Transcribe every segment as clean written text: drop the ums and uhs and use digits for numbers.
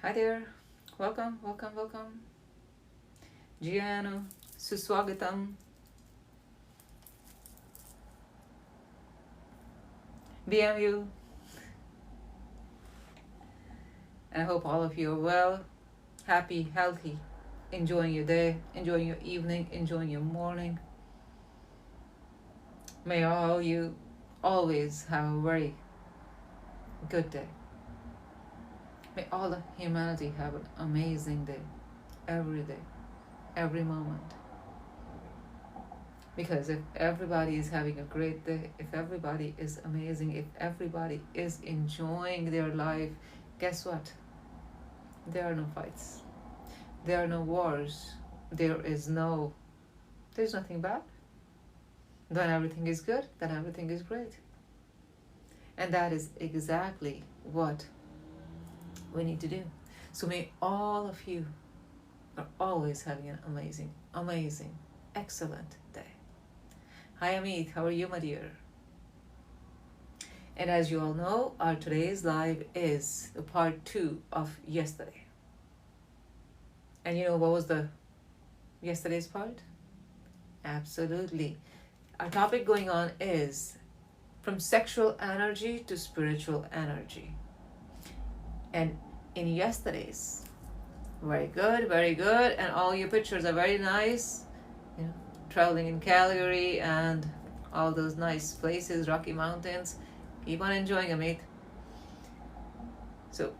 Hi there. Welcome, welcome, welcome. Giano, suswagatam. BMU. I hope all of you are well, happy, healthy, enjoying your day, enjoying your evening, enjoying your morning. May all you always have a very good day. May all of humanity have an amazing day, every day, every moment. Because if everybody is having a great day, if everybody is amazing, if everybody is enjoying their life, guess what? There are no fights. There are no wars. There's nothing bad. Then everything is good, then everything is great. And that is exactly what we need to do. So may all of you are always having an amazing, amazing, excellent day. Hi Amit, how are you, my dear? And as you all know, our today's live is the part 2 of yesterday. And you know what was the yesterday's part? Absolutely. Our topic going on is from sexual energy to spiritual energy. And in yesterday's, very good, and all your pictures are very nice. You know, traveling in Calgary and all those nice places, Rocky Mountains. Keep on enjoying, Amit. So,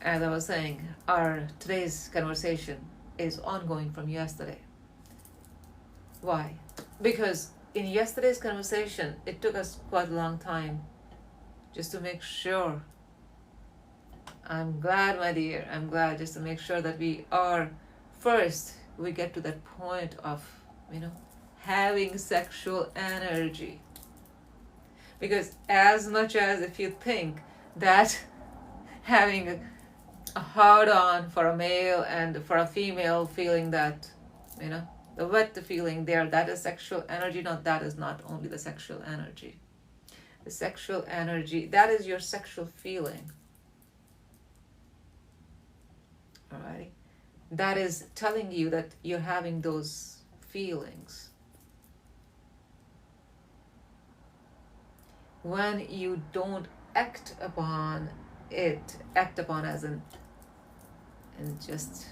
as I was saying, our today's conversation is ongoing from yesterday. Why? Because in yesterday's conversation, it took us quite a long time just to make sure. I'm glad, my dear, I'm glad just to make sure that we get to that point of, having sexual energy. Because as much as if you think that having a hard on for a male and for a female feeling that, the wet feeling there, that is sexual energy. No, that is not only the sexual energy. The sexual energy, that is your sexual feeling. Alrighty? That is telling you that you're having those feelings. When you don't act upon as in and just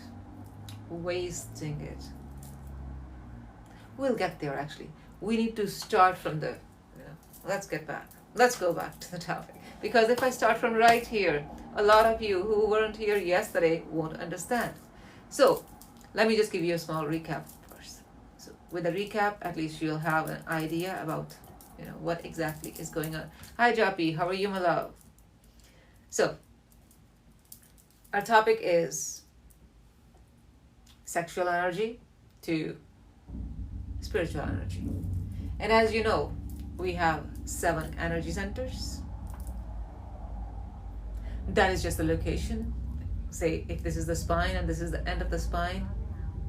wasting it. We'll get there actually. We need to start from let's go back to the topic. Because if I start from right here, a lot of you who weren't here yesterday won't understand. So let me just give you a small recap first. So with a recap, at least you'll have an idea about what exactly is going on. Hi Jappy, how are you, my love? So our topic is sexual energy to spiritual energy. And as you know, we have 7 energy centers. That is just the location. Say if this is the spine and this is the end of the spine,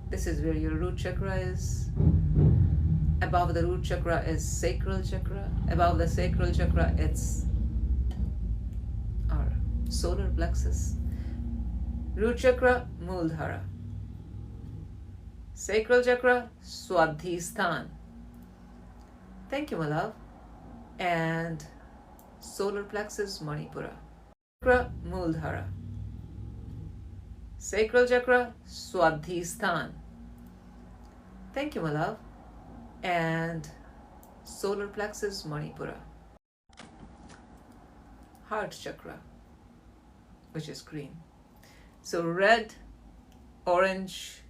this is where your root chakra is. Above the root chakra is sacral chakra. Above the sacral chakra, it's our solar plexus. Root chakra, Muladhara. Sacral chakra, Swadhisthana. Thank you, my love. And solar plexus, Manipura. Chakra, Muladhara. Sacral chakra, Swadhisthana. Thank you, my love. And solar plexus, Manipura. Heart chakra, which is green. So red, orange,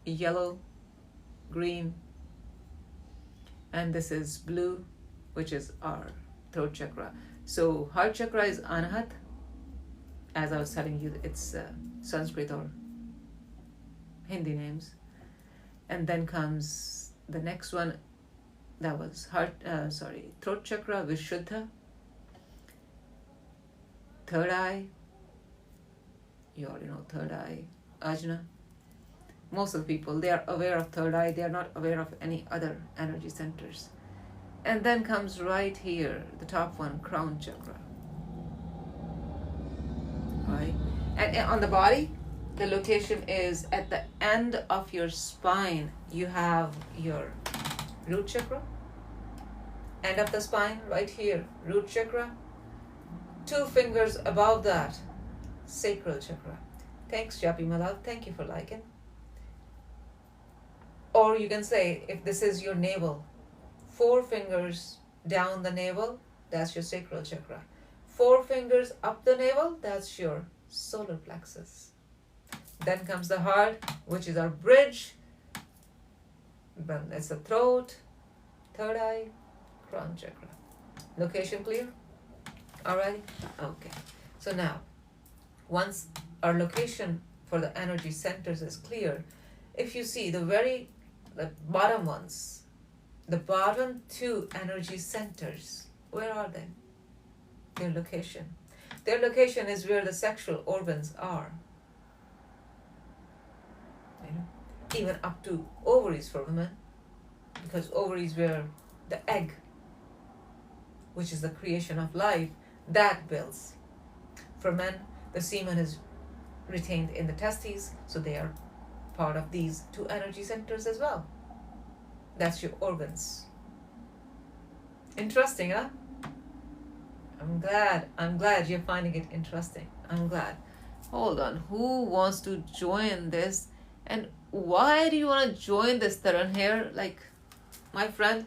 yellow, green, and this is blue, which is our throat chakra. So heart chakra is Anahat. As I was telling you, it's Sanskrit or Hindi names. And then comes the next one, that was throat chakra, Vishuddha. Third eye, you already know third eye, Ajna. Most of the people, they are aware of third eye, they are not aware of any other energy centers. And then comes right here, the top one, crown chakra. right? And on the body, the location is at the end of your spine. You have your root chakra, end of the spine, right here, root chakra. 2 fingers above that, sacral chakra. Thanks, Jappy, my love. Thank you for liking. Or you can say, if this is your navel, 4 fingers down the navel, that's your sacral chakra. 4 fingers up the navel, that's your solar plexus. Then comes the heart, which is our bridge. Then it's the throat, third eye, crown chakra. Location clear? Alrighty? Okay. So now, once our location for the energy centers is clear, if you see the bottom ones, the bottom 2 energy centers, where are they? Their location. Their location is where the sexual organs are. You know, even up to ovaries for women, because ovaries were the egg, which is the creation of life, that builds. For men, the semen is retained in the testes, so they are part of these 2 energy centers as well. That's your organs. Interesting, huh? I'm glad you're finding it interesting. I'm glad. Hold on, who wants to join this? And why do you want to join this, Taran here? Like, my friend,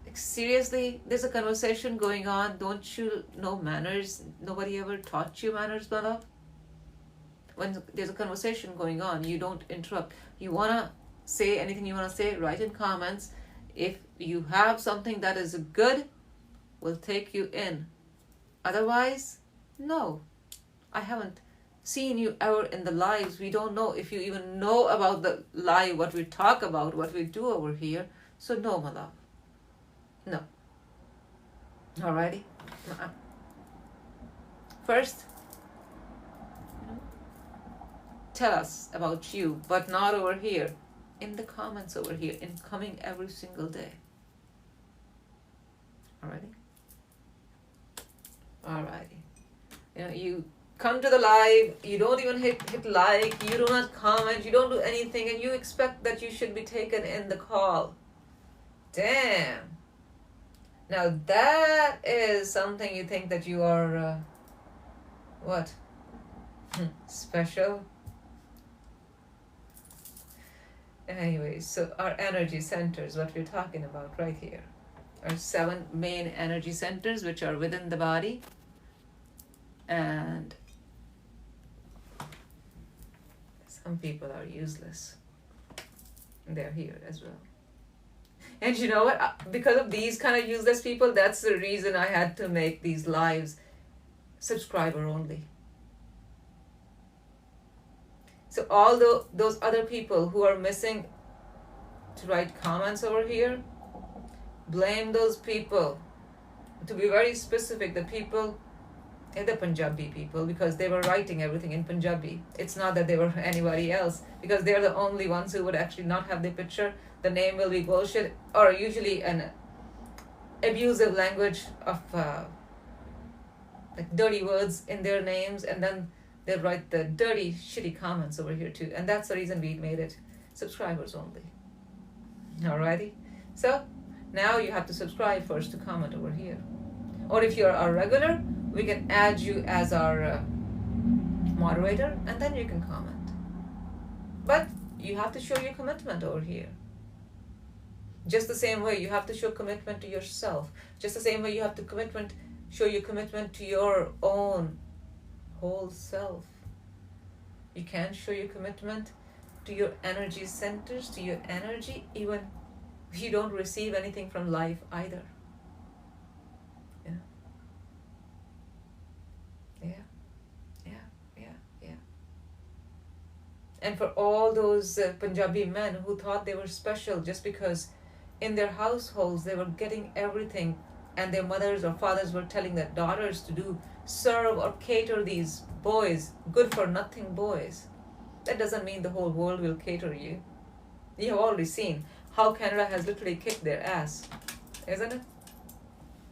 like seriously, there's a conversation going on. Don't you know manners? Nobody ever taught you manners, brother? When there's a conversation going on, you don't interrupt. You want to say anything you want to say, write in comments. If you have something that is good, we'll take you in. Otherwise, no. I haven't seen you ever in the lives. We don't know if you even know about the live, what we talk about, what we do over here. So no, my love. No. Alrighty? First, tell us about you, but not over here. In the comments over here, incoming every single day. Alrighty? Alrighty. You know, you come to the live, you don't even hit like, you do not comment, you don't do anything, and you expect that you should be taken in the call. Damn. Now that is something you think that you are, what? Special? Anyways, so our energy centers, what we're talking about right here, are 7 main energy centers which are within the body. And some people are useless. They're here as well. And you know what? Because of these kind of useless people, that's the reason I had to make these lives subscriber only. So all those other people who are missing to write comments over here, blame those people. To be very specific, the people, the Punjabi people, because they were writing everything in Punjabi. It's not that they were anybody else, because they're the only ones who would actually not have the picture. The name will be bullshit, or usually an abusive language of like dirty words in their names, and then they write the dirty, shitty comments over here too. And that's the reason we made it subscribers only. Alrighty? So, now you have to subscribe first to comment over here. Or if you're a regular, we can add you as our moderator, and then you can comment. But you have to show your commitment over here. Just the same way you have to show commitment to yourself. Just the same way you have to show your commitment to your own whole self. You can't show your commitment to your energy centers, to your energy, even if you don't receive anything from life either. Yeah. And for all those Punjabi men who thought they were special just because in their households they were getting everything, and their mothers or fathers were telling their daughters to do, serve or cater these boys, good for nothing boys. That doesn't mean the whole world will cater you. You have already seen how Canada has literally kicked their ass, isn't it?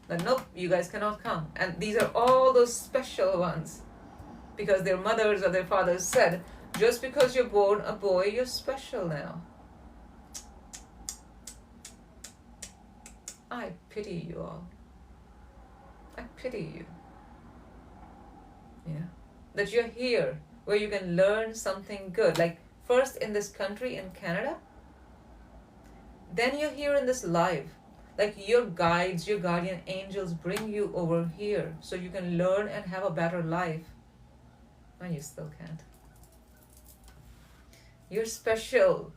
that nope, you guys cannot come. And these are all those special ones because their mothers or their fathers said, just because you're born a boy, you're special now. I pity you all. I pity you. Yeah. That you're here where you can learn something good. Like first in this country, in Canada, then you're here in this life. Like your guides, your guardian angels bring you over here so you can learn and have a better life. And you still can't. Your special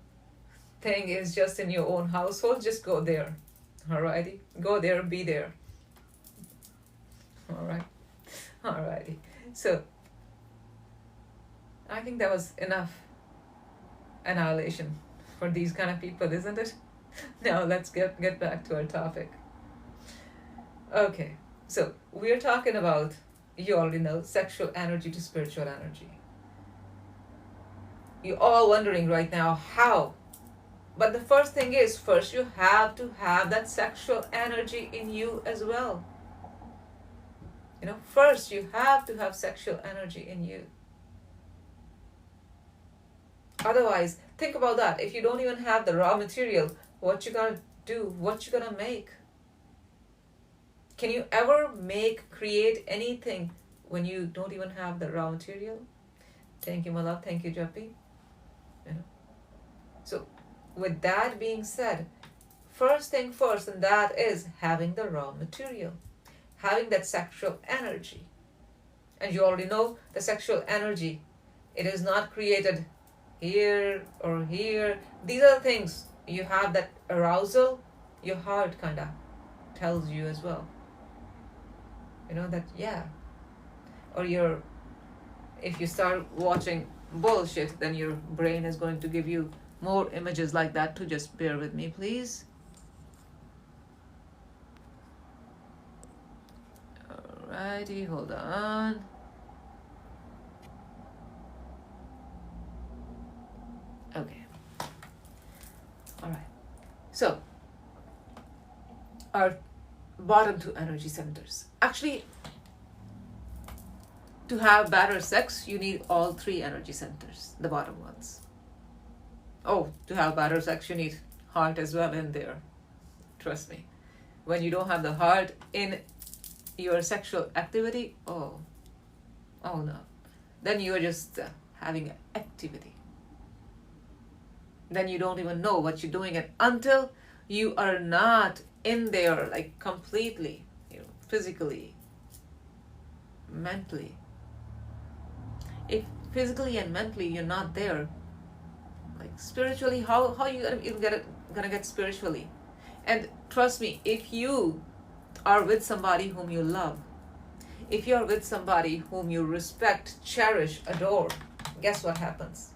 thing is just in your own household. Just go there. Alrighty? Go there, be there. Alright? Alrighty. So, I think that was enough annihilation for these kind of people, isn't it? Now let's get back to our topic. Okay, so we're talking about, you already know, sexual energy to spiritual energy. You're all wondering right now how. But the first thing is, first you have to have that sexual energy in you as well. You know, first you have to have sexual energy in you. Otherwise, think about that. If you don't even have the raw material, what you gonna do? What you gonna make? Can you ever create anything when you don't even have the raw material? Thank you, my love. Thank you, Jappy. You know. So, with that being said, first thing first, and that is having the raw material, having that sexual energy. And you already know the sexual energy. It is not created here or here. These are the things. You have that arousal, your heart kind of tells you as well. You know that, yeah. Or if you start watching bullshit, then your brain is going to give you more images like that too. Just bear with me, please. Alrighty, hold on. Okay. Alright. So, our bottom two energy centers. Actually, to have better sex, you need all three energy centers, the bottom ones. Oh, to have better sex, you need heart as well in there. Trust me. When you don't have the heart in your sexual activity, oh no. Then you're just having activity. Then you don't even know what you're doing, and until you are not in there, like completely, physically, mentally. If physically and mentally you're not there, like spiritually, how you gonna get spiritually? And trust me, if you are with somebody whom you love, if you're with somebody whom you respect, cherish, adore, guess what happens?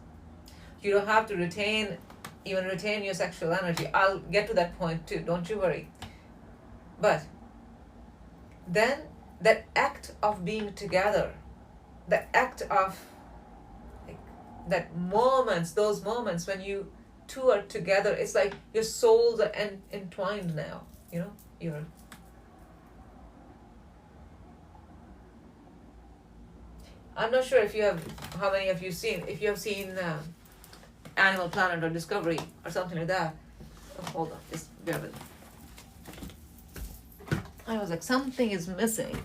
You don't have to retain your sexual energy. I'll get to that point too, don't you worry. But then that act of being together, the act of those moments when you two are together, it's like your souls are entwined now. I'm not sure how many of you if you have seen Animal Planet or Discovery or something like that. Oh, hold on, just bear with me. I was like, something is missing.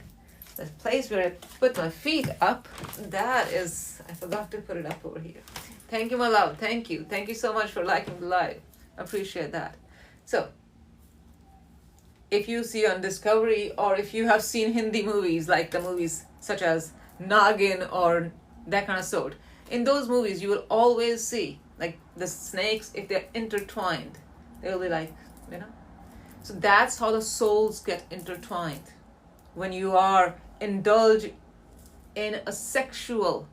The place where I put my feet up, I forgot to put it up over here. Thank you, my love. Thank you. Thank you so much for liking the live. Appreciate that. So, if you see on Discovery, or if you have seen Hindi movies, like the movies such as Nagin or that kind of sort, in those movies you will always see like the snakes, if they're intertwined, they'll be like, So that's how the souls get intertwined. When you are indulged in a sexual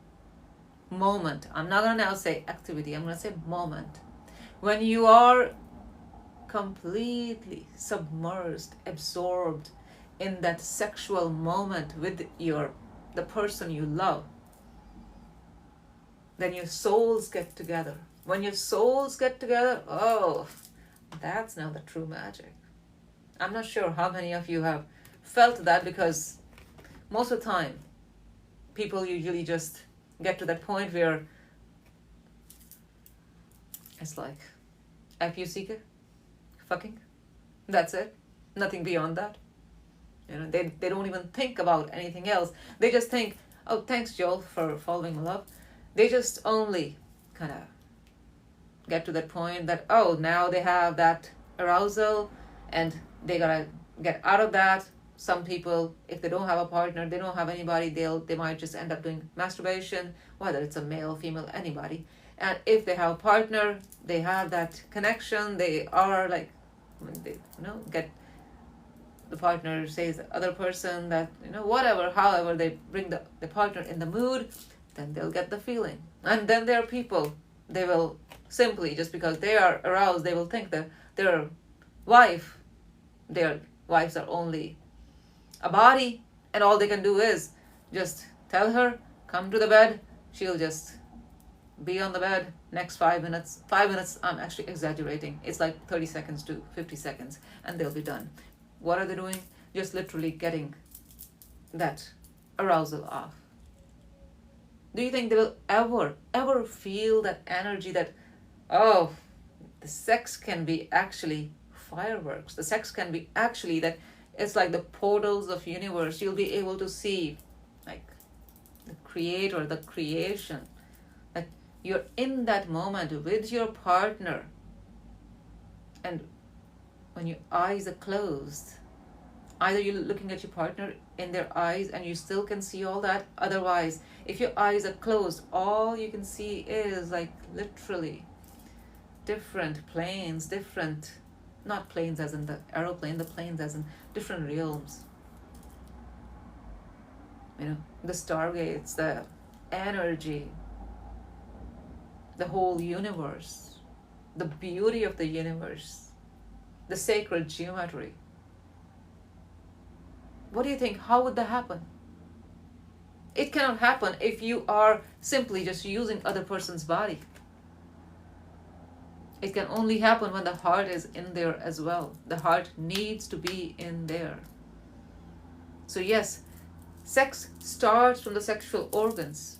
moment, I'm not going to now say activity, I'm going to say moment. When you are completely submerged, absorbed in that sexual moment with the person you love, then your souls get together. When your souls get together, that's now the true magic. I'm not sure how many of you have felt that because most of the time people usually just get to that point where it's like F-U-C-K, fucking, that's it, nothing beyond that. They don't even think about anything else. They just think, oh, thanks, Joel, for following my love. They just only kind of get to that point that, oh, now they have that arousal and they gotta get out of that. Some people, if they don't have a partner, they don't have anybody, they might just end up doing masturbation, whether it's a male, female, anybody. And if they have a partner, they have that connection. They are like, when they get, the partner says the other person that, whatever, however they bring the partner in the mood, then they'll get the feeling. And then there are people, they will simply, just because they are aroused, they will think that their wives are only a body, and all they can do is just tell her, come to the bed, she'll just be on the bed next 5 minutes. 5 minutes, I'm actually exaggerating. It's like 30 seconds to 50 seconds, and they'll be done. What are they doing? Just literally getting that arousal off. Do you think they will ever feel that energy that, oh, the sex can be actually fireworks. The sex can be actually that it's like the portals of universe. You'll be able to see like the creator, the creation. That you're in that moment with your partner. And when your eyes are closed, either you're looking at your partner in their eyes and you still can see all that. Otherwise, if your eyes are closed, all you can see is like literally different planes, different, not planes as in the aeroplane, the planes as in different realms. The stargates, the energy, the whole universe, the beauty of the universe, the sacred geometry. What do you think? How would that happen? It cannot happen if you are simply just using other person's body. It can only happen when the heart is in there as well. The heart needs to be in there. So yes, sex starts from the sexual organs.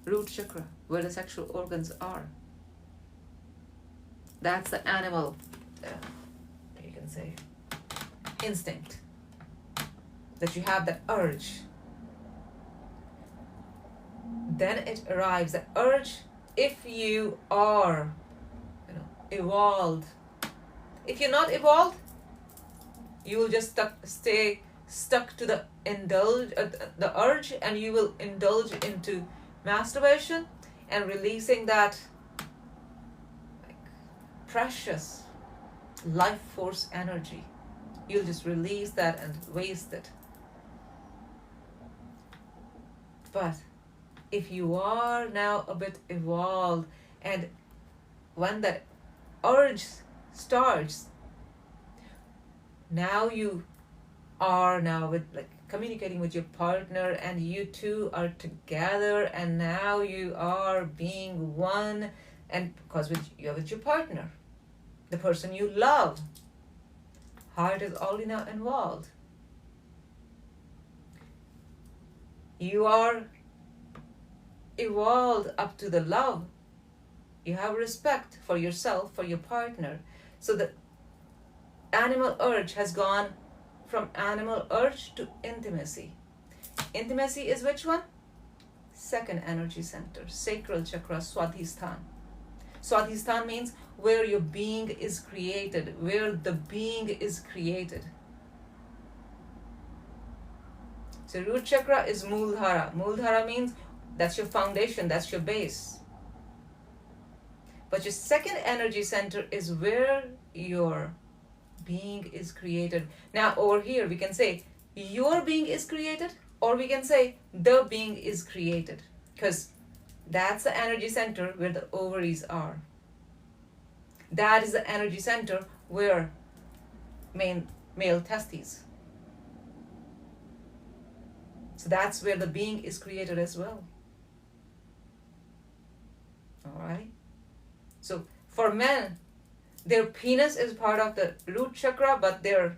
Root chakra, where the sexual organs are. That's the animal, you can say, instinct. That you have that urge. Then it arrives, the urge, if you are evolved. If you're not evolved, you will just stay stuck to the urge, and you will indulge into masturbation and releasing that like precious life force energy. You'll just release that and waste it. But if you are now a bit evolved, and when that urge starts, now you are with like communicating with your partner, and you two are together, and now you are being one, and because you're with your partner, the person you love, heart is already now involved. You are evolved up to the love. You have respect for yourself, for your partner. So the animal urge has gone from animal urge to intimacy. Intimacy is which one? Second energy center, sacral chakra, Swadhisthana. Swadhisthana means where your being is created, where the being is created. So root chakra is Mooladhara. Mooladhara means that's your foundation, that's your base. But your second energy center is where your being is created. Now over here we can say your being is created, or we can say the being is created, because that's the energy center where the ovaries are. That is the energy center where male testes. So that's where the being is created as well. Alright? So for men, their penis is part of the root chakra, but their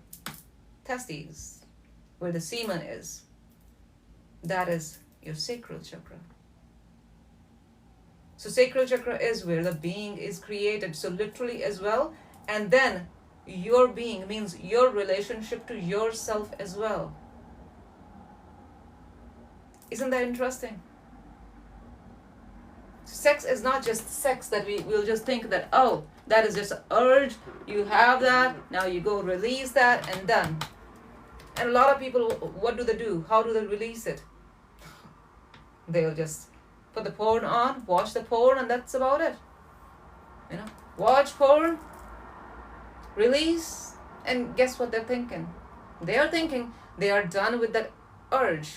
testes, where the semen is, that is your sacral chakra. So sacral chakra is where the being is created. So literally as well. And then your being means your relationship to yourself as well. Isn't that interesting? Sex is not just sex that we will just think that, oh, that is just an urge. You have that, now you go release that and done. And a lot of people, what do they do? How do they release it? They'll just put the porn on, watch the porn, and that's about it. You know, watch porn, release, and guess what they're thinking? They are thinking they are done with that urge.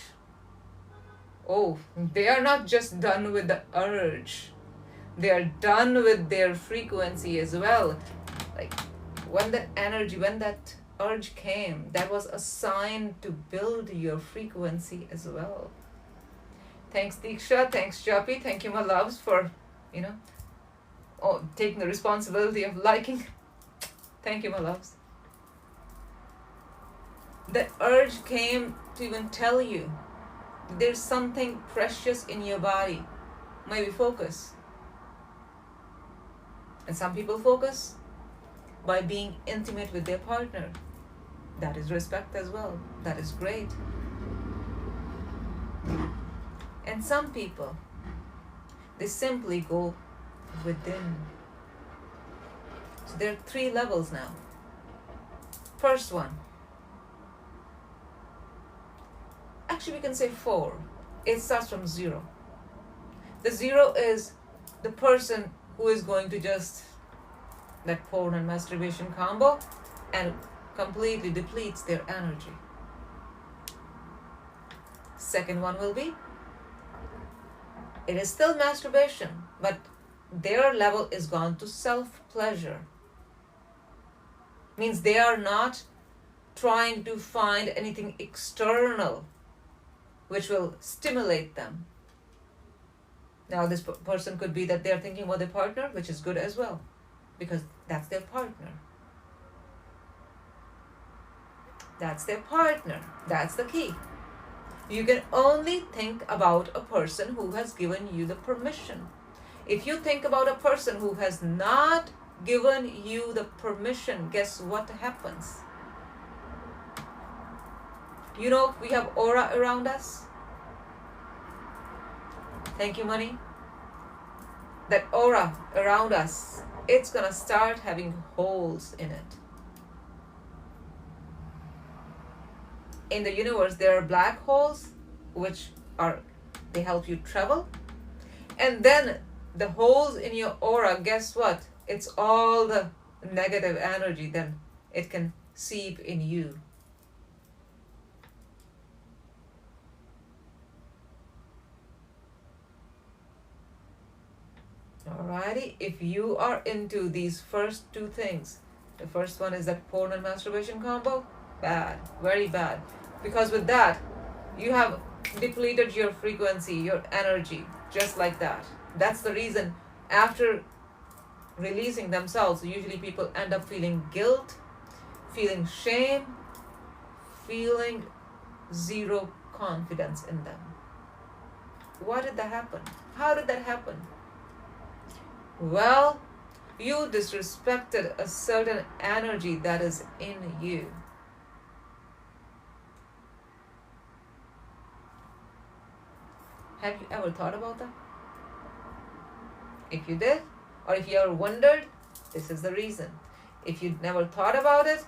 Oh, they are not just done with the urge. They are done with their frequency as well. Like when that energy, when that urge came, that was a sign to build your frequency as well. Thanks Diksha, thanks Japi, thank you my loves for, taking the responsibility of liking. Thank you my loves. The urge came to even tell you there's something precious in your body. Maybe focus. And some people focus by being intimate with their partner. That is respect as well. That is great. And some people, they simply go within. So there are 3 levels now. First one. Actually, we can say 4. It starts from 0. The 0 is the person who is going to just that porn and masturbation combo and completely depletes their energy. Second one will be, it is still masturbation, but their level is gone to self-pleasure. Means they are not trying to find anything external which will stimulate them. Now this person could be that they're thinking about their partner, which is good as well, because that's their partner. That's their partner. That's the key. You can only think about a person who has given you the permission. If you think about a person who has not given you the permission, guess what happens? You know, we have aura around us. Thank you, money. That aura around us, it's gonna start having holes in it. In the universe, there are black holes, they help you travel. And then the holes in your aura, guess what? It's all the negative energy, then it can seep in you. Alrighty, if you are into these first 2 things, the first one is that porn and masturbation combo, bad, very bad. Because with that, you have depleted your frequency, your energy, just like that. That's the reason after releasing themselves, usually people end up feeling guilt, feeling shame, feeling zero confidence in them. Why did that happen? How did that happen? Well, you disrespected a certain energy that is in you. Have you ever thought about that? If you did, or if you ever wondered, this is the reason. If you never thought about it,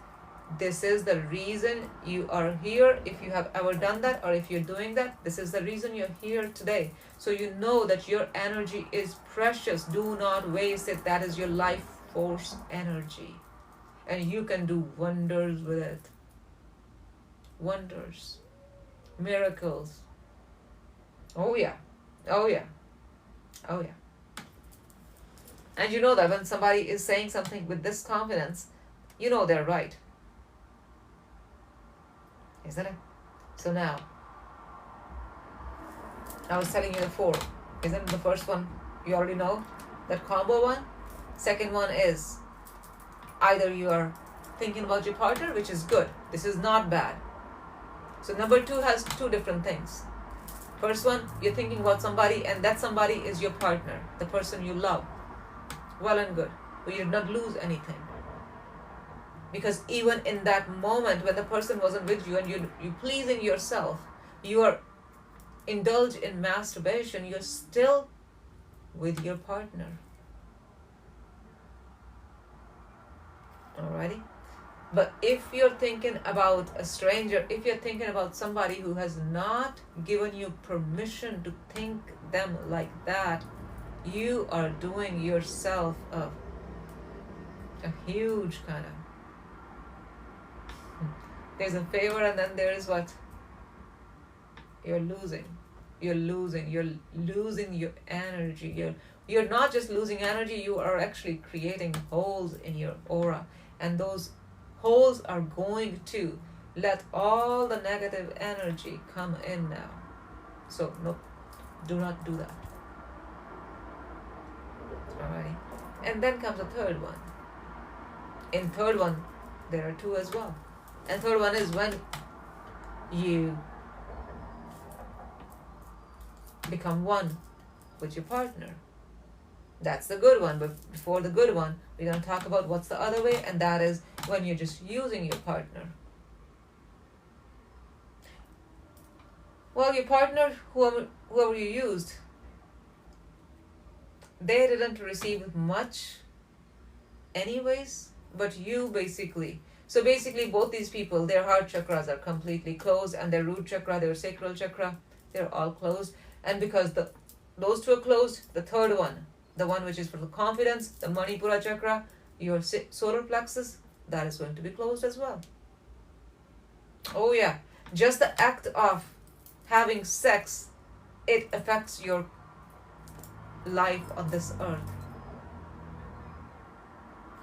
this is the reason you are here. If you have ever done that, or if you're doing that, this is the reason you're here today. So you know that your energy is precious. Do not waste it. That is your life force energy. And you can do wonders with it. Wonders. Miracles. Oh yeah. Oh yeah. Oh yeah. And you know that when somebody is saying something with this confidence, you know they're right. Isn't it? So now, I was telling you the 4. Isn't it the first one? You already know that combo one. Second one is either you are thinking about your partner, which is good. This is not bad. So number 2 has two different things. First one, you're thinking about somebody, and that somebody is your partner, the person you love. Well and good. But you did not lose anything. Because even in that moment when the person wasn't with you and you pleasing yourself, you are indulge in masturbation, you're still with your partner. Alrighty? But if you're thinking about a stranger, if you're thinking about somebody who has not given you permission to think them like that, you are doing yourself a huge kind of, there's a favor, and then there is what? You're losing your energy. You're not just losing energy, you are actually creating holes in your aura, and those holes are going to let all the negative energy come in now. So no, do not do that. Alright. And then comes the third one. In third one, there are two as well. And third one is when you become one with your partner. That's the good one. But before the good one, we're going to talk about what's the other way, and that is when you're just using your partner. Well, your partner, whoever you used, they didn't receive much anyways, but you basically. So basically both these people, their heart chakras are completely closed, and their root chakra, their sacral chakra, they're all closed. And because those two are closed, the third one, the one which is for the confidence, the Manipura chakra, your solar plexus, that is going to be closed as well. Oh yeah, just the act of having sex, it affects your life on this earth.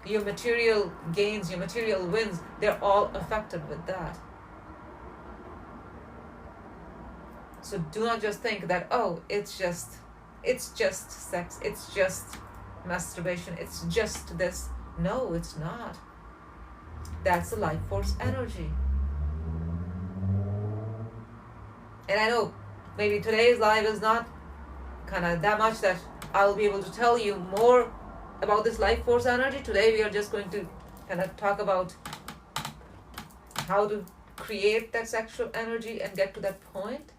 Your material gains, your material wins, they're all affected with that. So do not just think that, oh, it's just sex, it's just masturbation, it's just this. No, it's not. That's the life force energy. And I know maybe today's live is not kind of that much that I'll be able to tell you more about this life force energy. Today we are just going to kind of talk about how to create that sexual energy and get to that point.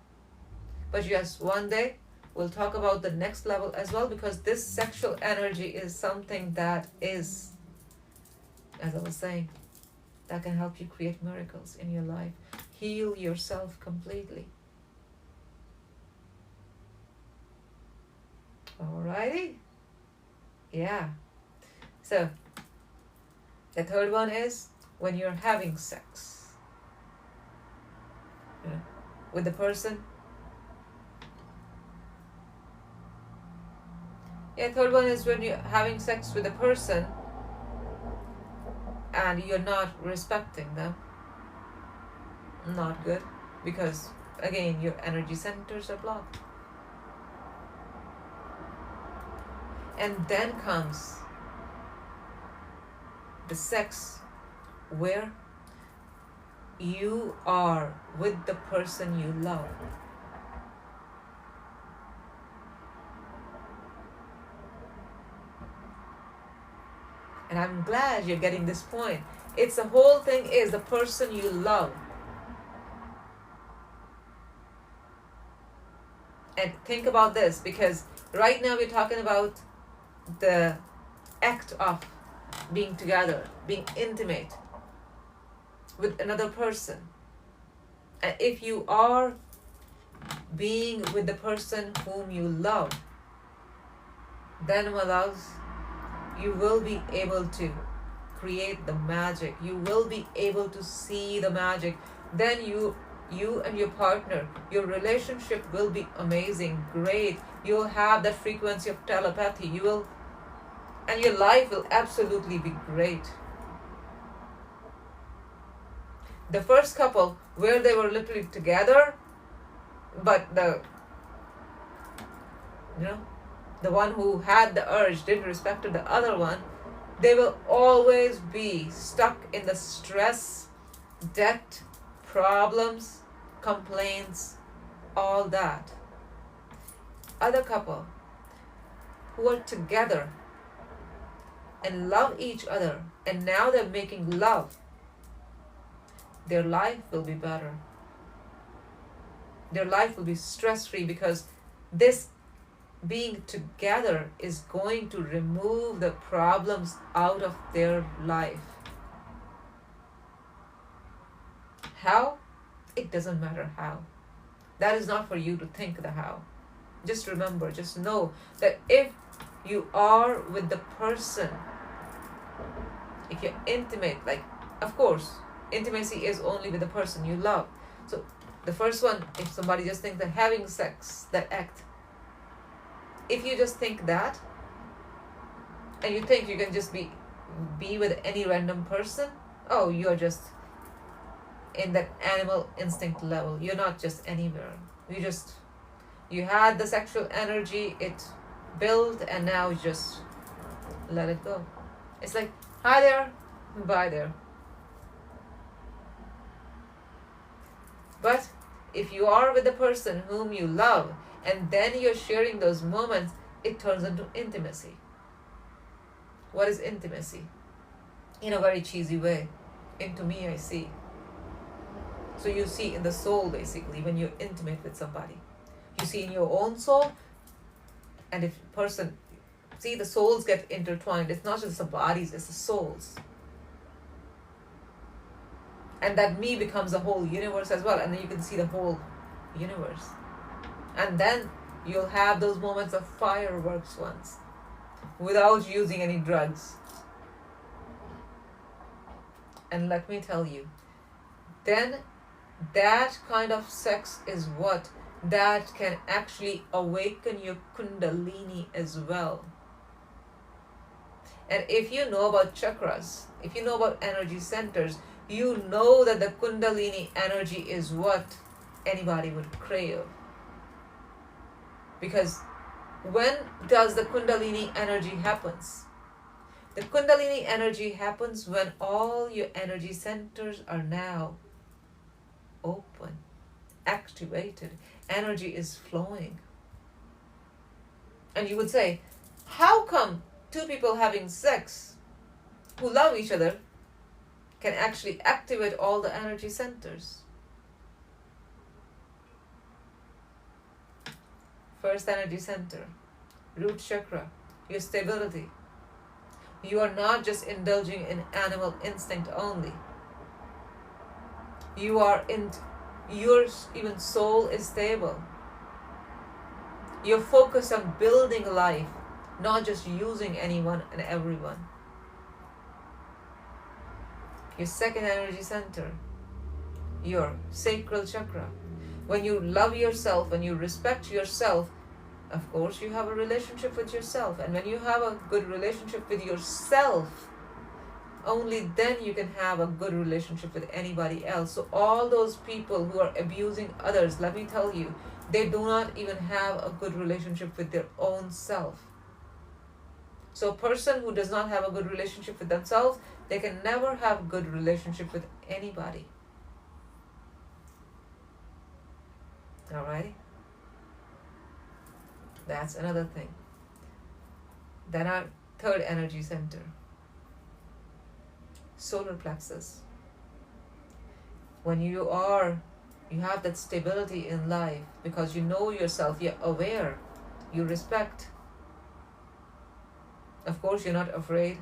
But yes, one day we'll talk about the next level as well, because this sexual energy is something that is, as I was saying, that can help you create miracles in your life, heal yourself completely. Alrighty? Yeah. So, the third one is when you're having sex with the person. Yeah, third one is when you're having sex with a person and you're not respecting them. Not good, because again your energy centers are blocked. And then comes the sex where you are with the person you love. And I'm glad you're getting this point. It's the whole thing is the person you love. And think about this, because right now we're talking about the act of being together, being intimate with another person. And if you are being with the person whom you love, then my loves, you will be able to create the magic. You will be able to see the magic. Then you and your partner, your relationship will be amazing, great. You'll have that frequency of telepathy. And your life will absolutely be great. The first couple, where they were literally together, but the one who had the urge didn't respect the other one, They will always be stuck in the stress, debt, problems, complaints, all that. Other couple who are together and love each other, and now they're making love, their life will be better. Their life will be stress free, because this being together is going to remove the problems out of their life. How? It doesn't matter how. That is not for you to think the how. Just remember, just know that if you are with the person, if you're intimate, like, of course, intimacy is only with the person you love. So the first one, if somebody just thinks that having sex, that act, if you just think that, and you think you can just be with any random person, oh, you're just in that animal instinct level. You're not just anywhere. You had the sexual energy, it built, and now you just let it go. It's like, hi there, bye there. But if you are with the person whom you love, and then you're sharing those moments, it turns into intimacy. What is intimacy? In a very cheesy way. Into me, I see. So you see in the soul, basically, when you're intimate with somebody. You see in your own soul, and if person, see, the souls get intertwined. It's not just the bodies, it's the souls. And that me becomes a whole universe as well, and then you can see the whole universe. And then you'll have those moments of fireworks once, without using any drugs. And let me tell you, then that kind of sex is what that can actually awaken your kundalini as well. And if you know about chakras, if you know about energy centers, you know that the kundalini energy is what anybody would crave. Because when does the kundalini energy happens? The kundalini energy happens when all your energy centers are now open, activated. Energy is flowing. And you would say, how come two people having sex who love each other can actually activate all the energy centers? First energy center, root chakra, your stability. You are not just indulging in animal instinct only. You are in, your even soul is stable. You're focused on building life, not just using anyone and everyone. Your second energy center, your sacral chakra. When you love yourself, when you respect yourself, of course you have a relationship with yourself. And when you have a good relationship with yourself, only then you can have a good relationship with anybody else. So all those people who are abusing others, let me tell you, they do not even have a good relationship with their own self. So a person who does not have a good relationship with themselves, they can never have a good relationship with anybody. Alrighty? That's another thing. Then our third energy center, solar plexus. When you have that stability in life because you know yourself, you're aware, you respect. Of course, you're not afraid.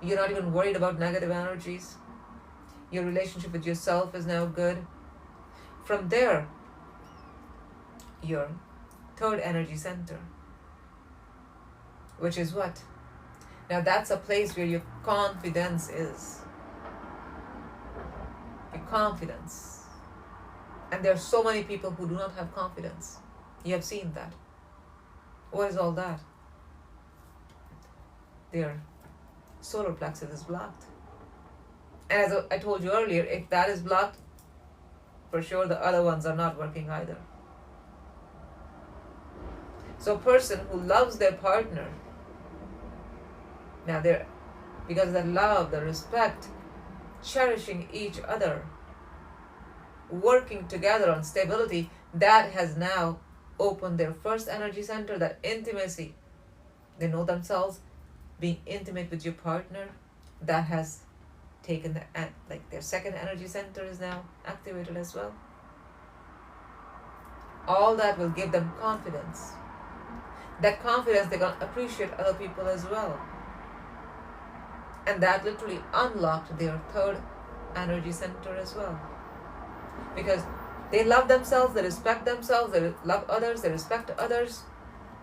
You're not even worried about negative energies. Your relationship with yourself is now good. From there, your third energy center, which is what? Now that's a place where your confidence is. Your confidence. And there are so many people who do not have confidence. You have seen that. What is all that? Their solar plexus is blocked. And as I told you earlier, if that is blocked, for sure the other ones are not working either. So a person who loves their partner, Now they're, because of the love, the respect, cherishing each other, working together on stability, that has now opened their first energy center, that intimacy. They know themselves, being intimate with your partner, that has taken the, like their second energy center is now activated as well. All that will give them confidence. That confidence, they're going to appreciate other people as well. And that literally unlocked their third energy center as well. Because they love themselves, they respect themselves, they love others, they respect others.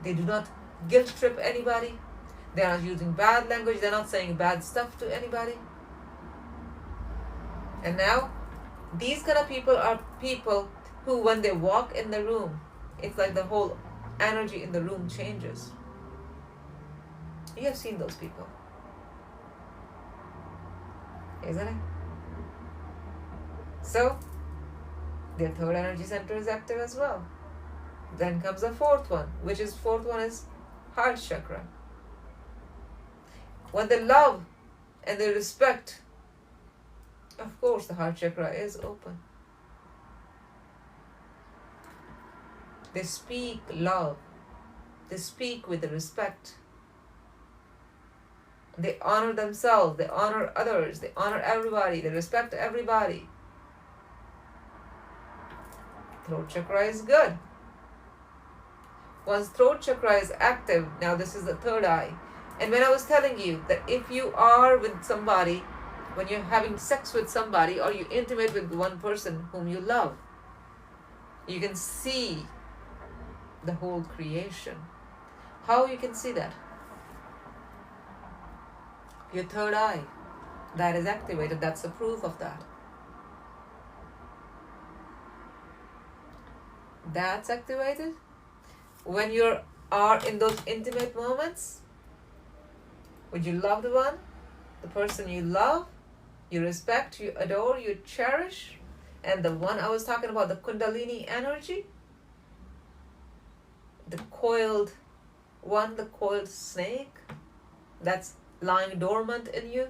They do not guilt trip anybody. They are not using bad language, they're not saying bad stuff to anybody. And now, these kind of people are people who, when they walk in the room, it's like the whole energy in the room changes. You have seen those people, isn't it? So, their third energy center is active as well. Then comes the fourth one, which is heart chakra. When they love and they respect, of course the heart chakra is open. They speak love. They speak with respect. They honor themselves. They honor others. They honor everybody. They respect everybody. Throat chakra is good. Once throat chakra is active, now this is the third eye. And when I was telling you that if you are with somebody, when you're having sex with somebody or you're intimate with one person whom you love, you can see the whole creation. How you can see that? Your third eye, that is activated. That's the proof of that. That's activated when you are in those intimate moments with your loved one, the person you love, you respect, you adore, you cherish, and the one I was talking about, the Kundalini energy, the coiled one, the coiled snake that's lying dormant in you.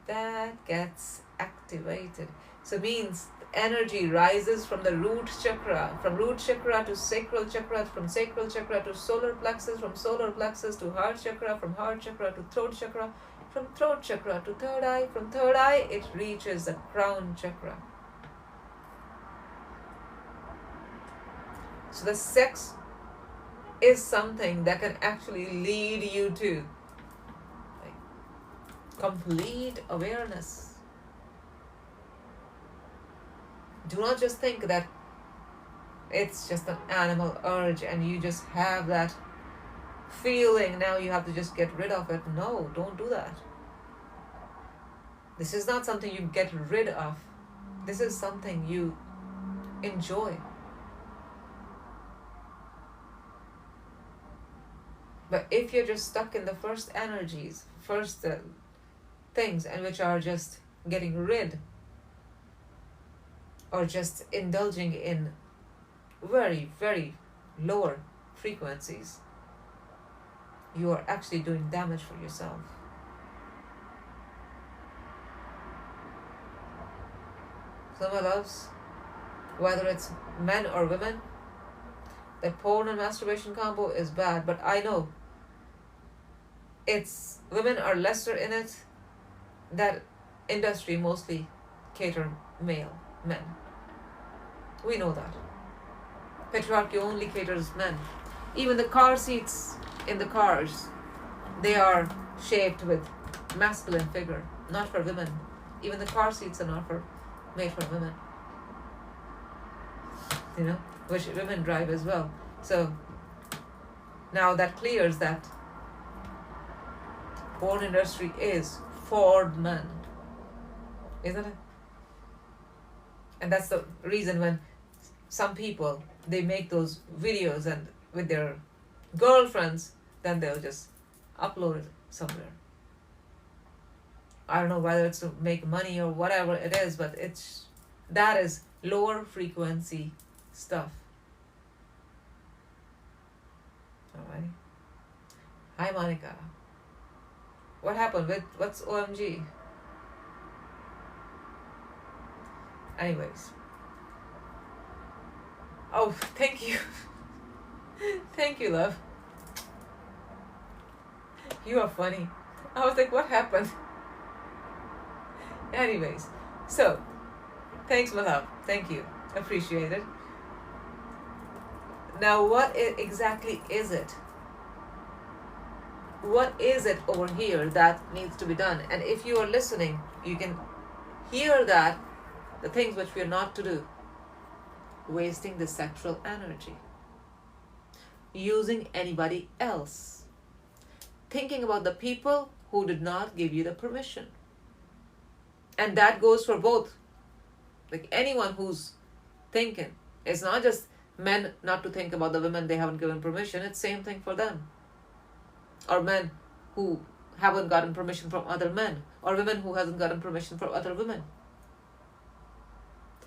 That gets activated. So it means energy rises from the root chakra, from root chakra to sacral chakra, from sacral chakra to solar plexus, from solar plexus to heart chakra, from heart chakra to throat chakra, from throat chakra to third eye, from third eye it reaches the crown chakra. So the sex is something that can actually lead you to complete awareness. Do not just think that it's just an animal urge and you just have that feeling, now you have to just get rid of it. No, don't do that. This is not something you get rid of. This is something you enjoy. But if you're just stuck in the first energies, first things, and which are just getting rid or just indulging in very, very lower frequencies, you are actually doing damage for yourself. So my loves, whether it's men or women, the porn and masturbation combo is bad, but I know it's women are lesser in it. That industry mostly cater male men. We know that. Patriarchy only caters men. Even the car seats in the cars, they are shaped with masculine figure, not for women. Even the car seats are not made for women. You know, which women drive as well. So now that clears that porn industry is for men, isn't it? And that's the reason when some people, they make those videos and with their girlfriends, then they'll just upload it somewhere. I don't know whether it's to make money or whatever it is, but that is lower frequency stuff. All right. Hi, Monica. What happened? What's OMG? Anyways. Oh, thank you. Thank you, love. You are funny. I was like, what happened? Anyways. So, thanks, my love. Thank you. Appreciate it. Now, exactly is it? What is it over here that needs to be done? And if you are listening, you can hear that the things which we are not to do: wasting the sexual energy, using anybody else, thinking about the people who did not give you the permission. And that goes for both. Like anyone who's thinking. It's not just men not to think about the women they haven't given permission. It's same thing for them. Or men who haven't gotten permission from other men. Or women who hasn't gotten permission from other women.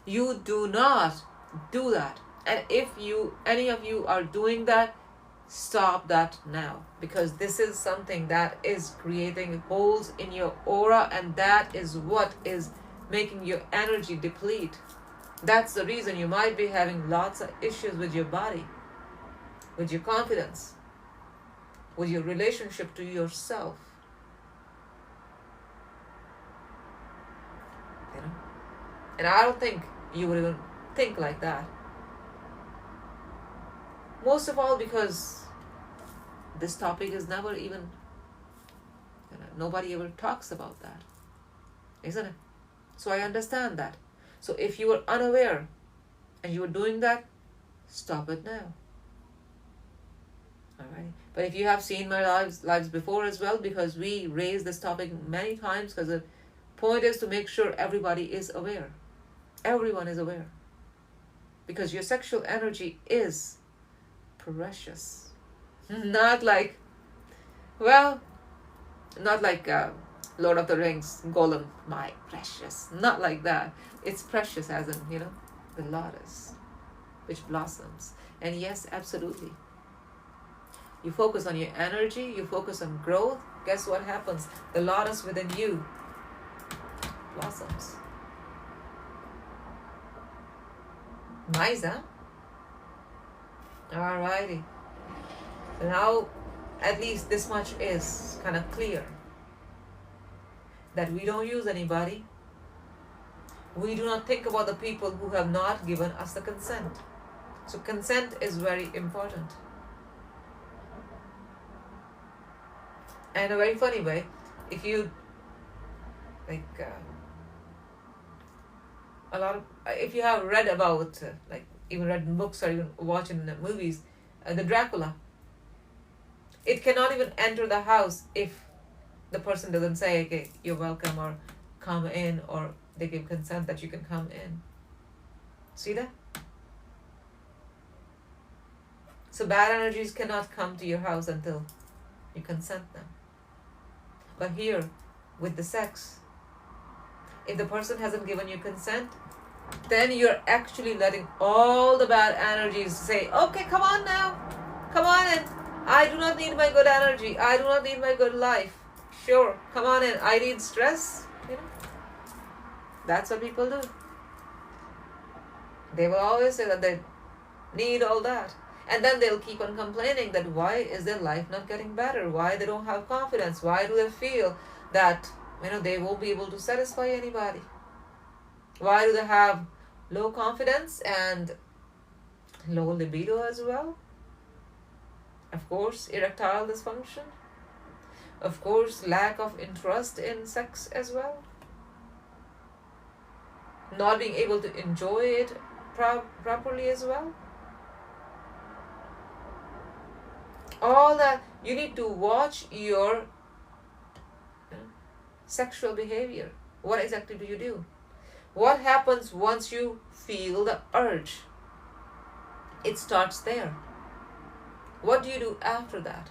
You do not do that. And if any of you are doing that, stop that now, because this is something that is creating holes in your aura, and that is what is making your energy deplete. That's the reason you might be having lots of issues with your body, with your confidence, with your relationship to yourself. You know? And I don't think you would even think like that. Most of all because this topic is never even, nobody ever talks about that, isn't it? So I understand that. So if you were unaware and you were doing that, stop it now. All right. But if you have seen my lives before as well, because we raised this topic many times, because the point is to make sure everybody is aware. Everyone is aware. Because your sexual energy is precious. Not like Lord of the Rings, Gollum, my precious. Not like that. It's precious as in, the lotus, which blossoms. And yes, absolutely. You focus on your energy, you focus on growth. Guess what happens? The lotus within you blossoms. Nice, huh? Alrighty. So now, at least this much is kind of clear. That we don't use anybody. We do not think about the people who have not given us the consent. So consent is very important. And a very funny way, if you if you have read about even read in books or even watching movies, the Dracula, it cannot even enter the house if the person doesn't say, okay, you're welcome, or come in, or they give consent that you can come in. See that? So bad energies cannot come to your house until you consent them. But here, with the sex, if the person hasn't given you consent, then you're actually letting all the bad energies say, okay, come on now. Come on in. I do not need my good energy. I do not need my good life. Sure, come on in. I need stress. That's what people do. They will always say that they need all that. And then they'll keep on complaining that why is their life not getting better? Why they don't have confidence? Why do they feel that they won't be able to satisfy anybody? Why do they have low confidence and low libido as well? Of course, erectile dysfunction. Of course, lack of interest in sex as well. Not being able to enjoy it properly as well. All that, you need to watch your sexual behavior. What exactly do you do? What happens once you feel the urge? It starts there. What do you do after that?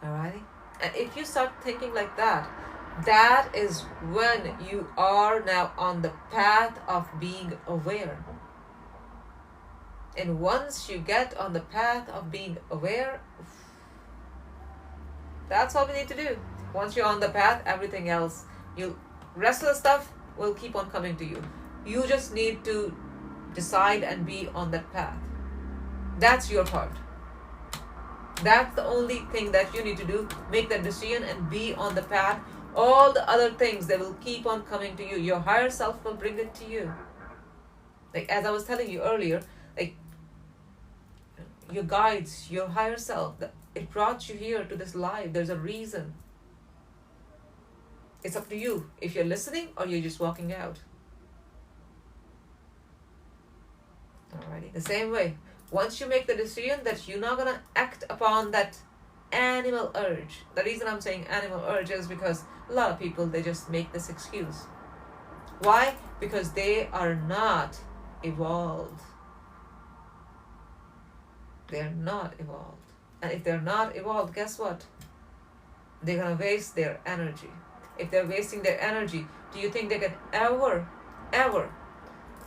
Alrighty? And if you start thinking like that, that is when you are now on the path of being aware. And once you get on the path of being aware, that's all we need to do. Once you're on the path, everything else, rest of the stuff will keep on coming to you. You just need to decide and be on that path. That's your part. That's the only thing that you need to do. Make that decision and be on the path. All the other things, they will keep on coming to you. Your higher self will bring it to you. Like as I was telling you earlier, like your guides, your higher self, it brought you here to this life. There's a reason. It's up to you if you're listening or you're just walking out. Alrighty. The same way, once you make the decision that you're not gonna act upon that animal urge. The reason I'm saying animal urge is because a lot of people, they just make this excuse. Why? Because they are not evolved. They're not evolved. And if they're not evolved, guess what? They're gonna waste their energy. If they're wasting their energy, do you think they can ever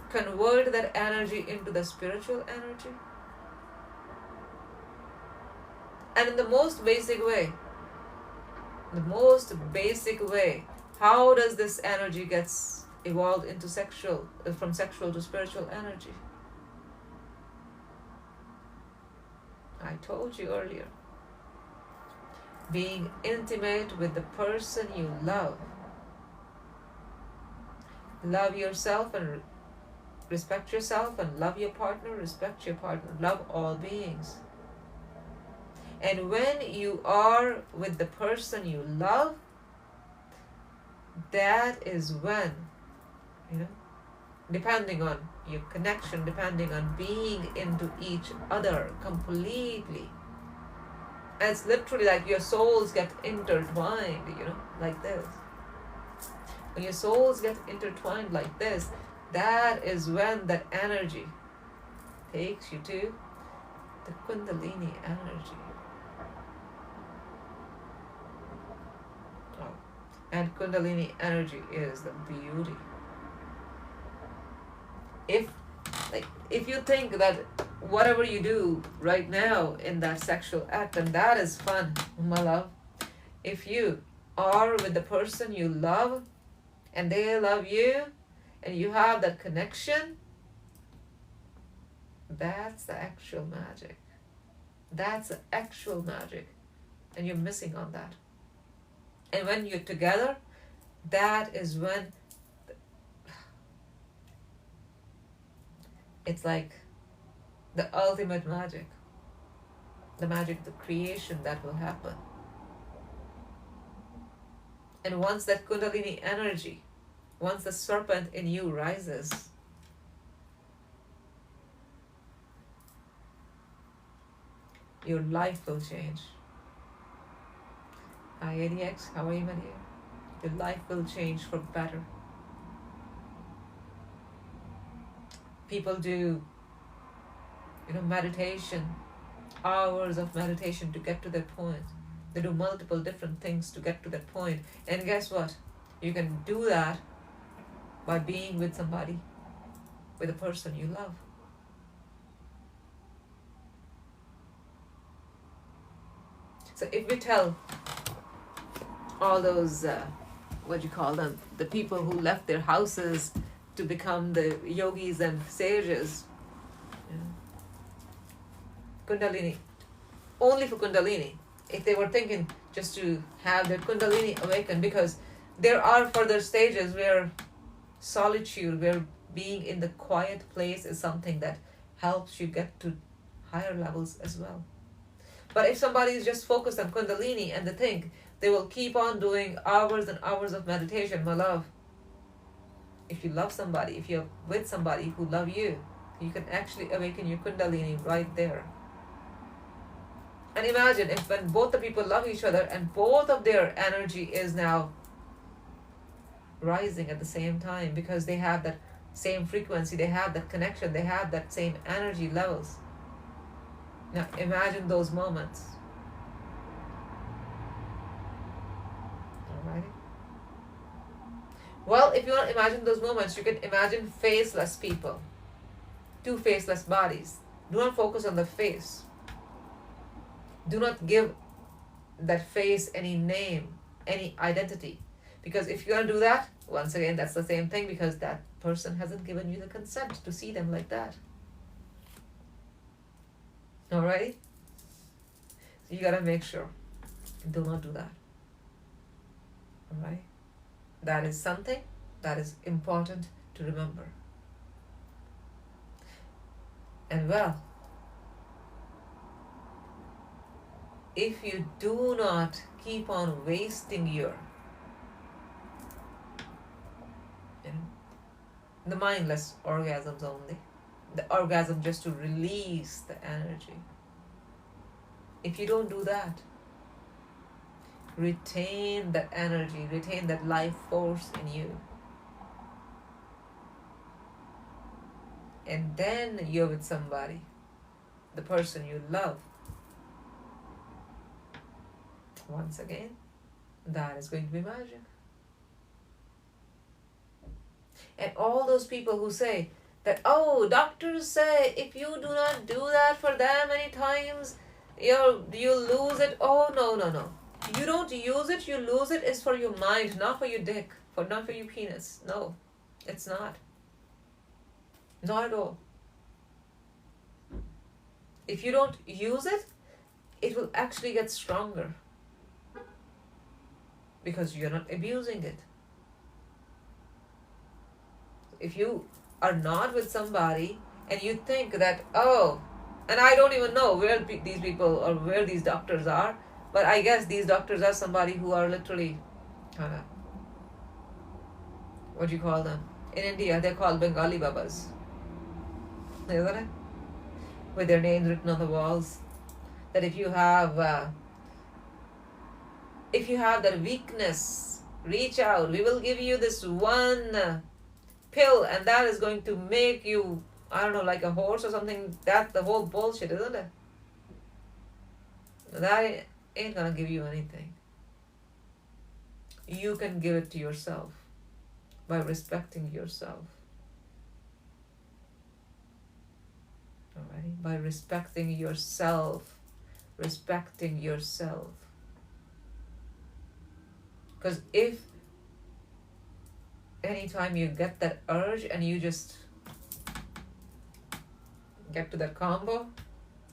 convert that energy into the spiritual energy? And in the most basic way, how does this energy gets evolved into sexual, from sexual to spiritual energy? I told you earlier. Being intimate with the person you love. Love yourself and respect yourself, and love your partner, respect your partner, love all beings. And when you are with the person you love, that is when, depending on your connection, depending on being into each other completely. And it's literally like your souls get intertwined, like this. When your souls get intertwined like this, that is when that energy takes you to the Kundalini energy. Oh. And Kundalini energy is the beauty. If you think that whatever you do right now in that sexual act, and that is fun, my love, if you are with the person you love and they love you and you have that connection, that's the actual magic. That's the actual magic. And you're missing on that. And when you're together, that is when it's like the ultimate magic. The magic of the creation that will happen. And once that Kundalini energy, once the serpent in you rises, your life will change. Hi ADX, how are you, my dear? Your life will change for better. People do, meditation, hours of meditation to get to that point. They do multiple different things to get to that point. And guess what? You can do that by being with somebody, with a person you love. So if we tell all those, the people who left their houses to become the yogis and sages, Kundalini, only for Kundalini, if they were thinking just to have their Kundalini awakened, because there are further stages where solitude, where being in the quiet place is something that helps you get to higher levels as well. But if somebody is just focused on Kundalini and they think they will keep on doing hours and hours of meditation, my love, if you love somebody, if you're with somebody who love you, you can actually awaken your Kundalini right there. And imagine if when both the people love each other and both of their energy is now rising at the same time, because they have that same frequency, they have that connection, they have that same energy levels. Now imagine those moments. Alright. Well, if you want to imagine those moments, you can imagine faceless people. Two faceless bodies. Do not focus on the face. Do not give that face any name, any identity. Because if you're going to do that, once again, that's the same thing, because that person hasn't given you the consent to see them like that. Alright? So you gotta make sure. Do not do that. Alright? That is something that is important to remember. And well, if you do not keep on wasting your, the mindless orgasms only, the orgasm just to release the energy, if you don't do that, retain that energy, retain that life force in you, and then you're with somebody, the person you love, once again, that is going to be magic. And all those people who say that, oh, doctors say if you do not do that for that many times, you lose it. Oh, no. You don't use it, you lose it. It's for your mind, not for your dick, not for your penis. No, it's not. Not at all. If you don't use it, it will actually get stronger, because you're not abusing it. If you are not with somebody and you think that, oh, and I don't even know where these people or where these doctors are, but I guess these doctors are somebody who are literally, what do you call them? In India, they're called Bengali Babas. Isn't it? With their names written on the walls. That if you have that weakness, reach out. We will give you this one pill, and that is going to make you, I don't know, like a horse or something. That's the whole bullshit, isn't it? That ain't gonna give you anything. You can give it to yourself by respecting yourself. Alright? By respecting yourself. Respecting yourself. Because if anytime you get that urge and you just get to that combo,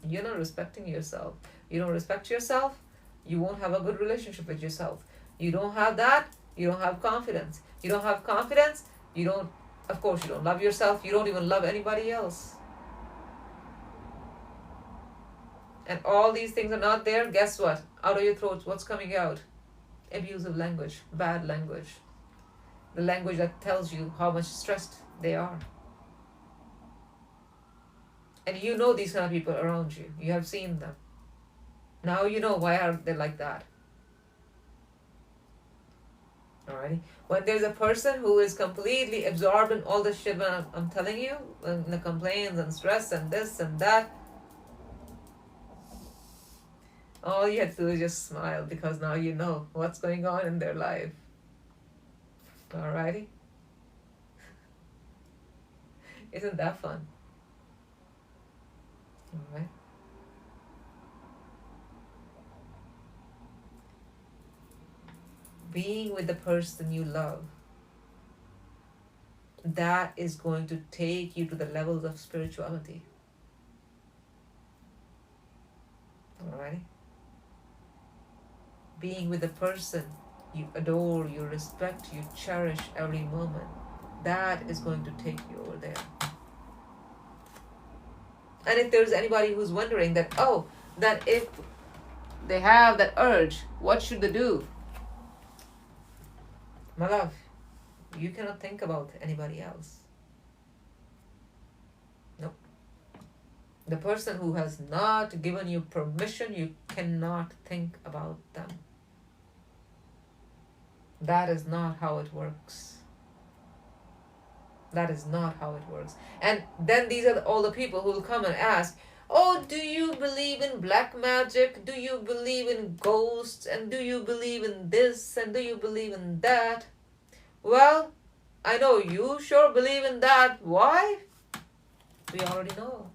you're not respecting yourself. You don't respect yourself, you won't have a good relationship with yourself. You don't have that, you don't have confidence. You don't have confidence, of course you don't love yourself, you don't even love anybody else. And all these things are not there, guess what? Out of your throat, what's coming out? Abusive language, bad language. The language that tells you how much stressed they are. And you know these kind of people around you. You have seen them. Now you know why are they like that. Alrighty? When there's a person who is completely absorbed in all this shit, when I'm telling you, in the complaints and stress and this and that, all you have to do is just smile, because now you know what's going on in their life. Alrighty? Isn't that fun? Alright? Being with the person you love, that is going to take you to the levels of spirituality. Alrighty? Being with the person you adore, you respect, you cherish every moment, that is going to take you over there. And if there's anybody who's wondering that, that if they have that urge, what should they do? My love, you cannot think about anybody else. Nope. The person who has not given you permission, you cannot think about them. That is not how it works. That is not how it works. And then these are all the people who will come and ask, oh, do you believe in black magic? Do you believe in ghosts? And do you believe in this? And do you believe in that? Well, I know you sure believe in that. Why? We already know.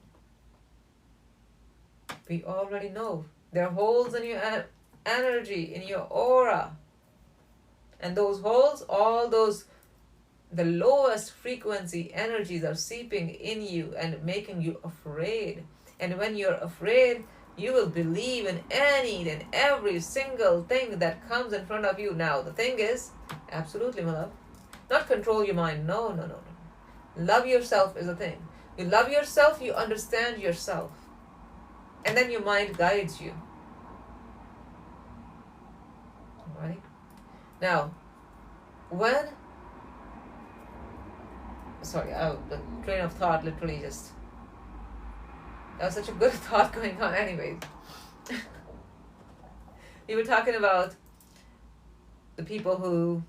We already know. There are holes in your energy, in your aura. And those holes, all those, the lowest frequency energies are seeping in you and making you afraid. And when you're afraid, you will believe in any and every single thing that comes in front of you. Now, the thing is, absolutely, my love, not control your mind. No, no, no, no. Love yourself is a thing. You love yourself, you understand yourself. And then your mind guides you. All right? Now, when, sorry, the train of thought literally just, that was such a good thought going on anyways. We were talking about the people who,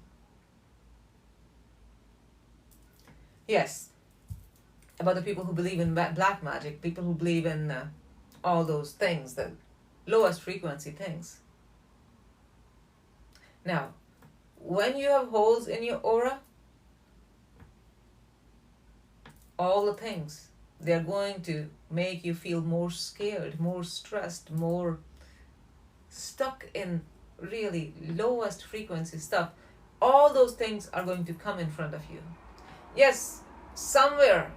yes, about the people who believe in black magic, people who believe in all those things, the lowest frequency things. Now, when you have holes in your aura, all the things, they're going to make you feel more scared, more stressed, more stuck in really lowest frequency stuff. All those things are going to come in front of you. Yes, somewhere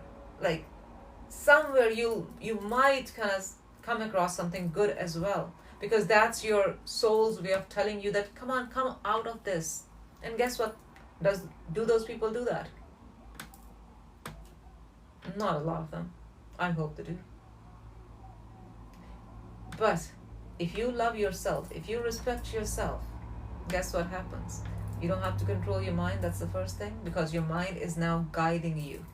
you might kind of come across something good as well, because that's your soul's way of telling you that, come on, come out of this. And guess what? Do those people do that? Not a lot of them. I hope they do. But if you love yourself, if you respect yourself, guess what happens? You don't have to control your mind. That's the first thing, because your mind is now guiding you.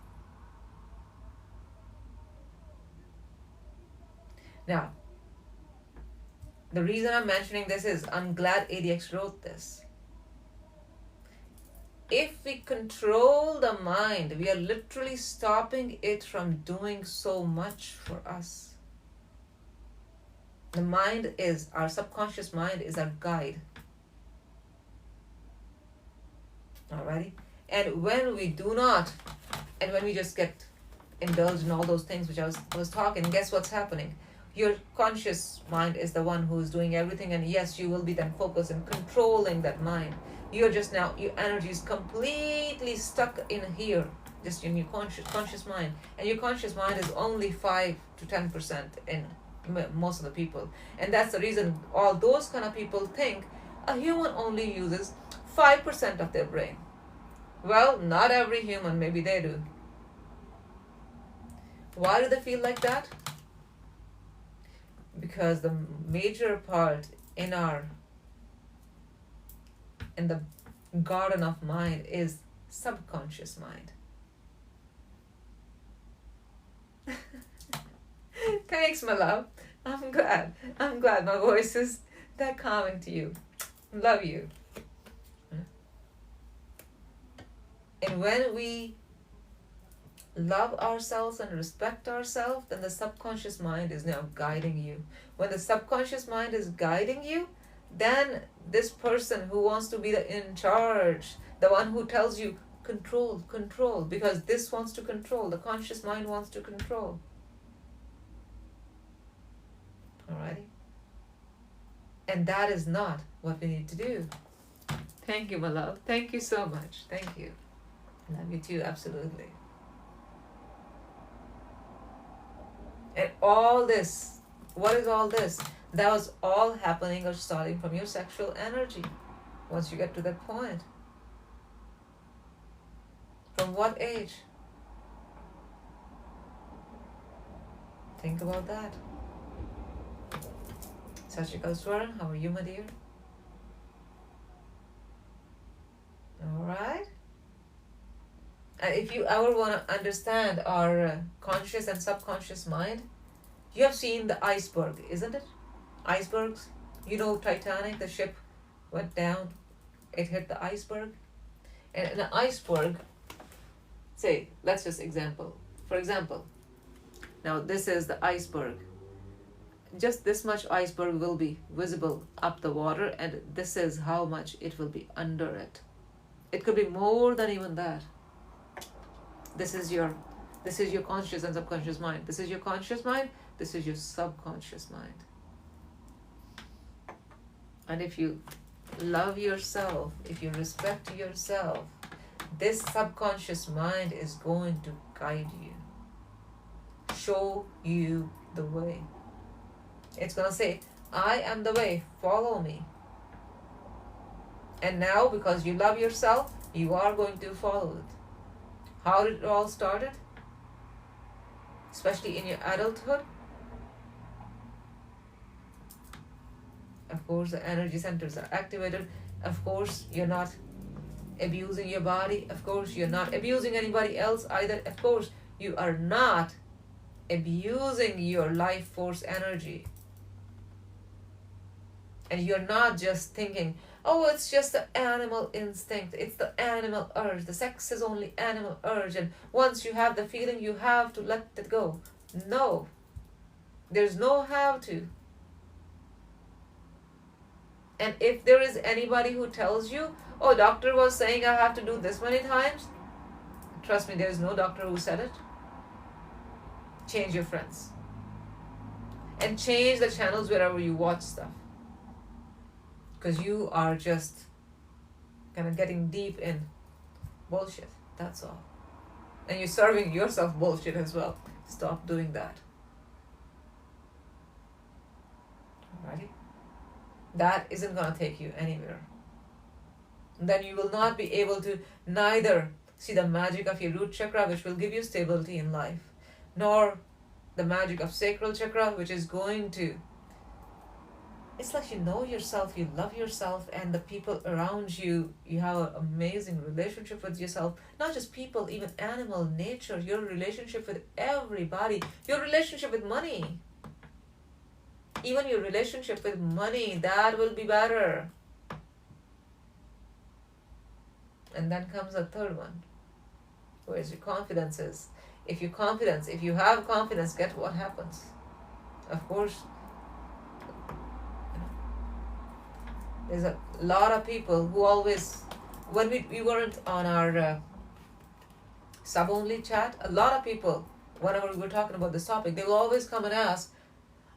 Now, the reason I'm mentioning this is, I'm glad ADX wrote this. If we control the mind, we are literally stopping it from doing so much for us. The mind is, our subconscious mind is our guide. Alrighty? And when we do not, and when we just get indulged in all those things which I was talking, guess what's happening? Your conscious mind is the one who is doing everything, and yes, you will be then focused and controlling that mind. You're just now, your energy is completely stuck in here, just in your conscious mind. And your conscious mind is only 5 to 10% in most of the people. And that's the reason all those kind of people think a human only uses 5% of their brain. Well, not every human, maybe they do. Why do they feel like that? Because the major part in the garden of mind is subconscious mind. Thanks, my love. I'm glad my voice is that calming to you. Love you. And when we love ourselves and respect ourselves, then the subconscious mind is now guiding you. When the subconscious mind is guiding you, then this person who wants to be in charge, the one who tells you, control, because this wants to control, the conscious mind wants to control. Alrighty? And that is not what we need to do. Thank you, my love. Thank you so much. Thank you. Love you too, absolutely. And all this, what is all this? That was all happening or starting from your sexual energy once you get to that point. From what age? Think about that. Sachikal Swaran, how are you, my dear? Alright. And if you ever want to understand our conscious and subconscious mind, you have seen the iceberg, isn't it? Icebergs. You know Titanic, the ship went down, it hit the iceberg. And in an iceberg, say, let's just for example, now this is the iceberg. Just this much iceberg will be visible up the water, and this is how much it will be under it. It could be more than even that. This is your conscious and subconscious mind. This is your conscious mind. This is your subconscious mind. And if you love yourself, if you respect yourself, this subconscious mind is going to guide you, show you the way. It's going to say, I am the way, follow me. And now, because you love yourself, you are going to follow it. How did it all started? Especially in your adulthood. Of course, the energy centers are activated. Of course, you're not abusing your body. Of course, you're not abusing anybody else either. Of course, you are not abusing your life force energy. And you're not just thinking, oh, it's just the animal instinct. It's the animal urge. The sex is only animal urge. And once you have the feeling, you have to let it go. No. There's no have to. And if there is anybody who tells you, oh, doctor was saying I have to do this many times, trust me, there is no doctor who said it. Change your friends. And change the channels wherever you watch stuff. Because you are just kind of getting deep in bullshit. That's all. And you're serving yourself bullshit as well. Stop doing that. Alrighty? That isn't going to take you anywhere. Then you will not be able to neither see the magic of your root chakra, which will give you stability in life, nor the magic of sacral chakra, which is going to, it's like you know yourself, you love yourself, and the people around you, you have an amazing relationship with yourself. Not just people, even animal, nature, your relationship with everybody, your relationship with money. Even your relationship with money, that will be better. And then comes a third one. Where's your confidence is? If you have confidence, get what happens. Of course, there's a lot of people who always, when we weren't on our sub-only chat, a lot of people, whenever we were talking about this topic, they will always come and ask,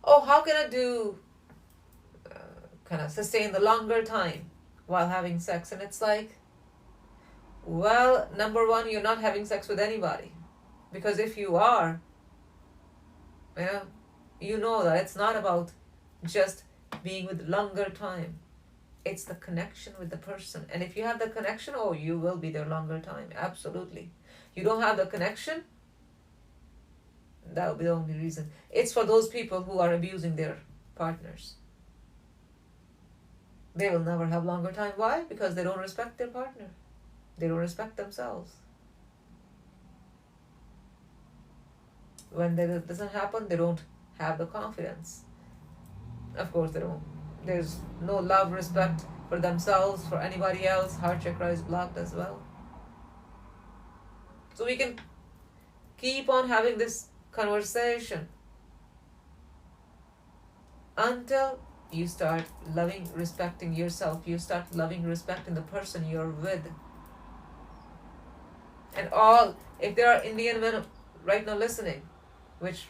oh, how can I do, kind of sustain the longer time while having sex? And it's like, well, number one, you're not having sex with anybody. Because if you are, you know that it's not about just being with longer time. It's the connection with the person. And if you have the connection, oh, you will be there longer time. Absolutely. You don't have the connection, that will be the only reason. It's for those people who are abusing their partners. They will never have longer time. Why? Because they don't respect their partner. They don't respect themselves. When that doesn't happen, they don't have the confidence. Of course, they don't. There's no love, respect for themselves, for anybody else. Heart chakra is blocked as well. So we can keep on having this conversation until you start loving, respecting yourself. You start loving, respecting the person you're with. And if there are Indian men right now listening, which,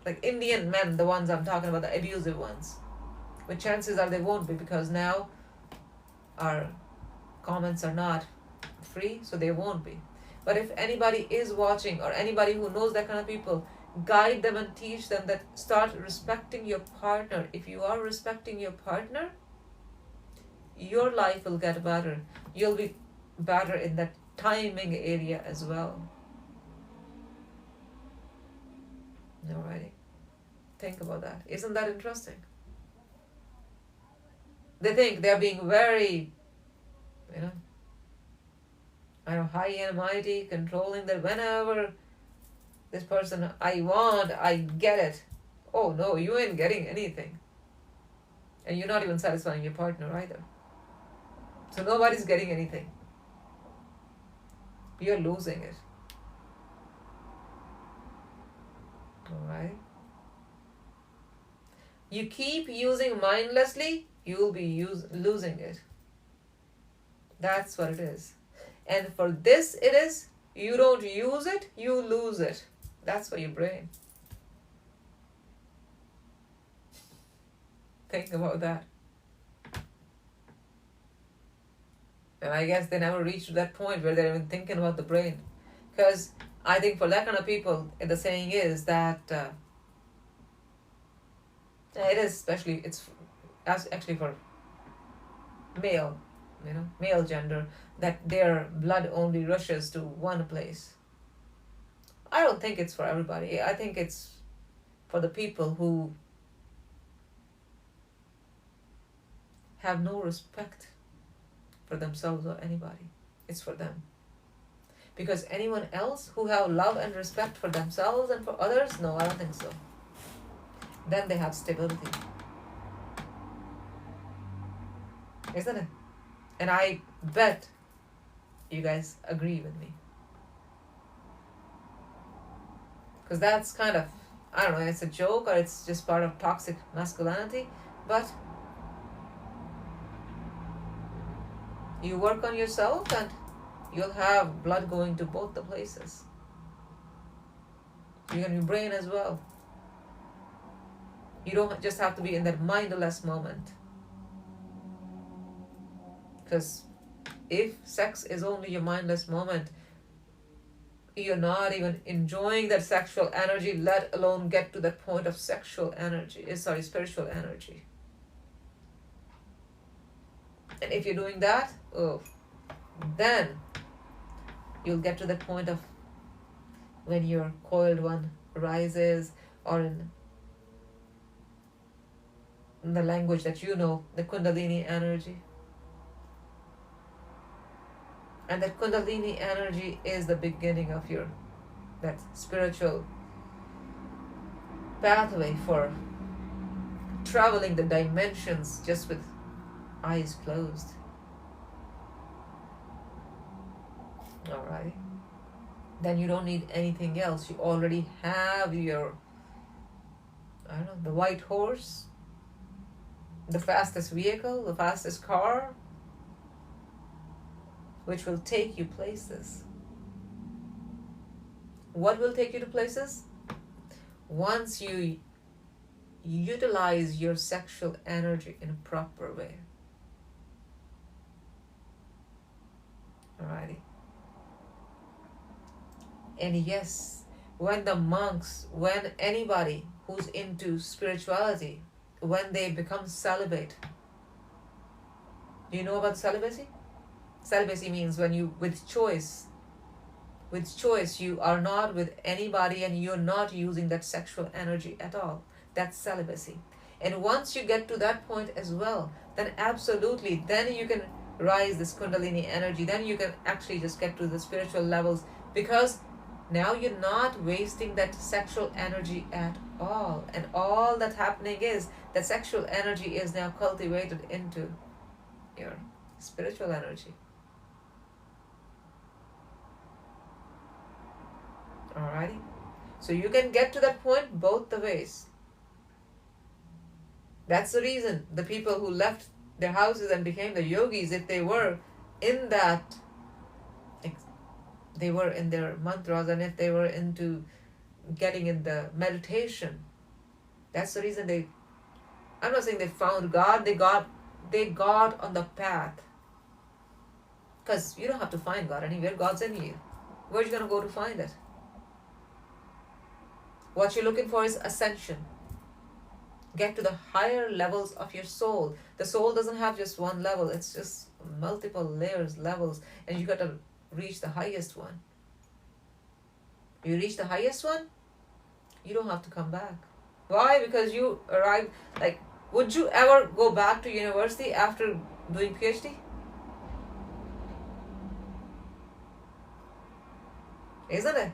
like Indian men, the ones I'm talking about, the abusive ones, but chances are they won't be, because now our comments are not free, so they won't be. But if anybody is watching, or anybody who knows that kind of people, guide them and teach them that start respecting your partner. If you are respecting your partner, your life will get better. You'll be better in that timing area as well. Alrighty. Think about that. Isn't that interesting? They think they're being very, high and mighty, controlling that whenever this person I want, I get it. Oh no, you ain't getting anything. And you're not even satisfying your partner either. So nobody's getting anything. You're losing it. Alright? You keep using mindlessly, you'll be losing it. That's what it is. And for this it is, you don't use it, you lose it. That's for your brain. Think about that. And I guess they never reached to that point where they're even thinking about the brain. Because I think for that kind of people, the saying is that it is especially, it's actually for male, male gender, that their blood only rushes to one place. I don't think it's for everybody. I think it's for the people who have no respect for themselves or anybody. It's for them. Because anyone else who have love and respect for themselves and for others, no, I don't think so. Then they have stability. Isn't it? And I bet you guys agree with me. Because that's kind of, I don't know, it's a joke or it's just part of toxic masculinity, but you work on yourself and you'll have blood going to both the places. You're going to be brain as well. You don't just have to be in that mindless moment. Because if sex is only your mindless moment, you're not even enjoying that sexual energy, let alone get to that point of spiritual energy. And if you're doing that, then you'll get to the point of when your coiled one rises, or in the language that you know, the Kundalini energy. And that Kundalini energy is the beginning of that spiritual pathway for traveling the dimensions just with eyes closed. Alright. Then you don't need anything else. You already have your, the white horse, the fastest vehicle, the fastest car, which will take you places. What will take you to places? Once you utilize your sexual energy in a proper way. Alrighty. And yes, when the monks, when anybody who's into spirituality, when they become celibate, do you know about celibacy? Celibacy means when you, with choice, you are not with anybody and you're not using that sexual energy at all. That's celibacy. And once you get to that point as well, then absolutely, then you can rise this Kundalini energy. Then you can actually just get to the spiritual levels, because now you're not wasting that sexual energy at all. And all that's happening is that sexual energy is now cultivated into your spiritual energy. Alrighty? So you can get to that point both the ways. That's the reason the people who left their houses and became the yogis, if they were in that, they were in their mantras, and if they were into getting in the meditation, that's the reason I'm not saying they found God, they got on the path. Because you don't have to find God anywhere, God's in you. Where are you going to go to find it? What you're looking for is ascension. Get to the higher levels of your soul. The soul doesn't have just one level, it's just multiple layers, levels, and you got to reach the highest one. You reach the highest one, you don't have to come back. Why? Because you arrived. Would you ever go back to university after doing PhD? Isn't it?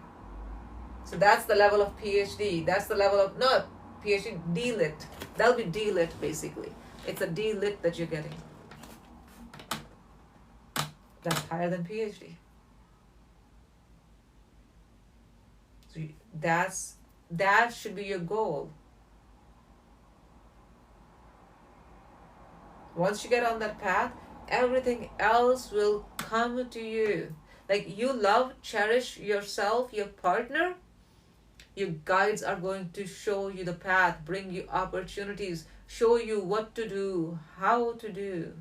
So that's the level of PhD. That's the level of, no, PhD, D-Lit. That'll be D-Lit basically. It's a D-Lit that you're getting. That's higher than PhD. So that should be your goal. Once you get on that path, everything else will come to you. Like you love, cherish yourself, your partner, your guides are going to show you the path, bring you opportunities, show you what to do, how to do.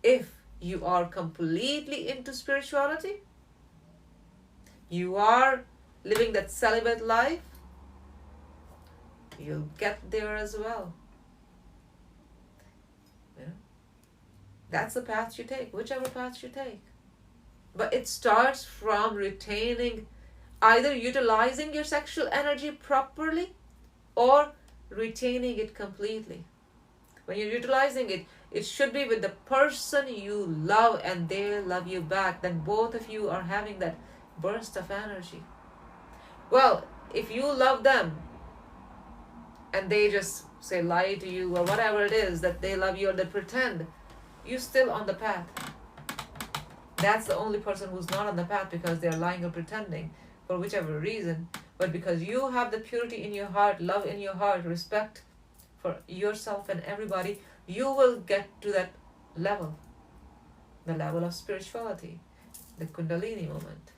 If you are completely into spirituality, you are living that celibate life, you'll get there as well. You know? That's the path you take, whichever path you take. But it starts from retaining, either utilizing your sexual energy properly or retaining it completely. When you're utilizing it, it should be with the person you love and they love you back. Then both of you are having that burst of energy. Well, if you love them and they just say lie to you or whatever it is that they love you or they pretend, you're still on the path. That's the only person who's not on the path because they're lying or pretending for whichever reason. But because you have the purity in your heart, love in your heart, respect for yourself and everybody, you will get to that level, the level of spirituality, the Kundalini moment.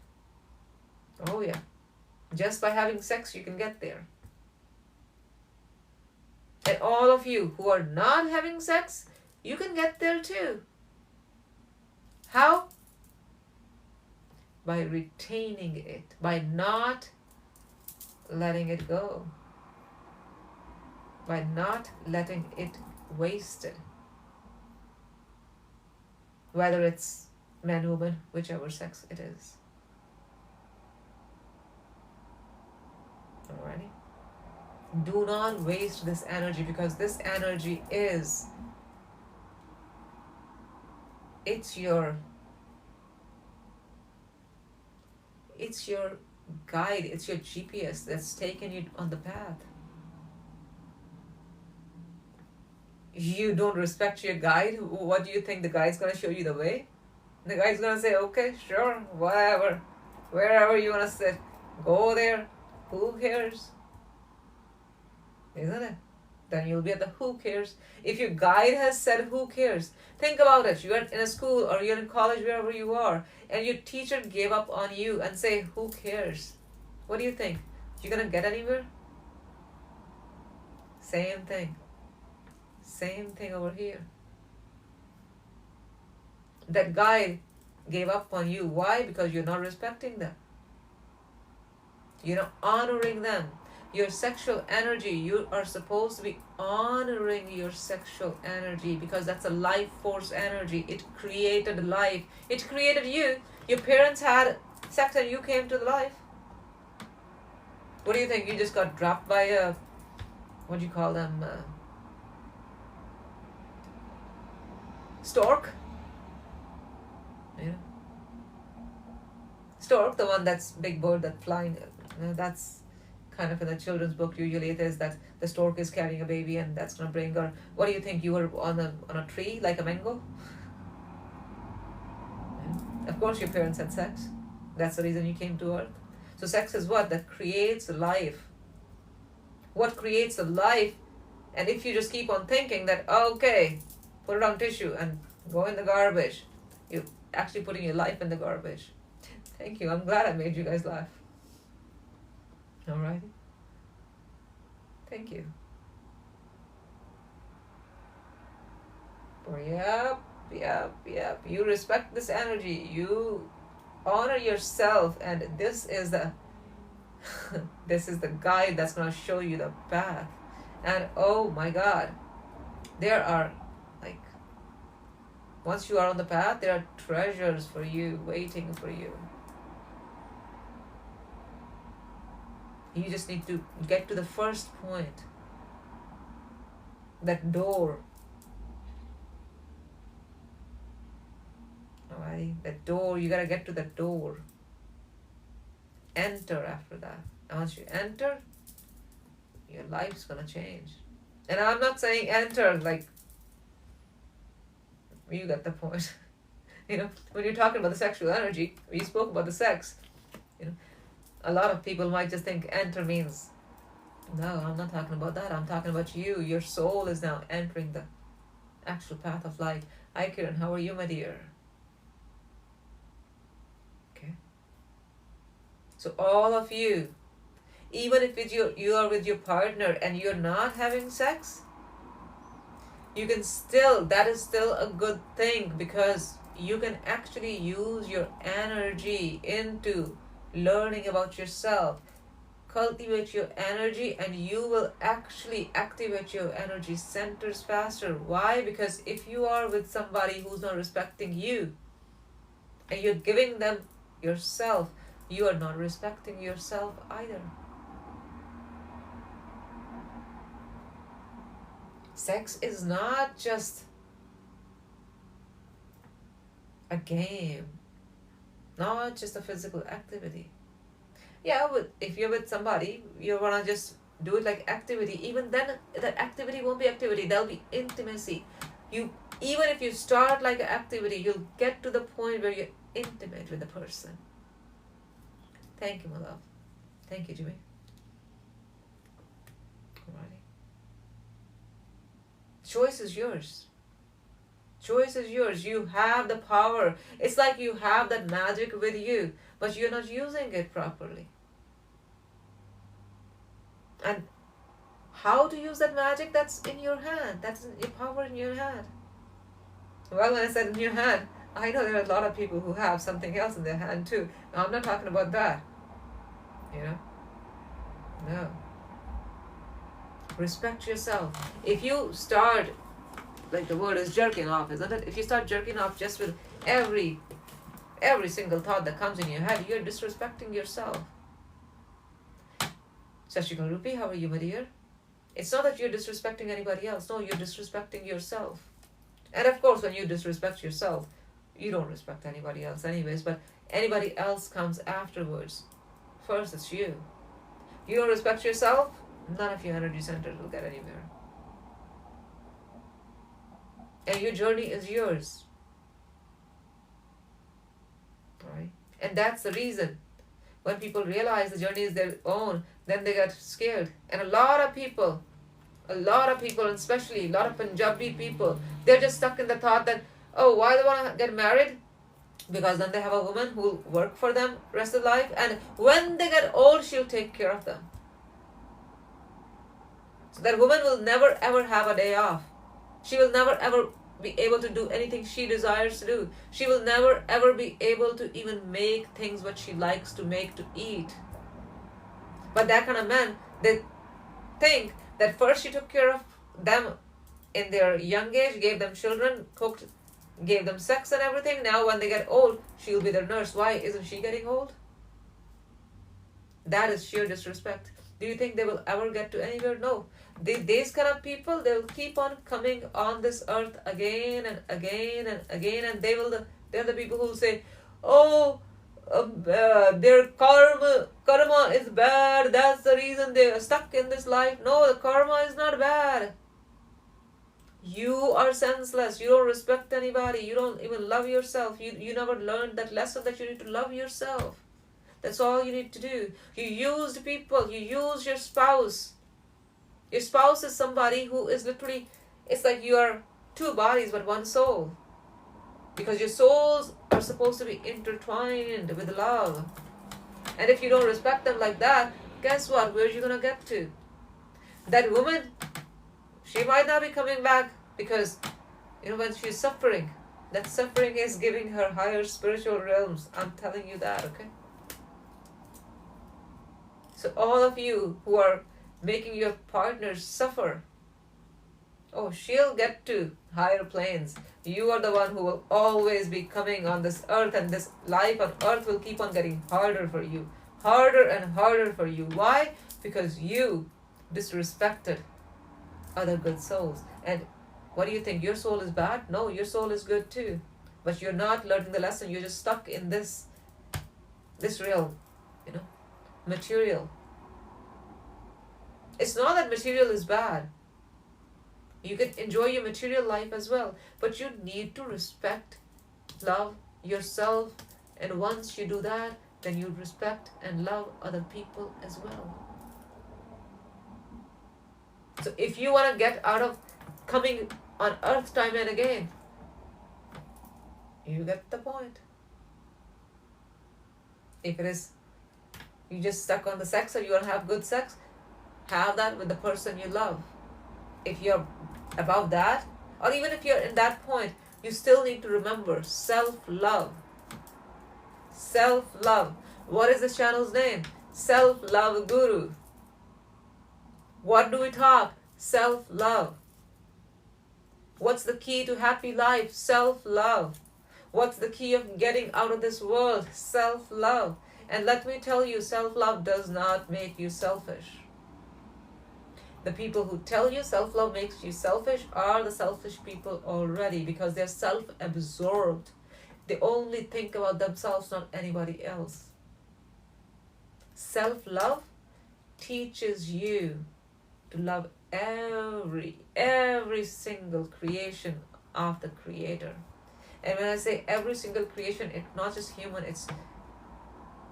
Oh yeah, just by having sex you can get there. And all of you who are not having sex, you can get there too. How? By retaining it, by not letting it go, by not letting it wasted. Whether it's man, woman, whichever sex it is. Alrighty? Do not waste this energy because this energy is, it's your guide, it's your GPS that's taking you on the path. You don't respect your guide, what do you think? The guide's gonna show you the way? The guide's gonna say, okay, sure, whatever, wherever you wanna sit, go there, who cares? Isn't it? Then you'll be at the who cares. If your guide has said who cares, think about it. You're in a school or you're in college, wherever you are, and your teacher gave up on you and say, who cares? What do you think? You're gonna get anywhere? Same thing. Same thing over here. That guide gave up on you. Why? Because you're not respecting them. You're not honoring them. Your sexual energy, you are supposed to be honoring your sexual energy because that's a life force energy. It created life. It created you. Your parents had sex and you came to life. What do you think? You just got dropped by a, what do you call them? Stork? Yeah. Stork, the one that's big bird that flying. That's kind of in the children's book. Usually it is that the stork is carrying a baby and that's gonna bring her. What do you think? You were on a tree like a mango? Yeah. Of course your parents had sex. That's the reason you came to earth. So sex is what? That creates life. What creates a life? And if you just keep on thinking that, okay, put it on tissue and go in the garbage, you're actually putting your life in the garbage. Thank you. I'm glad I made you guys laugh. Alright. Thank you. Yep. You respect this energy. You honor yourself, and this is the this is the guide that's gonna show you the path. And oh my God, there are like, once you are on the path, there are treasures for you waiting for you. You just need to get to the first point. That door. Alright? That door, you gotta get to that door. Enter after that. And once you enter, your life's gonna change. And I'm not saying enter like, you got the point. You know, when you're talking about the sexual energy, we spoke about the sex, you know, a lot of people might just think enter means, no, I'm not talking about that. I'm talking about you. Your soul is now entering the actual path of life. Hi Kiran, how are you, my dear? Okay. So all of you, Even if you are with your partner and you're not having sex, you can still, that is still a good thing, because you can actually use your energy into learning about yourself. Cultivate your energy and you will actually activate your energy centers faster. Why? Because if you are with somebody who's not respecting you and you're giving them yourself, you are not respecting yourself either. Sex is not just a game, not just a physical activity. Yeah, but if you're with somebody, you wanna just do it like activity. Even then, that activity won't be activity. There'll be intimacy. You, even if you start like an activity, you'll get to the point where you're intimate with the person. Thank you, my love. Thank you, Jimmy. Alrighty. Choice is yours. Choice is yours. You have the power. It's like you have that magic with you, but you're not using it properly. And how to use that magic, that's in your hand. That's your power in your hand. Well, when I said in your hand, I know there are a lot of people who have something else in their hand too. Now, I'm not talking about that. You know? No. Respect yourself. If you start, like the word is jerking off, isn't it? If you start jerking off just with every single thought that comes in your head, you're disrespecting yourself. Sashikal Rupi, how are you, my dear? It's not that you're disrespecting anybody else. No, you're disrespecting yourself. And of course, when you disrespect yourself, you don't respect anybody else anyways, but anybody else comes afterwards. First, it's you. You don't respect yourself, none of your energy centers will get anywhere. And your journey is yours. Right? And that's the reason. When people realize the journey is their own, then they get scared. And a lot of people, and especially a lot of Punjabi people, they're just stuck in the thought that, oh, why do they want to get married? Because then they have a woman who will work for them rest of life, and when they get old, she'll take care of them. So that woman will never ever have a day off. She will never ever be able to do anything she desires to do. She will never ever be able to even make things what she likes to make to eat. But that kind of men, they think that first she took care of them in their young age, gave them children, cooked, gave them sex and everything. Now when they get old, she'll be their nurse. Why? Isn't she getting old? That is sheer disrespect. Do you think they will ever get to anywhere? No. These kind of people, they will keep on coming on this earth again and again and again, and they're the people who will say, oh, their karma is bad, that's the reason they are stuck in this life. No, the karma is not bad. You are senseless. You don't respect anybody. You don't even love yourself. You never learned that lesson that you need to love yourself. That's all you need to do. You used people. You use your spouse. Your spouse is somebody who is literally, it's like you are two bodies but one soul. Because your souls are supposed to be intertwined with love. And if you don't respect them like that, guess what? Where are you going to get to? That woman, she might not be coming back because, when she's suffering, that suffering is giving her higher spiritual realms. I'm telling you that, okay? So all of you who are making your partners suffer, oh, she'll get to higher planes. You are the one who will always be coming on this earth, and this life on earth will keep on getting harder for you. Harder and harder for you. Why? Because you disrespected other good souls. And what do you think? Your soul is bad? No, your soul is good too. But you're not learning the lesson. You're just stuck in this realm, material. It's not that material is bad. You can enjoy your material life as well, but you need to respect, love yourself, and once you do that, then you respect and love other people as well. So if you want to get out of coming on earth time and again, you get the point. If it is You just stuck on the sex, or you want to have good sex? Have that with the person you love. If you're above that, or even if you're in that point, you still need to remember self-love. Self-love. What is this channel's name? Self-love Guru. What do we talk? Self-love. What's the key to happy life? Self-love. What's the key of getting out of this world? Self-love. And let me tell you, self-love does not make you selfish. The people who tell you self-love makes you selfish are the selfish people already, because they're self-absorbed. They only think about themselves, not anybody else. Self-love teaches you to love every single creation of the Creator. And when I say every single creation, it's not just human, it's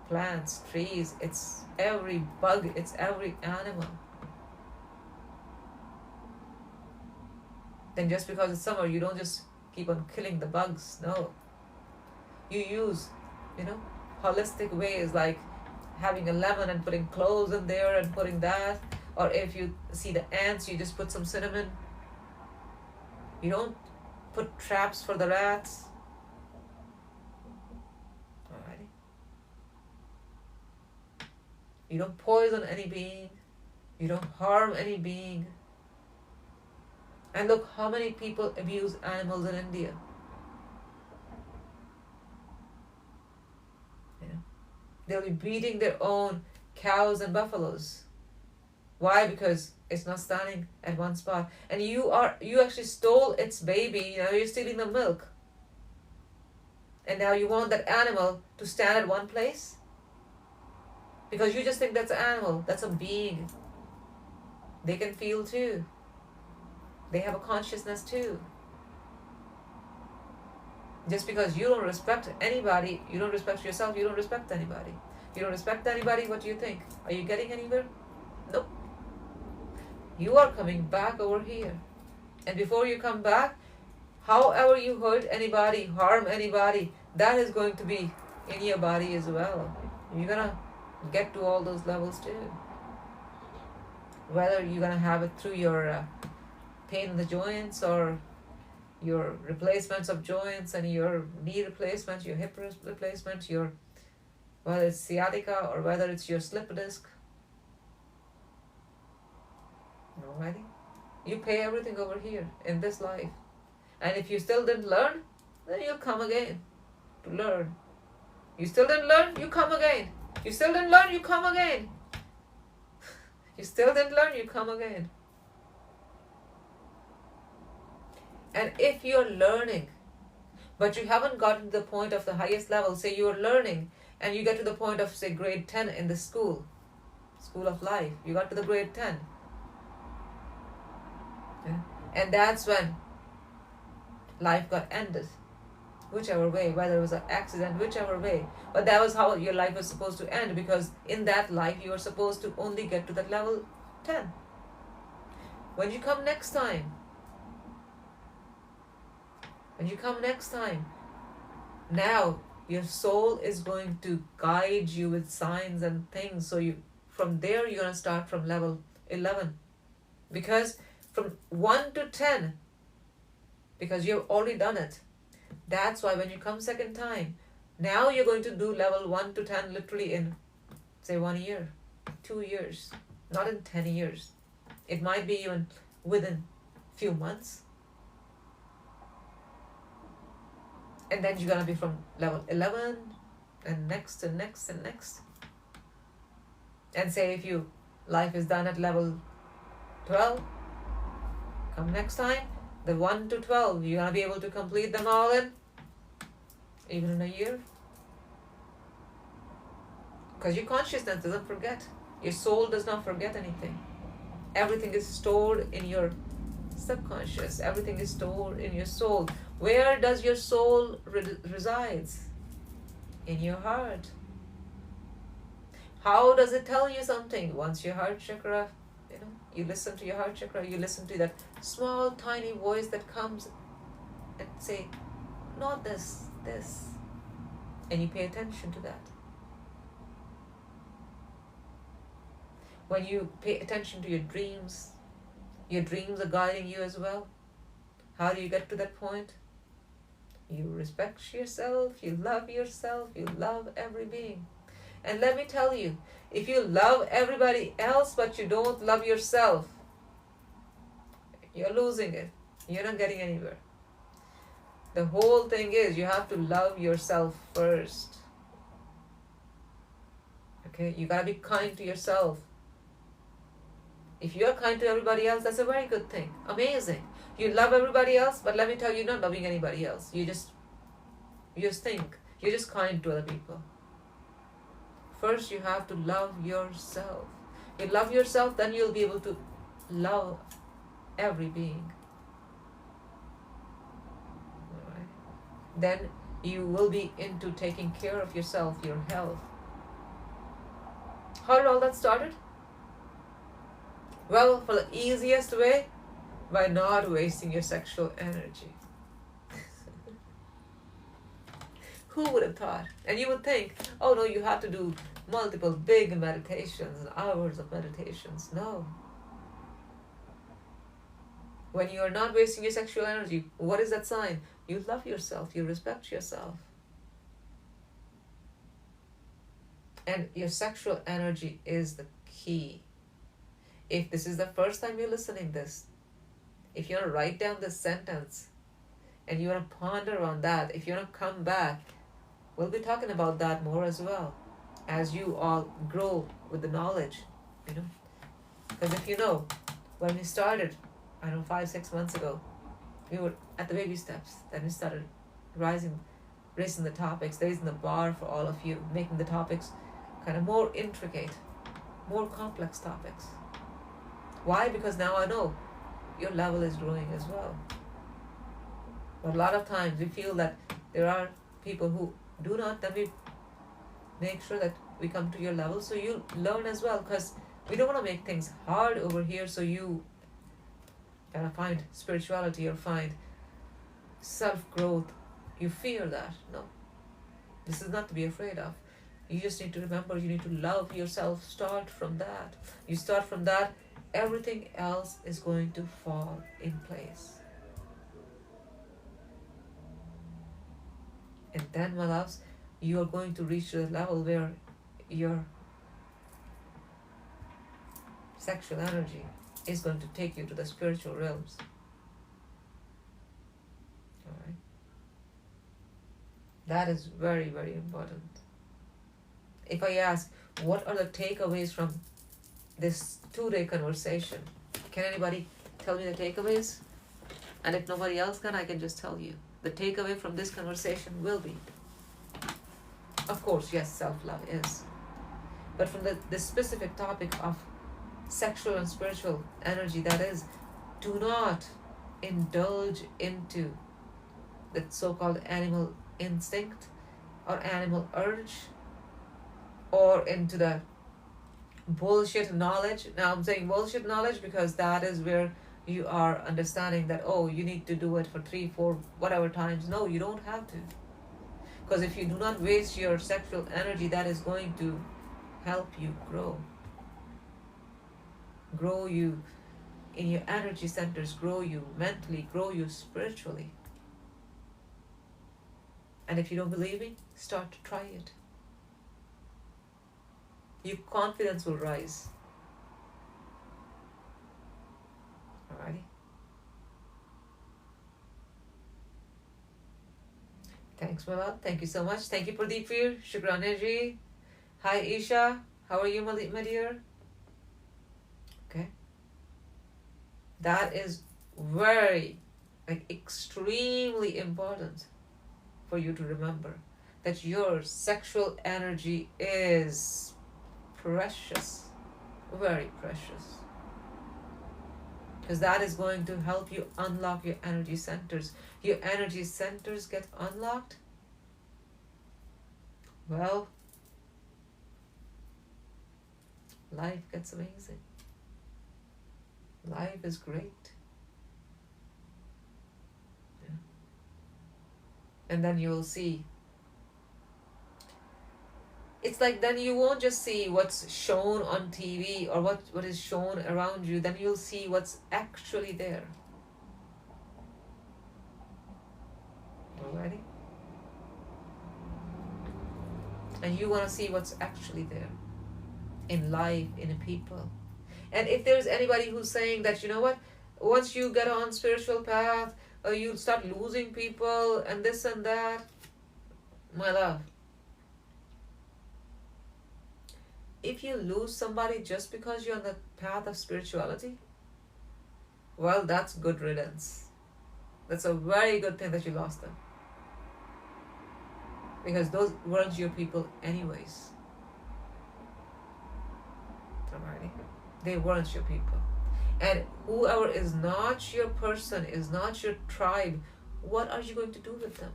plants, trees, it's every bug, it's every animal. Then just because it's summer, you don't just keep on killing the bugs. No. You use, holistic ways, like having a lemon and putting cloves in there and putting that. Or if you see the ants, you just put some cinnamon. You don't put traps for the rats. Alrighty. You don't poison any being. You don't harm any being. And look how many people abuse animals in India. They'll be beating their own cows and buffaloes. Why? Because it's not standing at one spot. And you actually stole its baby. You're stealing the milk. And now you want that animal to stand at one place? Because you just think that's an animal. That's a being. They can feel too. They have a consciousness too. Just because you don't respect anybody, you don't respect yourself, you don't respect anybody. You don't respect anybody, what do you think? Are you getting anywhere? Nope. You are coming back over here. And before you come back, however you hurt anybody, harm anybody, that is going to be in your body as well. You're going to get to all those levels too. Whether you're going to have it through your pain in the joints, or your replacements of joints, and your knee replacement, your hip replacement, whether it's sciatica or whether it's your slip disc. Alrighty? You pay everything over here in this life. And if you still didn't learn, then you'll come again to learn. You still didn't learn, you come again. You still didn't learn, you come again. You still didn't learn, you come again. And if you're learning, but you haven't gotten to the point of the highest level, say you're learning and you get to the point of, say, grade 10 in the school of life, you got to the grade 10. Yeah? And that's when life got ended. Whichever way, whether it was an accident, whichever way. But that was how your life was supposed to end, because in that life you were supposed to only get to that level 10. When you come next time, now your soul is going to guide you with signs and things. So from there you're going to start from level 11. Because from 1 to 10, because you've already done it. That's why when you come second time, now you're going to do level 1 to 10 literally in, say, 1 year, 2 years, not in 10 years. It might be even within few months. And then you're going to be from level 11 and next and next and next. And say if your life is done at level 12, come next time, the 1 to 12, you're going to be able to complete them all in, even in a year. Because your consciousness doesn't forget. Your soul does not forget anything. Everything is stored in your subconscious. Everything is stored in your soul. Where does your soul resides? In your heart. How does it tell you something? Once your heart chakra, you listen to your heart chakra, you listen to that small tiny voice that comes and say, not this. And you pay attention to that. When you pay attention to your dreams are guiding you as well. How do you get to that point? You respect yourself, you love every being. And let me tell you, if you love everybody else but you don't love yourself, you're losing it. You're not getting anywhere. The whole thing is you have to love yourself first. Okay? You gotta be kind to yourself. If you're kind to everybody else, that's a very good thing. Amazing. You love everybody else, but let me tell you, you're not loving anybody else. You just think. You're just kind to other people. First, you have to love yourself. You love yourself, then you'll be able to love every being. Alright? Then you will be into taking care of yourself, your health. How did all that started? Well, for the easiest way, by not wasting your sexual energy. Who would have thought? And you would think, oh no, you have to do multiple big meditations, hours of meditations. No. When you are not wasting your sexual energy, what is that sign? You love yourself, you respect yourself. And your sexual energy is the key. If this is the first time you're listening this, if you want to write down this sentence and you want to ponder on that, if you want to come back, we'll be talking about that more as well as you all grow with the knowledge, Because if you know, when we started, 5-6 months ago, we were at the baby steps. Then we started raising the topics, raising the bar for all of you, making the topics kind of more intricate, more complex topics. Why? Because now I know your level is growing as well. But a lot of times we feel that there are people who do not, then we make sure that we come to your level so you learn as well, because we don't want to make things hard over here so you kind of find spirituality or find self-growth. You fear that. No. This is not to be afraid of. You just need to remember you need to love yourself. Start from that. You start from that, everything else is going to fall in place. And then, my loves, you are going to reach a level where your sexual energy is going to take you to the spiritual realms. Alright? That is very, very important. If I ask, what are the takeaways from this 2-day conversation? Can anybody tell me the takeaways? And if nobody else can, I can just tell you. The takeaway from this conversation will be, of course, yes, self-love is. But from the specific topic of sexual and spiritual energy, that is, do not indulge into the so-called animal instinct or animal urge or into the bullshit knowledge. Now I'm saying bullshit knowledge because that is where you are understanding that, oh, you need to do it for 3, 4, whatever times. No, you don't have to. Because if you do not waste your sexual energy, that is going to help you grow. Grow you in your energy centers, grow you mentally, grow you spiritually. And if you don't believe me, start to try it. Your confidence will rise. Alrighty? Thanks, my love. Thank you so much. Thank you, Pradeep Veer. Shukran Ji. Hi, Isha. How are you, my dear? Okay. That is very, extremely important for you to remember that your sexual energy is precious, very precious. Because that is going to help you unlock your energy centers. Your energy centers get unlocked, well, life gets amazing. Life is great. Yeah. And then you will see it's like then you won't just see what's shown on TV or what is shown around you, then you'll see what's actually there. Alrighty? And you want to see what's actually there in life, in people. And if there's anybody who's saying that, you know what, once you get on spiritual path, you'll start losing people and this and that, my love, if you lose somebody just because you're on the path of spirituality, well, that's good riddance. That's a very good thing that you lost them. Because those weren't your people anyways. Alrighty? They weren't your people. And whoever is not your person, is not your tribe, what are you going to do with them?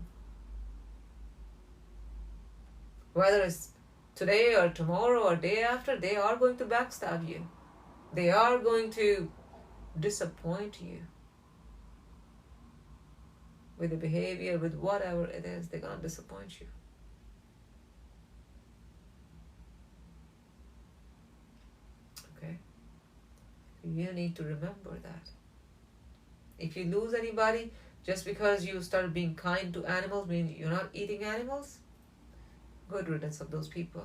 Whether it's today or tomorrow or day after, they are going to backstab you. They are going to disappoint you with the behavior, with whatever it is. They're going to disappoint you. Okay? You need to remember that. If you lose anybody just because you started being kind to animals, meaning you're not eating animals, good riddance of those people.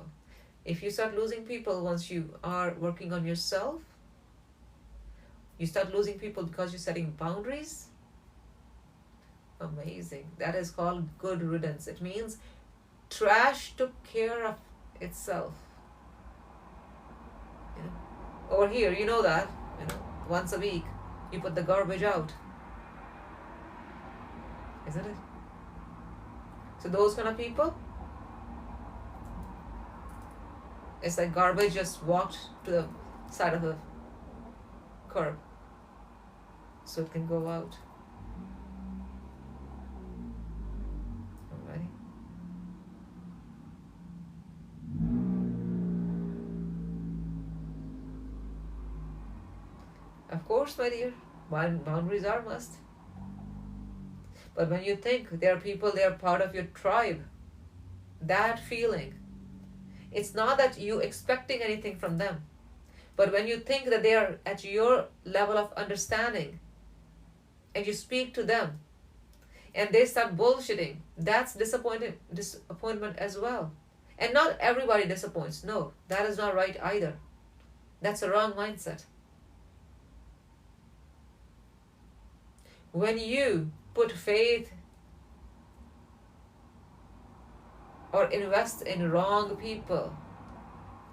If you start losing people once you are working on yourself, you start losing people because you're setting boundaries, amazing. That is called good riddance. It means trash took care of itself. You know, over here, you know that, you know, once a week you put the garbage out, isn't it? So those kind of people, it's like garbage just walked to the side of the curb so it can go out. Alrighty. Of course, my dear, boundaries are must. But when you think they are people, they are part of your tribe, that feeling, it's not that you expecting anything from them. But when you think that they are at your level of understanding and you speak to them and they start bullshitting, that's disappointment as well. And not everybody disappoints. No, that is not right either. That's a wrong mindset. When you put faith or invest in wrong people,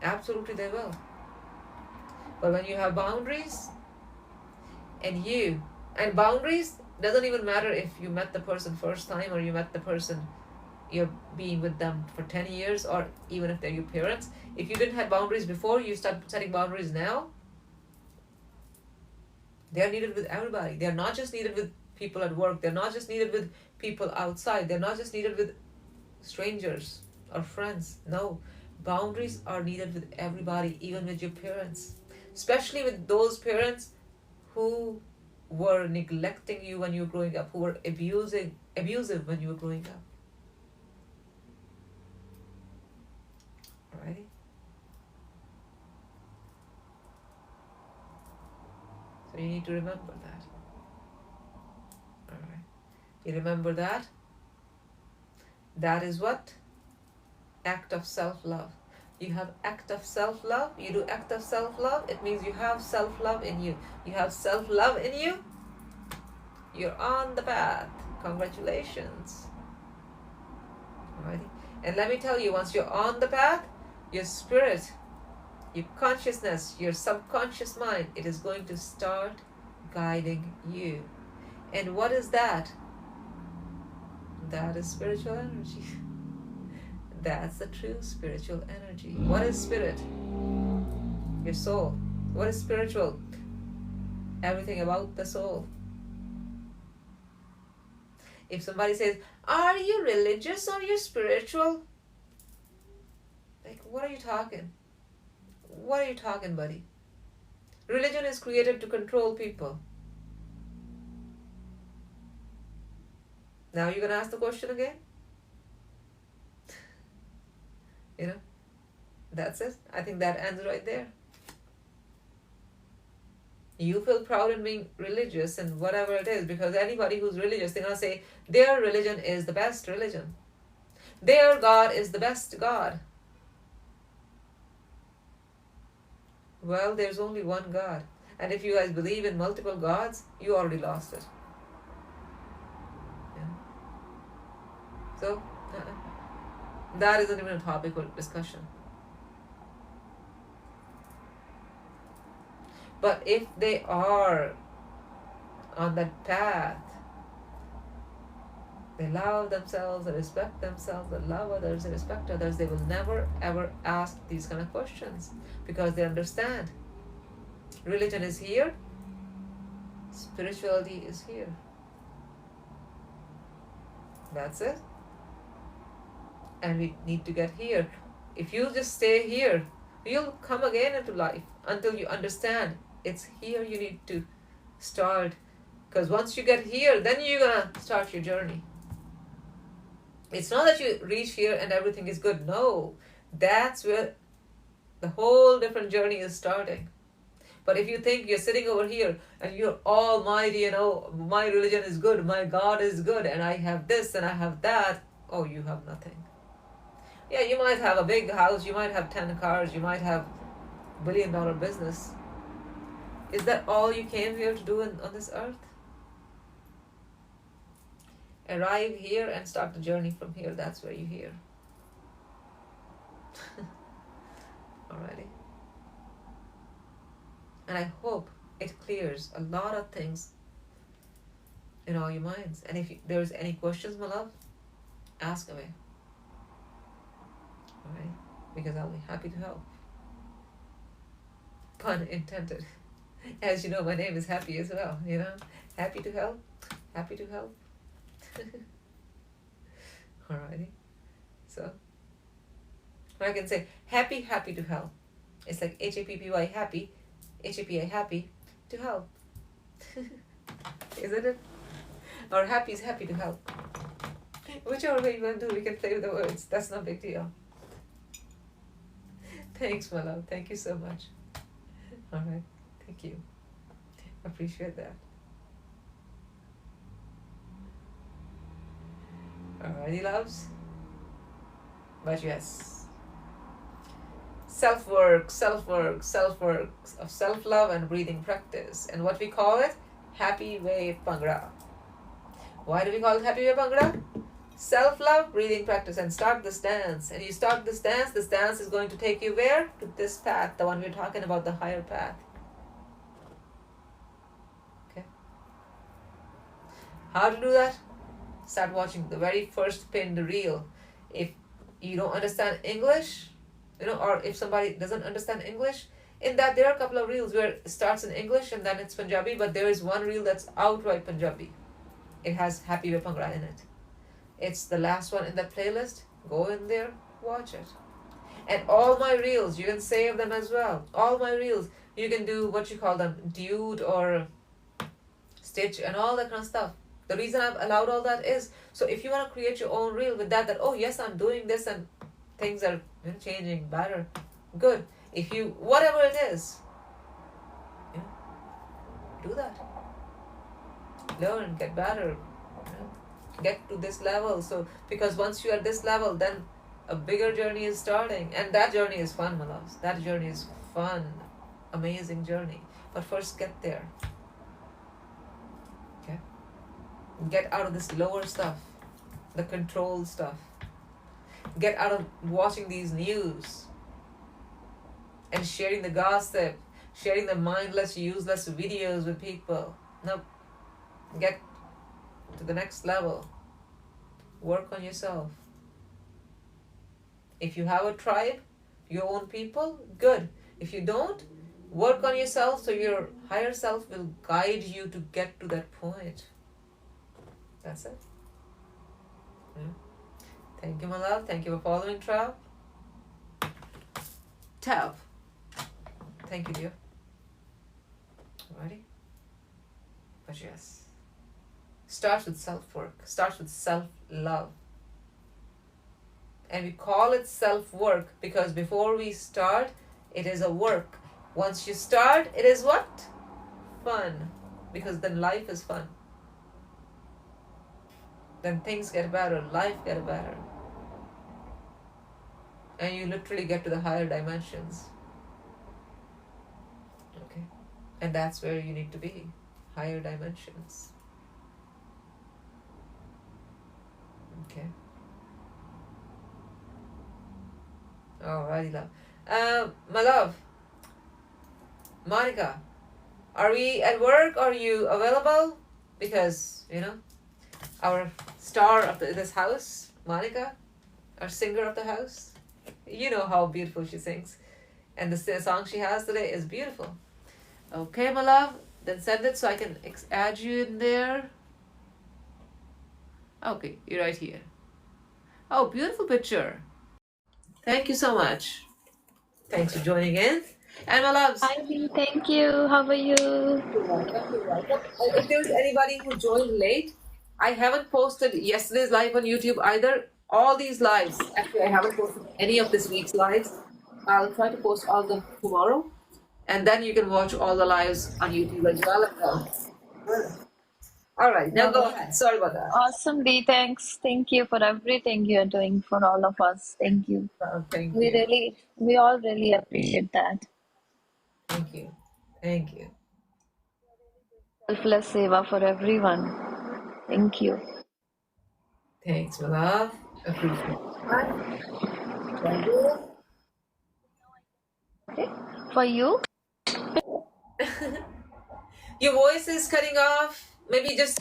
absolutely they will. But when you have boundaries, and boundaries doesn't even matter if you met the person first time or you met the person you're being with them for 10 years, or even if they're your parents. If you didn't have boundaries before, you start setting boundaries now, they're needed with everybody. They're not just needed with people at work. They're not just needed with people outside. They're not just needed with strangers or friends. No, boundaries are needed with everybody, even with your parents. Especially with those parents who were neglecting you when you were growing up, who were abusive when you were growing up. Alrighty? So you need to remember that. Alright. You remember that? That is what? Act of self-love. You have act of self-love. You do act of self-love. It means you have self-love in you. You have self-love in you. You're on the path. Congratulations. Alrighty. And let me tell you, once you're on the path, your spirit, your consciousness, your subconscious mind, it is going to start guiding you. And what is that? That is spiritual energy. That's the true spiritual energy. What is spirit? Your soul. What is spiritual? Everything about the soul. If somebody says, are you religious or you spiritual? Like, what are you talking? What are you talking, buddy? Religion is created to control people. Now you're going to ask the question again? You know? That's it. I think that ends right there. You feel proud in being religious and whatever it is, because anybody who's religious, they're gonna say their religion is the best religion. Their God is the best God. Well, there's only one God. And if you guys believe in multiple gods, you already lost it. Yeah. So, that isn't even a topic for discussion. But if they are on that path, they love themselves, they respect themselves, they love others, they respect others, they will never ever ask these kind of questions, because they understand religion is here, spirituality is here. That's it. And we need to get here. If you just stay here, you'll come again into life until you understand it's here you need to start. Because once you get here, then you're gonna start your journey. It's not that you reach here and everything is good. No, that's where the whole different journey is starting. But if you think you're sitting over here and you're almighty, my religion is good, my God is good, and I have this and I have that, oh, you have nothing. Yeah, you might have a big house, you might have 10 cars, you might have $1 billion business. Is that all you came here to do on this earth? Arrive here and start the journey from here. That's where you're here. Alrighty. And I hope it clears a lot of things in all your minds. And if there's any questions, my love, ask away. Alright? Because I'll be happy to help. Pun intended. As you know, my name is Happy as well, Happy to help. Happy to help. Alrighty. So I can say happy to help. It's like HAPPY, happy, HAPI, happy to help. Isn't it? Or happy is happy to help. Whichever way you want to do, we can play with the words. That's no big deal. Thanks, my love. Thank you so much. Alright. Thank you. Appreciate that. Alrighty, loves. But yes. Self-work of self-love and breathing practice. And what we call it? Happy Wave Bhangra. Why do we call it Happy Wave Bhangra? Self-love, breathing practice, and start this dance. And you start this dance is going to take you where? To this path, the one we're talking about, the higher path. Okay. How to do that? Start watching the very first pinned reel. If you don't understand English, or if somebody doesn't understand English, in that there are a couple of reels where it starts in English and then it's Punjabi, but there is one reel that's outright Punjabi. It has Happy Wave Bhangra in it. It's the last one in that playlist. Go in there, watch it. And all my reels, you can save them as well. All my reels, you can do what you call them, dude or stitch and all that kind of stuff. The reason I've allowed all that is, so if you want to create your own reel with that, oh yes, I'm doing this and things are changing better, good. If you, whatever it is, do that. Learn, get better, get to this level. So, because once you are at this level, then a bigger journey is starting. And that journey is fun, my loves. That journey is fun, amazing journey. But first get there. Okay? Get out of this lower stuff, the control stuff. Get out of watching these news and sharing the gossip, sharing the mindless, useless videos with people. No, get to the next level. Work on yourself. If you have a tribe, your own people, good. If you don't, work on yourself so your higher self will guide you to get to that point. That's it. Yeah. Thank you, my love. Thank you for following, Trav. Tav. Thank you, dear. Alrighty? But yes. Starts with self-work. Starts with self-love. And we call it self-work because before we start, it is a work. Once you start, it is what? Fun. Because then life is fun. Then things get better, life get better. And you literally get to the higher dimensions. Okay? And that's where you need to be. Higher dimensions. Okay? Alrighty, love. My love, Monica, are we at work? Are you available? Because, our star of this house, Monica, our singer of the house, you know how beautiful she sings. And the song she has today is beautiful. Okay, my love, then send it so I can add you in there. Okay, you're right here. Oh, beautiful picture. Thank you so much. Thanks for joining in. And my loves, Hi, Dee. Thank you. How are you? you're welcome. You're welcome. And if there's anybody who joined late, I haven't posted yesterday's live on YouTube either. All these lives, actually, I haven't posted any of this week's lives. I'll try to post all of them tomorrow, and then you can watch all the lives on YouTube as well. All right, now go ahead. Sorry about that. Awesome, Dee. Thanks. Thank you for everything you're doing for all of us. Thank you. Thank We you. we all really appreciate that. Thank you. Thank you. Selfless seva for everyone. Thank you. Thanks, my love. Appreciate it. Thank you. Okay. For you? Your voice is cutting off. Maybe just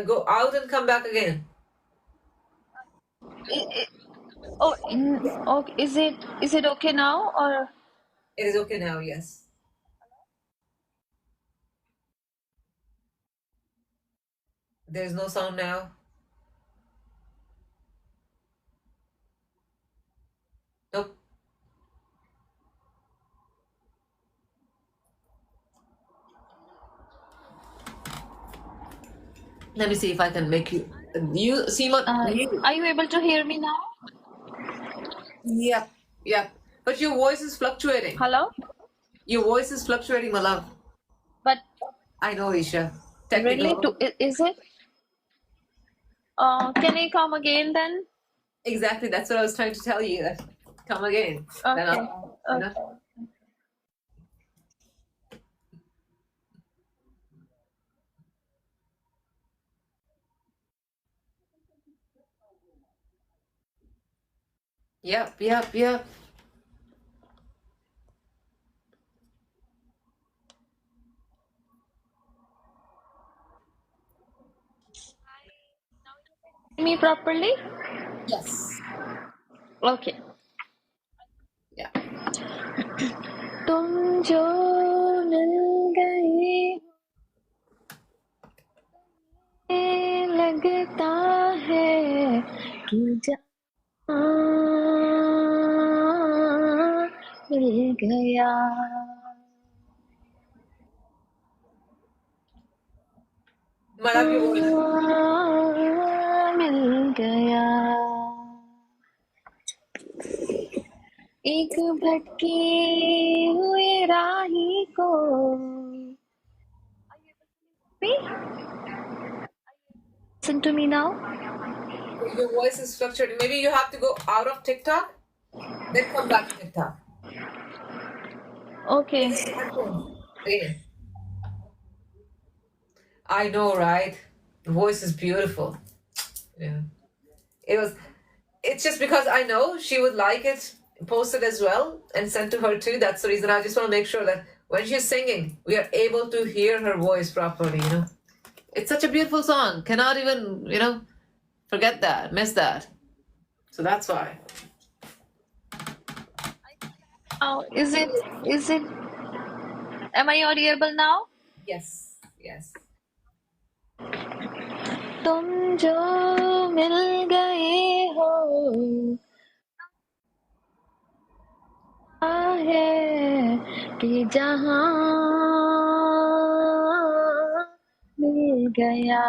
go out and come back again. Oh, okay. Is it okay now or? It is okay now, yes. There's no sound now. Nope. Let me see if I can make you. You see what? Are you able to hear me now? Yep. Yep. But your voice is fluctuating. Hello? Your voice is fluctuating, my love. But I know, Isha. really, Technical. is it? Can I come again then? Exactly. That's what I was trying to tell you. Come again. Then Okay. I'll. Yep. Yep. Yep. Me properly? Yes. Okay. Yeah. तुम जो मिल गई लगता है कि जहाँ मिल गया My love, your voice. मिल गया एक भटकी हुई राही को Listen to me now. Your voice is fluctuating. Maybe you have to go out of TikTok, then come back to TikTok. Okay. Again. I know, right? The voice is beautiful. Yeah. It's just because I know she would like it posted as well and sent to her too. That's the reason I just want to make sure that when she's singing, we are able to hear her voice properly. It's such a beautiful song. Cannot even, forget that, miss that. So that's why. Oh, is it? Am I audible now? Yes, yes. तुम जो मिल गए हो है कि जहाँ मिल गया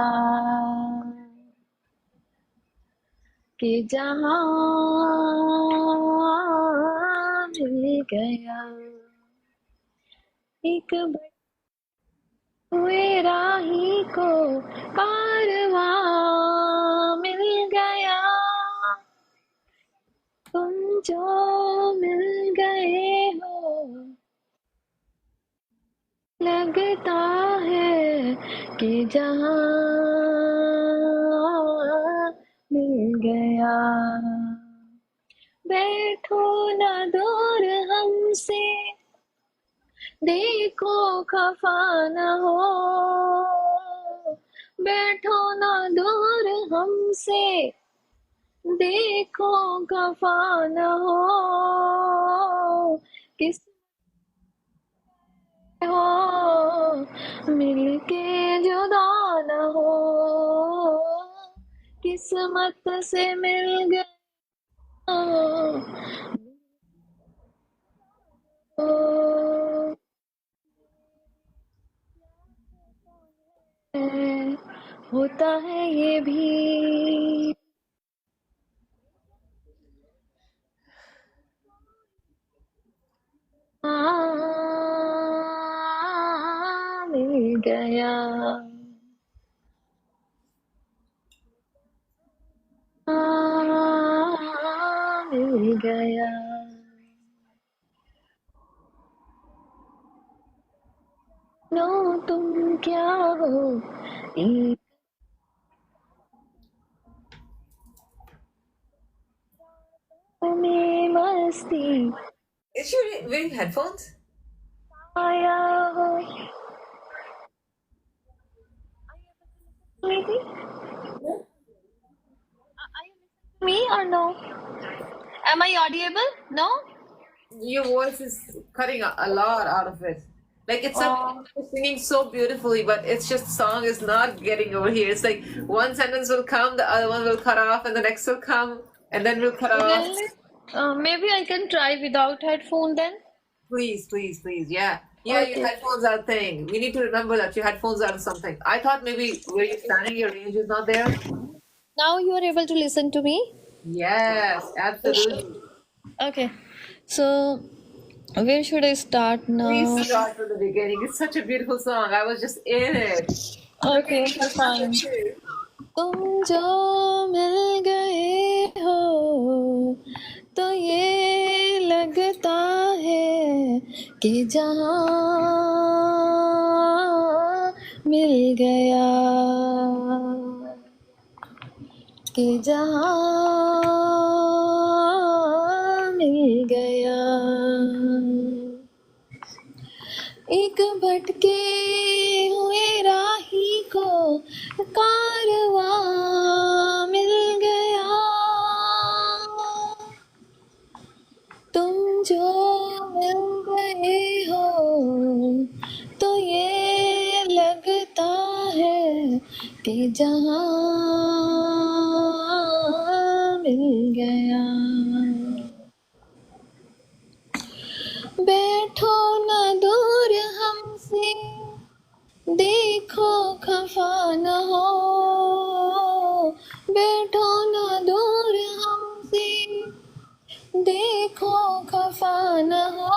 कि जहाँ मिल गया एक हुए राही को कारवां मिल गया तुम जो मिल गए हो लगता है कि जहाँ मिल गया बैठो ना दूर हमसे देखो खफा न हो बैठो ना दूर हमसे देखो खफा न हो किस हो मिलके जुदा न हो किस्मत से मिल गए होता है ये भी मिल गया मिल गया नो तुम क्या हो एक में मस्ती Is she wearing headphones? आया हो maybe me or no am I audible no Your voice is cutting a lot out of it. Like it's you're singing so beautifully, but it's just song is not getting over here. It's like one sentence will come, the other one will cut off, and the next will come, and then will cut off. really maybe I can try without headphone then Please, please, please. Yeah. Yeah, your okay headphones are a thing. We need to remember that your headphones are something. I thought maybe where you're standing, your range is not there. now you are able to listen to me Yes, absolutely. okay so where should I start now Please start from the beginning. It's such a beautiful song. I was just in it. okay fine तुम जो मिल गए हो तो ये लगता है कि जहाँ मिल गया कि जहाँ मिल गया एक भटके हुए राही को कारवां मिल गया तुम जो मिल गए हो तो ये लगता है कि जहाँ मिल गया बैठो ना दूर हमसे देखो खफा न हो बैठो ना दूर हमसे देखो खफा न हो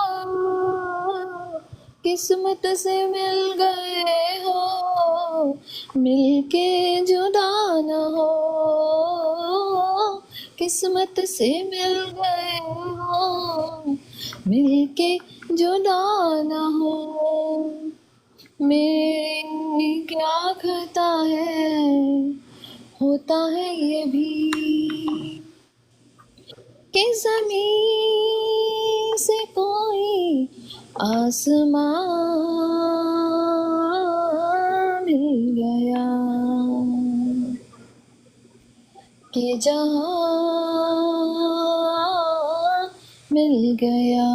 किस्मत से मिल गए हो मिलके जुदा न हो किस्मत से मिल गए हो मिलके जुदा न हो मेरी क्या खता है होता है ये भी कि ज़मीं से कोई आसमां मिल गया कि जहाँ मिल गया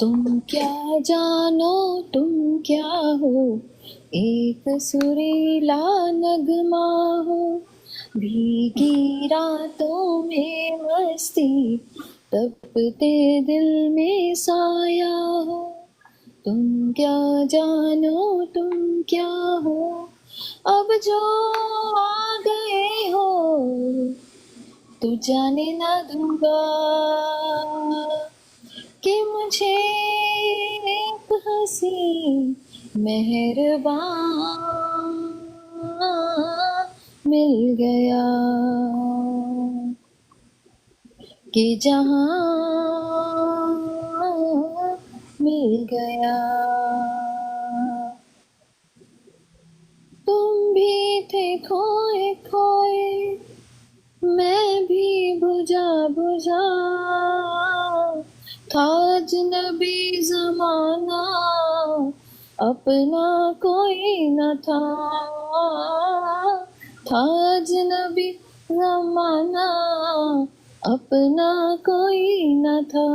तुम क्या जानो तुम क्या हो एक सुरीला नगमा हो भीगी रातों में मस्ती तपते दिल में साया हो तुम क्या जानो तुम क्या हो अब जो आ गए हो तो जाने ना दूंगा कि मुझे एक हंसी मेहरबान मिल गया कि जहां मिल गया। तुम भी थे खोए खोए, मैं भी बुझा बुझा, था अजनबी जमाना, अपना कोई न था, था अजनबी जमाना, अपना कोई न था।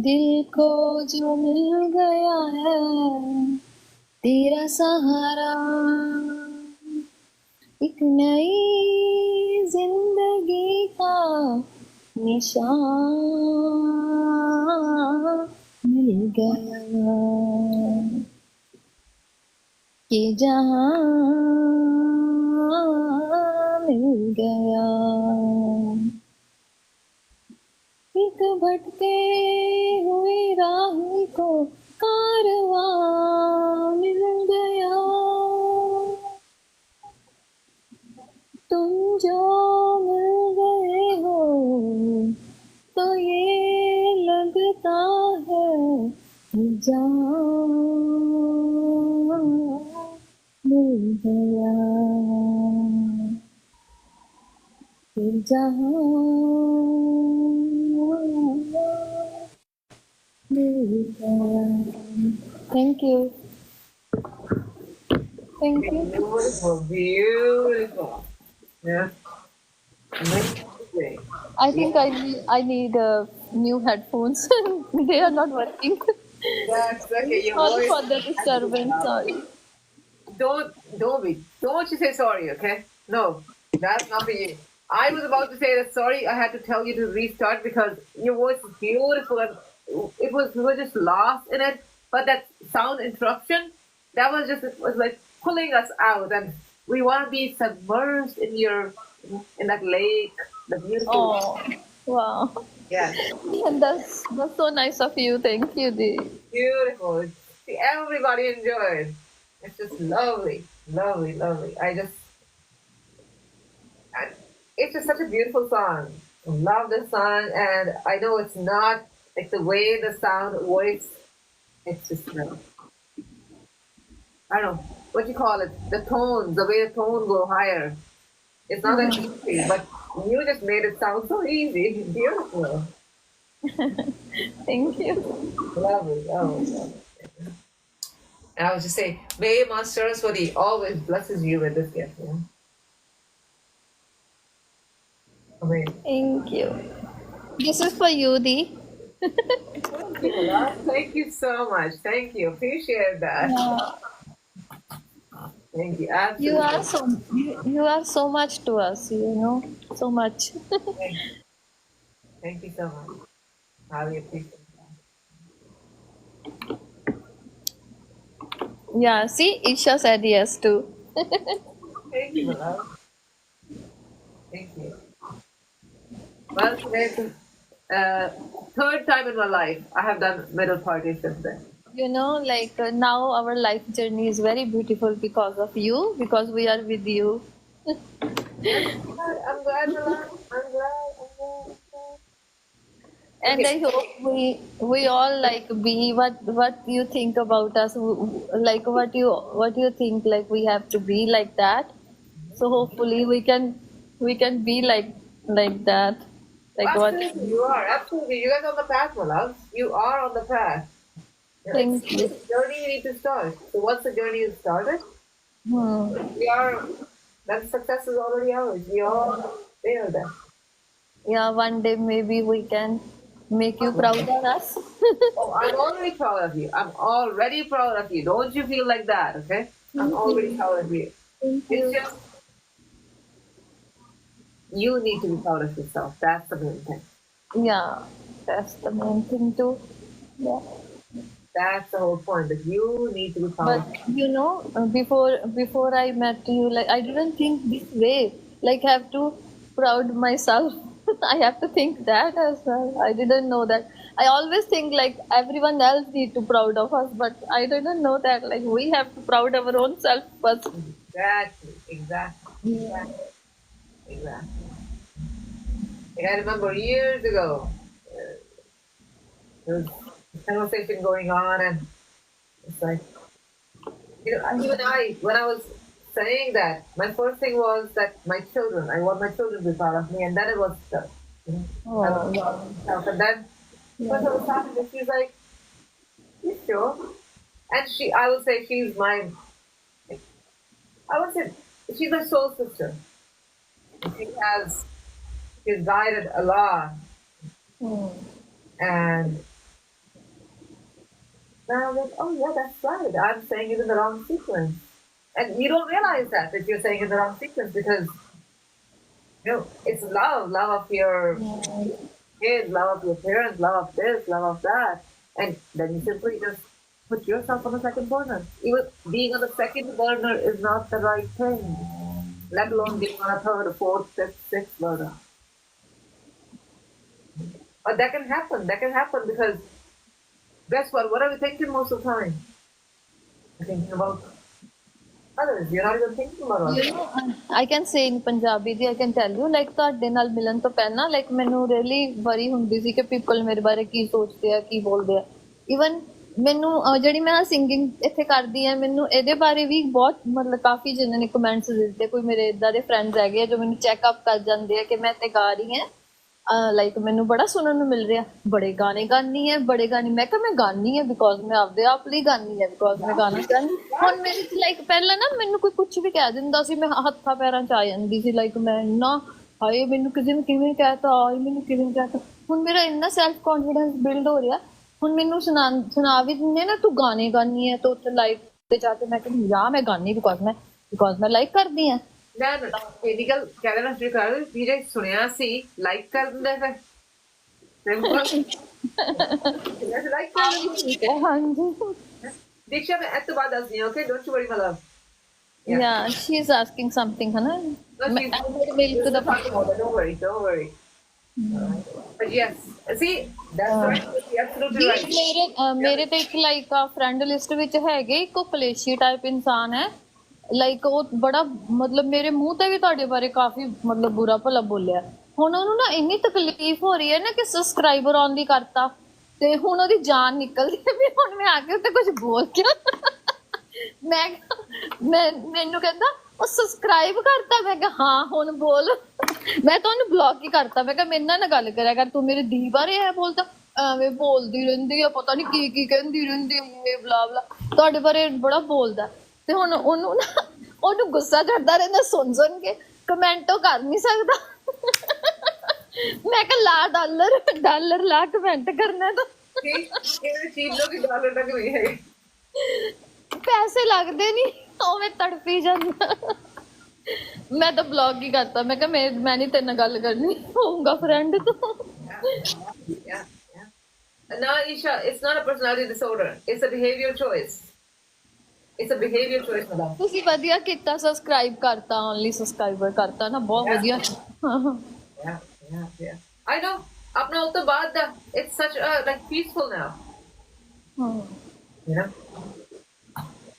दिल को जो मिल गया है तेरा सहारा, एक नई जिंदगी का निशान मिल गया कि जहां मिल गया। एक भटके हुए राही को कारवां मिल गया। तुम जो मिल गए हो तो ये लगता है जहां मिल गया, फिर जहां मिल गया। Thank you, thank you. Beautiful, beautiful. Yeah, amazing. I think I need new headphones. They are not working. That's okay. Your Sorry voice for the has to be disturbance. loud. Sorry. Don't you say sorry, okay? No, that's not for you. I was about to say that sorry. I had to tell you to restart because your voice is beautiful and we were just lost in it. But that sound interruption, that was just it was like pulling us out, and we want to be submerged in in that lake, the beautiful. Oh, wow. Yes, And that's so nice of you. Thank you, Dee. beautiful. See, everybody enjoyed. It's just lovely, lovely, lovely. And it's just such a beautiful song. I love the song, and I know it's not like the way the sound voice. It's just I don't know what you call it. The tones, the way the tone go higher. It's not that easy, but you just made it sound so easy, beautiful, Thank you. lovely, lovely, lovely. And I was just saying, may Master Saraswati always blesses you with this gift. Yeah? Amazing. Thank you. This is for you, Dee. Thank you, love. Thank you so much. Thank you. Appreciate that. Thank you. Absolutely. You are so much to us. You know, so much. Thank you so much. Highly appreciate that. Yeah. See, Isha said yes too. Thank you, my love. Thank you. Well, today's third time in my life I have done middle party since then. You know, like now our life journey is very beautiful because of you, because we are with you. I'm glad, my love. I'm glad. And Okay. I hope we all like be what you think about us, like what you think like we have to be like that. So hopefully we can be like that, like what. Absolutely, you are. Absolutely. You guys are on the path, my love. You are on the path. Thank you. It's a journey you need to start. So once the journey is started, we are, that success is already ours. We are there then. Yeah, one day maybe we can make you proud of us. Oh, I'm already proud of you. I'm already proud of you. Don't you feel like that, okay? I'm already proud of you. Thank It's you. just, you need to be proud of yourself. That's the main thing. Yeah, that's the main thing too. Yeah. That's the whole point, that you need to be proud. But you know, before I met you, like I didn't think this way. Like I have to proud myself. I have to think that as well. I didn't know that. I always think like everyone else need to proud of us, but I didn't know that like we have to proud our own self first. Exactly. Exactly. Like, I remember years ago, there was a conversation going on, and it's like, even when I was saying that, my first thing was that my children, I want my children to be proud of me, and then it was stuff. I was proud of myself, and then once I was talking to her, she's like, "You sure?" And I would say she's my, I would say she's my soul sister. She's guided a lot, and then I was like, "Oh yeah, that's right. I'm saying it in the wrong sequence." And you don't realize that you're saying it in the wrong sequence, because it's love of your kids, love of your parents, love of this, love of that, and then you simply just put yourself on the second burner. Even being on the second burner is not the right thing, let alone being on a third, fourth, fifth, sixth burner. But that can happen. That can happen because guess what? What are we thinking most of the time? We're thinking about others. You're not even thinking about others. You know, I can say in Punjabi, I can tell you, like ਤੁਹਾਡੇ ਨਾਲ ਮਿਲਣ ਤੋਂ ਪਹਿਲਾਂ like ਮੈਨੂੰ really worry ਹੁੰਦੀ ਸੀ ਕਿ people ਮੇਰੇ ਬਾਰੇ ਕੀ ਸੋਚਦੇ ਆ ਕੀ ਬੋਲਦੇ ਆ even ਮੈਨੂੰ ਜਿਹੜੀ ਮੈਂ ਸਿੰਗਿੰਗ ਇੱਥੇ ਕਰਦੀ ਆ ਮੈਨੂੰ ਇਹਦੇ ਬਾਰੇ ਵੀ ਬਹੁਤ ਮਤਲਬ ਕਾਫੀ ਜਿਹਨਾਂ ਨੇ ਕਮੈਂਟਸ ਦਿੱਤੇ ਕੋਈ ਮੇਰੇ ਇਦਾਂ ਦੇ ਫਰੈਂਡਸ ਹੈਗੇ ਆ ਜੋ ਮੈਨੂੰ ਚੈੱਕ ਅਪ ਕਰ ਜਾਂਦੇ ਆ ਕਿ ਮੈਂ ਤੇ ਗਾ ਰਹੀ ਹਾਂ ਲਾਈਕ ਮੈਨੂੰ ਬੜਾ ਸੁਣਨ ਨੂੰ ਮਿਲ ਰਿਹਾ ਬੜੇ ਗਾਣੇ ਗਾਨੀ ਹੈ ਬੜੇ ਗਾਣੇ ਮੈਂ ਕਿਹਾ ਮੈਂ ਗਾਨੀ ਹੈ ਬਿਕੋਜ਼ ਮੈਂ ਆਪਦੇ ਆਪ ਲਈ ਗਾਨੀ ਹੈ ਬਿਕੋਜ਼ ਮੈਂ ਗਾਣਾ ਚਾਹੁੰਦੀ ਹੁਣ ਮੇਰੇ ਚ ਲਾਈਕ ਪਹਿਲਾਂ ਨਾ ਮੈਨੂੰ ਕੋਈ ਕੁਝ ਵੀ ਕਹਿ ਦਿੰਦਾ ਸੀ ਮੈਂ ਹੱਥਾਂ ਪੈਰਾਂ ਚ ਆ ਜਾਂਦੀ ਸੀ ਲਾਈਕ ਮੈਂ ਇੰਨਾ ਹਾਏ ਮੈਨੂੰ ਕਿਸੇ ਨੇ ਕਿਵੇਂ ਕਹਿਤਾ ਹਾਏ ਮੈਨੂੰ ਕਿਵੇਂ ਕਹਿਤਾ ਹੁਣ ਮੇਰਾ ਇੰਨਾ ਸੈਲਫ ਕੌਨਫੀਡੈਂਸ ਬਿਲਡ ਹੋ ਰਿਹਾ ਹੁਣ ਮੈਨੂੰ ਸੁਣਾ ਵੀ ਦਿੰਦੇ ਨਾ ਤੂੰ ਗਾਣੇ ਗਾਨੀ ਹੈ ਤਾਂ ਉੱਥੇ ਲਾਈਵ ਤੇ ਜਾ ਕੇ ਮੈਂ ਕਹਿੰਦੀ ਯਾ ਮੈਂ ਗਾਨੀ ਬਿਕੋਜ਼ ਮੈਂ ਲਾਈਕ ਕਰਦੀ ਹਾਂ ਨਾ ਇਹਦੀ ਗੱਲ ਕਹਿ ਦੇਣਾ ਸ਼ੁਰੂ ਕਰ ਵੀਰੇ ਸੁਣਿਆ ਸੀ ਲਾਈਕ ਕਰ ਦਿੰਦਾ ਫਿਰ ਲਾਈਕ ਕਰ ਦਿੰਦਾ ਹਾਂਜੀ ਦੀਕਸ਼ਾ ਮੈਂ ਇਸ ਤੋਂ ਬਾਅਦ ਦੱਸਦੀ ਹਾਂ okay don't you worry my love Yeah, she's asking something, है ना? Don't worry. But yes, see, that's right. You're absolutely right. ਮੇਰੇ ਤੇ ਇੱਕ ਲਾਈਕ ਆ ਫਰੈਂਡ ਲਿਸਟ ਵਿੱਚ ਹੈਗੇ ਇੱਕ ਕਲੇਸ਼ੀ ਟਾਈਪ ਇਨਸਾਨ ਹੈ ਲਾਈਕ ਉਹ ਬੜਾ ਮਤਲਬ ਮੇਰੇ ਮੂੰਹ ਤੇ ਵੀ ਤੁਹਾਡੇ ਬਾਰੇ ਕਾਫੀ ਮਤਲਬ ਬੁਰਾ ਭਲਾ ਬੋਲਿਆ ਹੁਣ ਉਹਨੂੰ ਨਾ ਇੰਨੀ ਤਕਲੀਫ ਹੋ ਰਹੀ ਹੈ ਨਾ ਕਿ ਸਬਸਕ੍ਰਾਈਬਰ ਆਨ ਦੀ ਕਰਤਾ ਤੇ ਹੁਣ ਉਹਦੀ ਜਾਨ ਨਿਕਲਦੀ ਹੈ ਵੀ ਹੁਣ ਮੈਂ ਆ ਕੇ ਉੱਤੇ ਕੁਝ ਬੋਲ ਕੇ ਮੈਨੂੰ ਕਹਿੰਦਾ ਉਹ ਸਬਸਕ੍ਰਾਈਬ ਕਰਤਾ ਮੈਂ ਕਿਹਾ ਹਾਂ ਹੁਣ ਬੋਲ ਮੈਂ ਤੁਹਾਨੂੰ ਬਲੌਕ ਹੀ ਕਰਤਾ ਮੈਂ ਕਿਹਾ ਮੇਰੇ ਨਾਲ ਨਾ ਗੱਲ ਕਰਿਆ ਕਰ ਤੂੰ ਮੇਰੇ ਦੀ ਬਾਰੇ ਹੈ ਬੋਲਦਾ ਐਵੇਂ ਬੋਲਦੀ ਰਹਿੰਦੀ ਆ ਪਤਾ ਨਹੀਂ ਕੀ ਕਹਿੰਦੀ ਰਹਿੰਦੀ ਇਹ ਬਲਾ ਬਲਾ ਤੁਹਾਡੇ ਬਾਰੇ ਬੜਾ ਬੋਲਦਾ ਤੇ ਹੁਣ ਉਹਨੂੰ ਗੁੱਸਾ ਚੜਦਾ ਰਹਿੰਦਾ ਸੁਣ ਕੇ ਕਮੈਂਟ ਉਹ ਕਰ ਨਹੀਂ ਸਕਦਾ ਮੈਂ ਕਿਹਾ ਲਾ ਡਾਲਰ ਲਾ ਕਮੈਂਟ ਕਰਨਾ ਤਾਂ ਪੈਸੇ ਲੱਗਦੇ ਨਹੀਂ ਉਵੇਂ ਤੜਫੀ ਜਾਂਦਾ ਮੈਂ ਤਾਂ ਬਲੌਗ ਹੀ ਕਰਤਾ ਮੈਂ ਕਿਹਾ ਮੈਂ ਨਹੀਂ ਤੇਰੇ ਨਾਲ ਗੱਲ ਕਰਨੀ ਹੋਊਗਾ ਫਰੈਂਡ ਤੋਂ No, Isha, it's not a personality disorder. It's a behavior choice. It's a behavior choice, madam. ਤੁਸੀਂ ਵਧੀਆ ਕੀਤਾ ਸਬਸਕ੍ਰਾਈਬ ਕਰਤਾ ਓਨਲੀ ਸਬਸਕ੍ਰਾਈਬਰ ਕਰਤਾ ਨਾ ਬਹੁਤ ਵਧੀਆ Yeah. I know. ਆਪਣਾ ਉਸ ਤੋਂ ਬਾਅਦ ਦਾ it's such a like peaceful now. You know?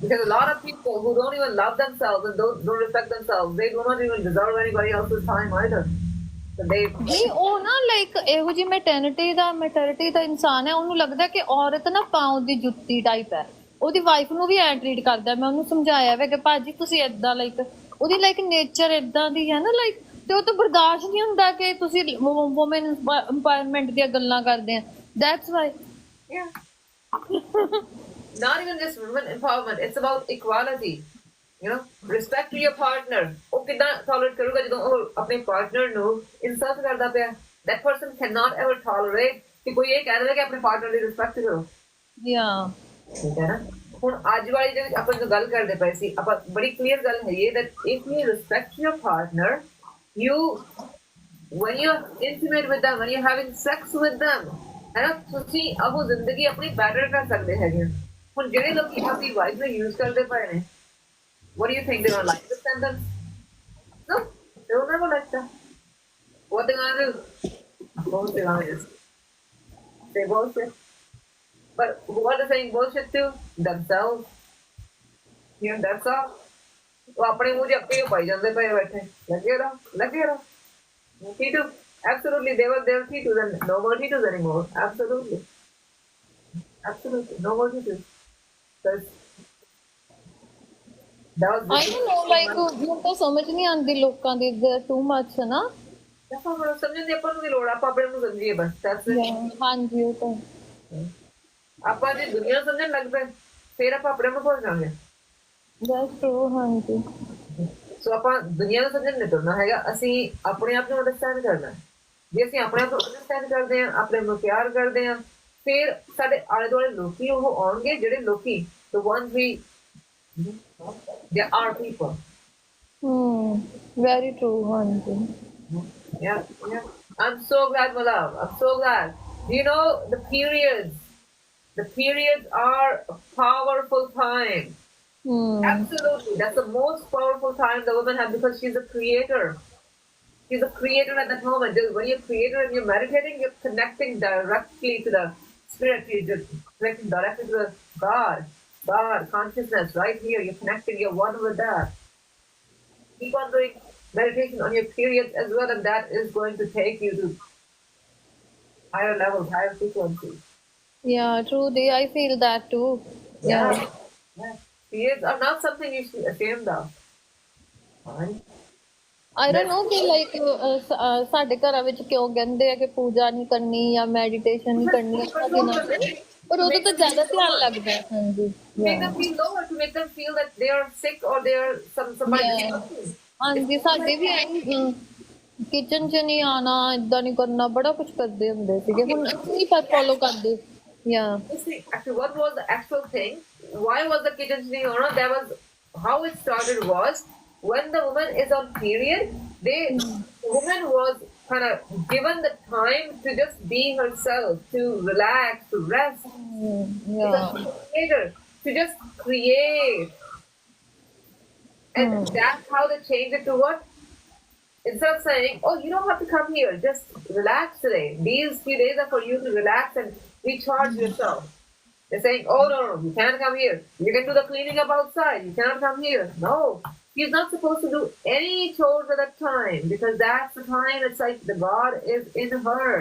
Because a lot of people who don't even love themselves and don't respect themselves, they do not even deserve anybody else's time either. So ਨਹੀਂ ਉਹ ਨਾ like ਇਹੋ ਜਿਹੀ maternity ਦਾ ਇਨਸਾਨ ਹੈ ਉਹਨੂੰ ਲੱਗਦਾ ਕਿ ਔਰਤ ਨਾ ਪਾਉ ਦੀ ਜੁੱਤੀ ਟਾਈਪ ਹੈ ਉਹਦੀ ਵਾਈਫ ਨੂੰ ਵੀ ਐ ਟਰੀਟ ਕਰਦਾ ਮੈਂ ਉਹਨੂੰ ਸਮਝਾਇਆ ਵਾ ਕਿ ਭਾਜੀ ਤੁਸੀਂ ਏਦਾਂ ਲਾਈਕ ਉਹਦੀ ਲਾਈਕ ਨੇਚਰ ਏਦਾਂ ਦੀ ਹੈ ਨਾ ਲਾਈਕ ਤੇ ਉਹ ਤਾਂ ਬਰਦਾਸ਼ਤ ਨਹੀਂ ਹੁੰਦਾ ਕਿ ਤੁਸੀਂ ਵੂਮਨ ਇੰਪਾਵਰਮੈਂਟ ਦੀਆਂ ਗੱਲਾਂ ਕਰਦੇ ਆ that's why not even just women empowerment, it's about equality. You know, respect to your partner. ਉਹ ਕਿੱਦਾਂ tolerate ਕਰੂਗਾ ਜਦੋਂ ਉਹ ਆਪਣੇ partner ਨੂੰ insult ਕਰਦਾ ਪਿਆ that person cannot ever tolerate ਕਿ ਕੋਈ ਇਹ ਕਹਿ ਦੇਵੇ ਕਿ ਆਪਣੇ partner ਦੀ respect ਕਰੋ ਠੀਕ ਹੈ ਨਾ ਹੁਣ ਅੱਜ ਵਾਲੀ ਜਿਹੜੀ ਆਪਾਂ ਜਦੋਂ ਗੱਲ ਕਰਦੇ ਪਏ ਸੀ ਆਪਾਂ ਬੜੀ ਕਲੀਅਰ ਗੱਲ ਹੈ ਇਹ that if you respect your partner you when you're intimate with them when you're having sex with them ਹੈ ਨਾ, ਤੁਸੀਂ ਉਹ ਜ਼ਿੰਦਗੀ ਆਪਣੀ ਬੈਟਰ ਕਰ ਸਕਦੇ ਹੈਗੇ ਆ। ਹੁਣ ਜਿਹੜੇ ਲੋਕੀ ਆਪਣੀ ਵਾਈਫ ਨੂੰ ਯੂਜ਼ ਕਰਦੇ ਪਏ ਨੇ, what do you think, they don't like the sentence? No, they will never like that. What they're gonna do? Of course they're gonna just say bullshit. But who are they saying bullshit to? Themselves. Yeah, that's all. ਉਹ ਆਪਣੇ ਮੂੰਹ 'ਚ ਆਪੇ ਪਾਈ ਜਾਂਦੇ ਪਏ ਬੈਠੇ, ਲੱਗੇ ਰਹੋ Titu, absolutely, they were Titus, and no more Titus anymore. Absolutely, no more Titus. Because that was. I don't know, like ਮੈਨੂੰ ਤਾਂ ਸਮਝ ਨਹੀਂ ਆਉਂਦੀ ਲੋਕਾਂ ਦੀ, too much ਹੈ ਨਾ। ਸਮਝਣ ਦੀ ਆਪਾਂ ਨੂੰ ਵੀ ਲੋੜ, ਆਪਾਂ ਆਪਣੇ ਨੂੰ ਸਮਝੀਏ ਬਸ। ਹਾਂਜੀ, ਉਹ ਤਾਂ ਆਪਾਂ ਜੇ ਦੁਨੀਆ ਸਮਝਣ ਲੱਗ ਪਏ, ਫਿਰ ਆਪਾਂ ਆਪਣੇ ਨੂੰ ਭੁੱਲ ਜਾਵਾਂਗੇ। That's true, ਹਾਂਜੀ। ਸੋ ਆਪਾਂ ਦੁਨੀਆ ਨੂੰ ਸਮਝਣ ਨਹੀਂ ਤੁਰਨਾ ਹੈਗਾ, ਅਸੀਂ ਆਪਣੇ ਆਪ ਨੂੰ ਅੰਡਰਸਟੈਂਡ ਕਰਨਾ। ਜੇ ਅਸੀਂ ਆਪਣੇ ਆਪ ਨੂੰ ਅੰਡਰਸਟੈਂਡ ਕਰਦੇ ਹਾਂ, ਆਪਣੇ ਨੂੰ ਪਿਆਰ ਕਰਦੇ ਹਾਂ, ਫਿਰ ਸਾਡੇ ਆਲੇ ਦੁਆਲੇ ਲੋਕੀ ਉਹ ਆਉਣਗੇ, ਜਿਹੜੇ ਲੋਕੀ the ones we there are people. Very true, ਹਾਂਜੀ। Yeah. I'm so glad, my love. I'm so glad. You know, the periods are a powerful time. Absolutely. That's the most powerful time the woman has, because she's a creator. She's a creator at that moment. When you're a creator and you're meditating, you're connecting directly to the spirit. You're connecting directly to the God consciousness right here. You're connecting. You're one with that. Keep on doing meditation on your periods as well, and that is going to take you to higher levels, higher frequencies. Yeah, truly, I feel that too. Yeah. Periods are not something you should be ashamed of. Fine. I don't know ਕਿ like ਸਾਡੇ ਘਰਾਂ ਵਿੱਚ ਕਿਉਂ ਕਹਿੰਦੇ ਆ ਕਿ ਪੂਜਾ ਨਹੀਂ ਕਰਨੀ ਜਾਂ ਮੈਡੀਟੇਸ਼ਨ ਨਹੀਂ ਕਰਨੀ ਇਹਨਾਂ ਦਿਨਾਂ ਚ, ਪਰ ਉਹਦੇ ਤੇ ਜ਼ਿਆਦਾ ਧਿਆਨ ਲੱਗਦਾ ਹੈ। ਹਾਂਜੀ, make them feel lower, to make them feel that they are sick or they are somebody. ਹਾਂਜੀ, ਸਾਡੇ ਵੀ ਕਿਚਨ 'ਚ ਨਹੀਂ ਆਉਣਾ, ਏਦਾਂ ਨਹੀਂ ਕਰਨਾ, ਬੜਾ ਕੁਝ ਕਰਦੇ ਹੁੰਦੇ ਸੀਗੇ, ਹੁਣ ਅਸੀਂ ਪਰ ਫੋਲੋ ਕਰਦੇ। Actually, what was the actual thing? Why was the kitchen sitting on? That was how it started. Was when the woman is on period, the woman was kind of given the time to just be herself, to relax, to rest, to just create, and that's how they changed it to what? Instead of saying, "Oh, you don't have to come here, just relax today. These few days are for you to relax and recharge yourself." They're saying, "Oh, no, you can't come here. You can do the cleaning up outside. You cannot come here." No, she's not supposed to do any chores at that time, because that's the time it's like the God is in her.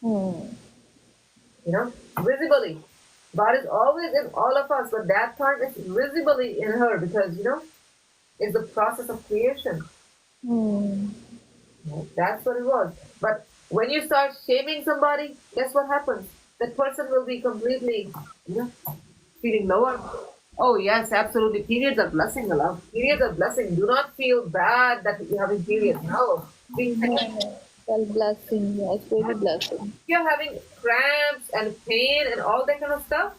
You know, visibly. God is always in all of us, but that time is visibly in her, because, you know, it's the process of creation. That's what it was. But when you start shaming somebody, guess what happens? That person will be completely, you know, feeling lower. Oh yes, absolutely. Periods are blessing, love. Periods are blessing. Do not feel bad that you're having periods. No. Well, blessing. Yes, very blessing. If you're having cramps and pain and all that kind of stuff,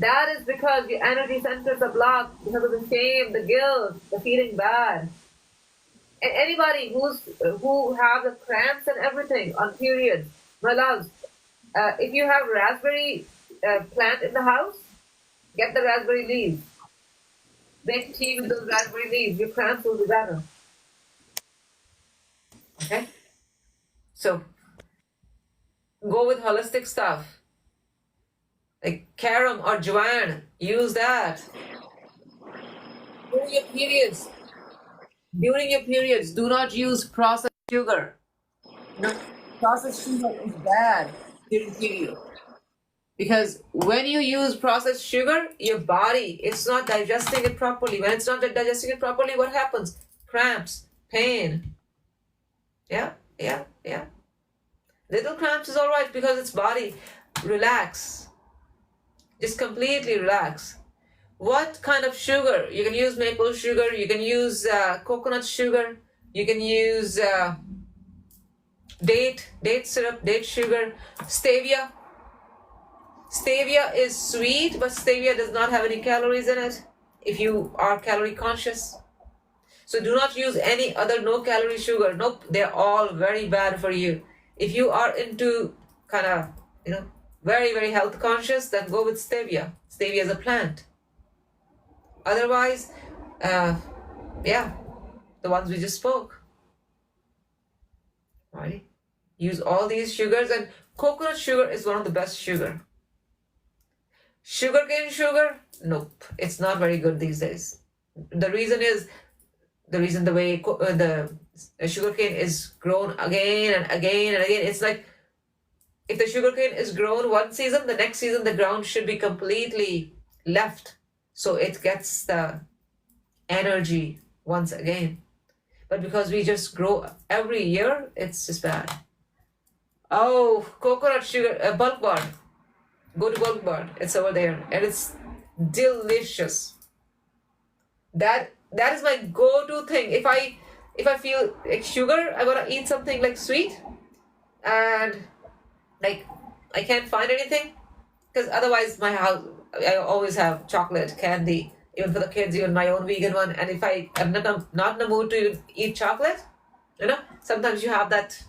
that is because your energy centers are blocked because of the shame, the guilt, the feeling bad. And anybody who have the cramps and everything on periods, my loves, if you have raspberry plant in the house, get the raspberry leaves. Make tea with those raspberry leaves. Your cramps will be better. Okay? So, go with holistic stuff. Like carom or jwan. Use that. During your periods, do not use processed sugar. No, processed sugar is bad during period. Because when you use processed sugar, your body, it's not digesting it properly. When it's not digesting it properly, what happens? Cramps, pain. Yeah. Little cramps is all right because it's body. Relax. Just completely relax. What kind of sugar? You can use maple sugar. You can use coconut sugar. You can use date syrup, date sugar, stevia. Stevia is sweet, but stevia does not have any calories in it if you are calorie conscious. So do not use any other no-calorie sugar. Nope, they're all very bad for you. If you are into kind of, you know, very, very health conscious, then go with stevia. Stevia is a plant. Otherwise, yeah, the ones we just spoke. Right? Use all these sugars, and coconut sugar is one of the best sugar. Sugarcane sugar, nope, it's not very good these days. The reason the way the sugarcane is grown again and again and again. It's like if the sugarcane is grown one season, the next season the ground should be completely left, so it gets the energy once again. But because we just grow every year, it's just bad. Oh, coconut sugar, Bulk Bar. Go to Bulk Bar. It's over there, and it's delicious. That is my go-to thing. If I feel like sugar, I wanna eat something like sweet, and like I can't find anything, because otherwise my house, I always have chocolate, candy, even for the kids, even my own vegan one. And if I am not in the mood to eat chocolate, sometimes you have that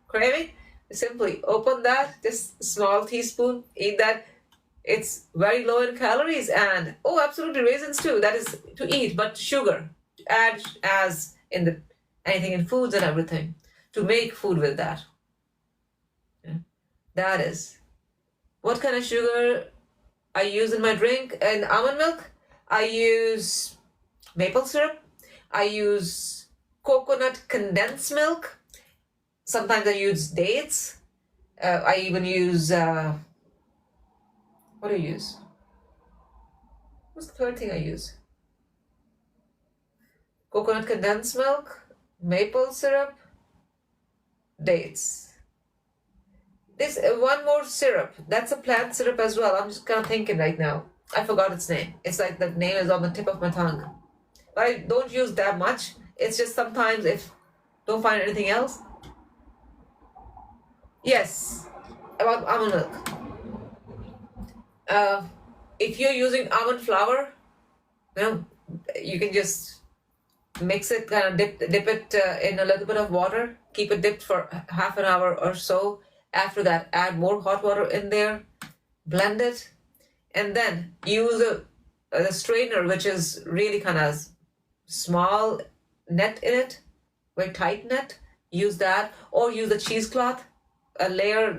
craving. Simply open that, just small teaspoon, eat that. It's very low in calories, and absolutely raisins too. That is to eat, but sugar add as in the anything in foods and everything to make food with that. Yeah. That is what kind of sugar I use in my drink. And almond milk, I use maple syrup. I use coconut condensed milk. Sometimes I use dates. I even use, what do you use? What's the third thing I use? Coconut condensed milk, maple syrup, dates. This one more syrup. That's a plant syrup as well. I'm just kind of thinking right now. I forgot its name. It's like the name is on the tip of my tongue. But I don't use that much. It's just sometimes if don't find anything else. Yes, about almond milk. If you're using almond flour, you can just mix it, kind of dip it in a little bit of water, keep it dipped for half an hour or so. After that, add more hot water in there, blend it, and then use a strainer, which is really kind of small net in it, very tight net. Use that, or use a cheesecloth,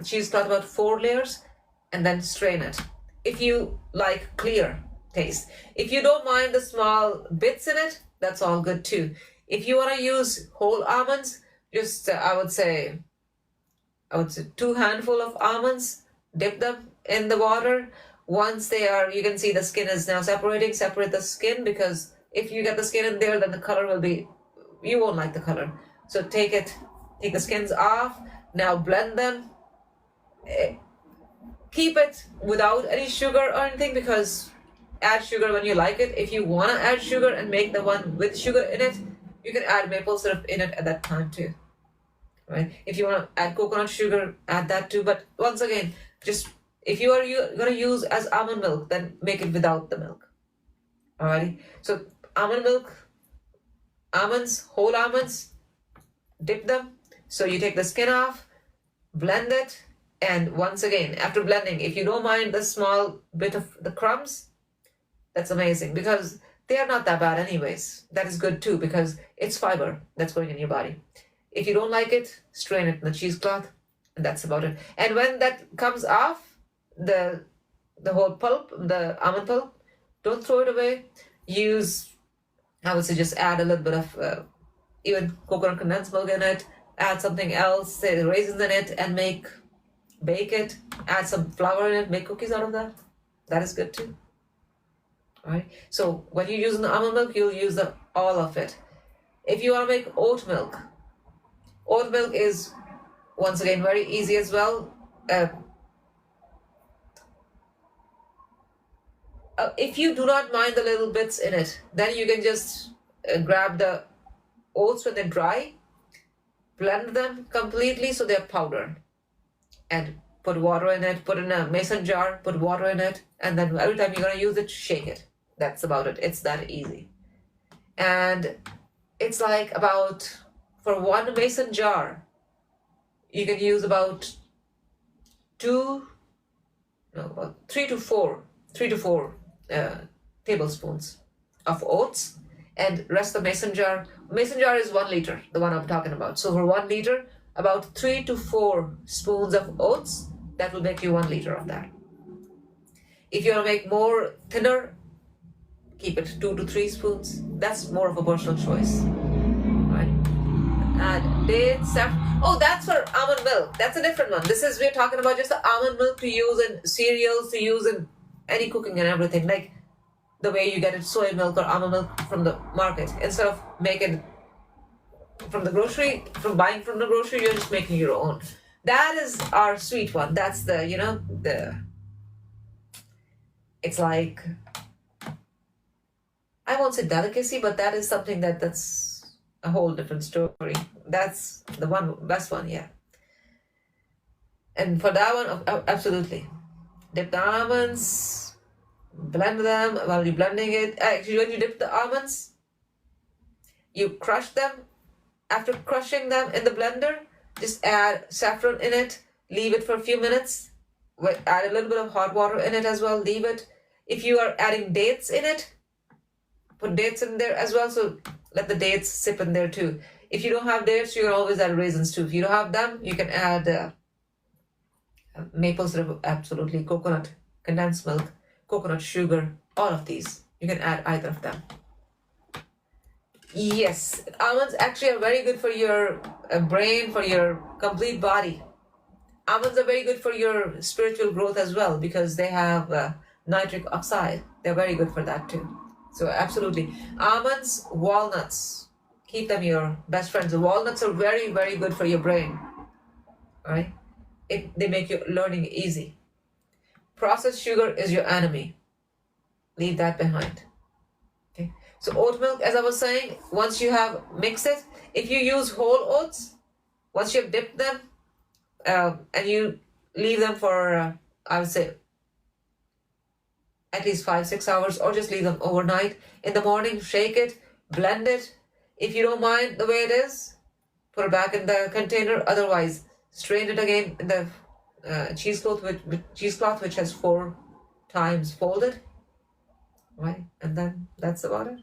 cheesecloth about 4 layers, and then strain it. If you like clear taste. If you don't mind the small bits in it, that's all good too. If you want to use whole almonds, just I would say 2 handful of almonds, dip them in the water. Once they are, you can see the skin is now separating. Separate the skin, because if you get the skin in there, then the color will be, you won't like the color. So take the skins off. Now blend them. Keep it without any sugar or anything, because add sugar when you like it. If you want to add sugar and make the one with sugar in it, you can add maple syrup in it at that time too. Right? If you want to add coconut sugar, add that too. But once again, just if you are going to use as almond milk, then make it without the milk. Alrighty. So almond milk, almonds, whole almonds, dip them. So you take the skin off, blend it, and once again, after blending, if you don't mind the small bit of the crumbs, that's amazing, because they are not that bad anyways. That is good too, because it's fiber that's going in your body. If you don't like it, strain it in the cheesecloth, and that's about it. And when that comes off, the whole pulp, the almond pulp, don't throw it away. Use, I would say, just add a little bit of even coconut condensed milk in it, add something else, say raisins in it, and bake it, add some flour in it, make cookies out of that. That is good too. All right. So when you're using the almond milk, you'll use all of it. If you want to make oat milk is once again very easy as well. If you do not mind the little bits in it, then you can just grab the oats when they're dry, blend them completely so they're powdered, and put water in it, put in a mason jar, put water in it, and then every time you're going to use it, shake it. That's about it. It's that easy. And it's like for 1 mason jar, you can use about 2 no, about 3 to 4 tablespoons of oats, and rest the mason jar. Mason jar is 1 liter, the one I'm talking about. So for 1 liter, about 3 to 4 spoons of oats. That will make you 1 liter of that. If you want to make more thinner, keep it 2 to 3 spoons. That's more of a personal choice. Right? Add dates. Oh, that's for almond milk. That's a different one. We're talking about just the almond milk to use in cereals, to use in any cooking and everything. Like the way you get it soy milk or almond milk from the market. Instead of making from buying from the grocery, you're just making your own. That is our sweet one. That's it's like, I won't say delicacy, but that is something that's a whole different story. That's the best one, yeah. And for that one, absolutely. Dip the almonds, blend them. While you're blending it, actually, when you dip the almonds, you crush them. After crushing them in the blender, just add saffron in it, leave it for a few minutes, add a little bit of hot water in it as well, leave it. If you are adding dates in it, put dates in there as well, so let the dates sip in there too. If you don't have dates, you can always add raisins too. If you don't have them, you can add maple syrup, absolutely, coconut, condensed milk, coconut sugar, all of these. You can add either of them. Yes, almonds actually are very good for your brain, for your complete body. Almonds are very good for your spiritual growth as well, because they have nitric oxide. They're very good for that too. So absolutely. Almonds, walnuts, keep them your best friends. The walnuts are very, very good for your brain. All right? They make your learning easy. Processed sugar is your enemy. Leave that behind. Okay. So oat milk, as I was saying, once you have mixed it, if you use whole oats, once you have dipped them, and you leave them for, I would say, at least 5-6 hours, or just leave them overnight. In the morning, shake it, blend it. If you don't mind the way it is, put it back in the container. Otherwise, strain it again in the cheesecloth, which has 4 times folded. Right, and then that's about it.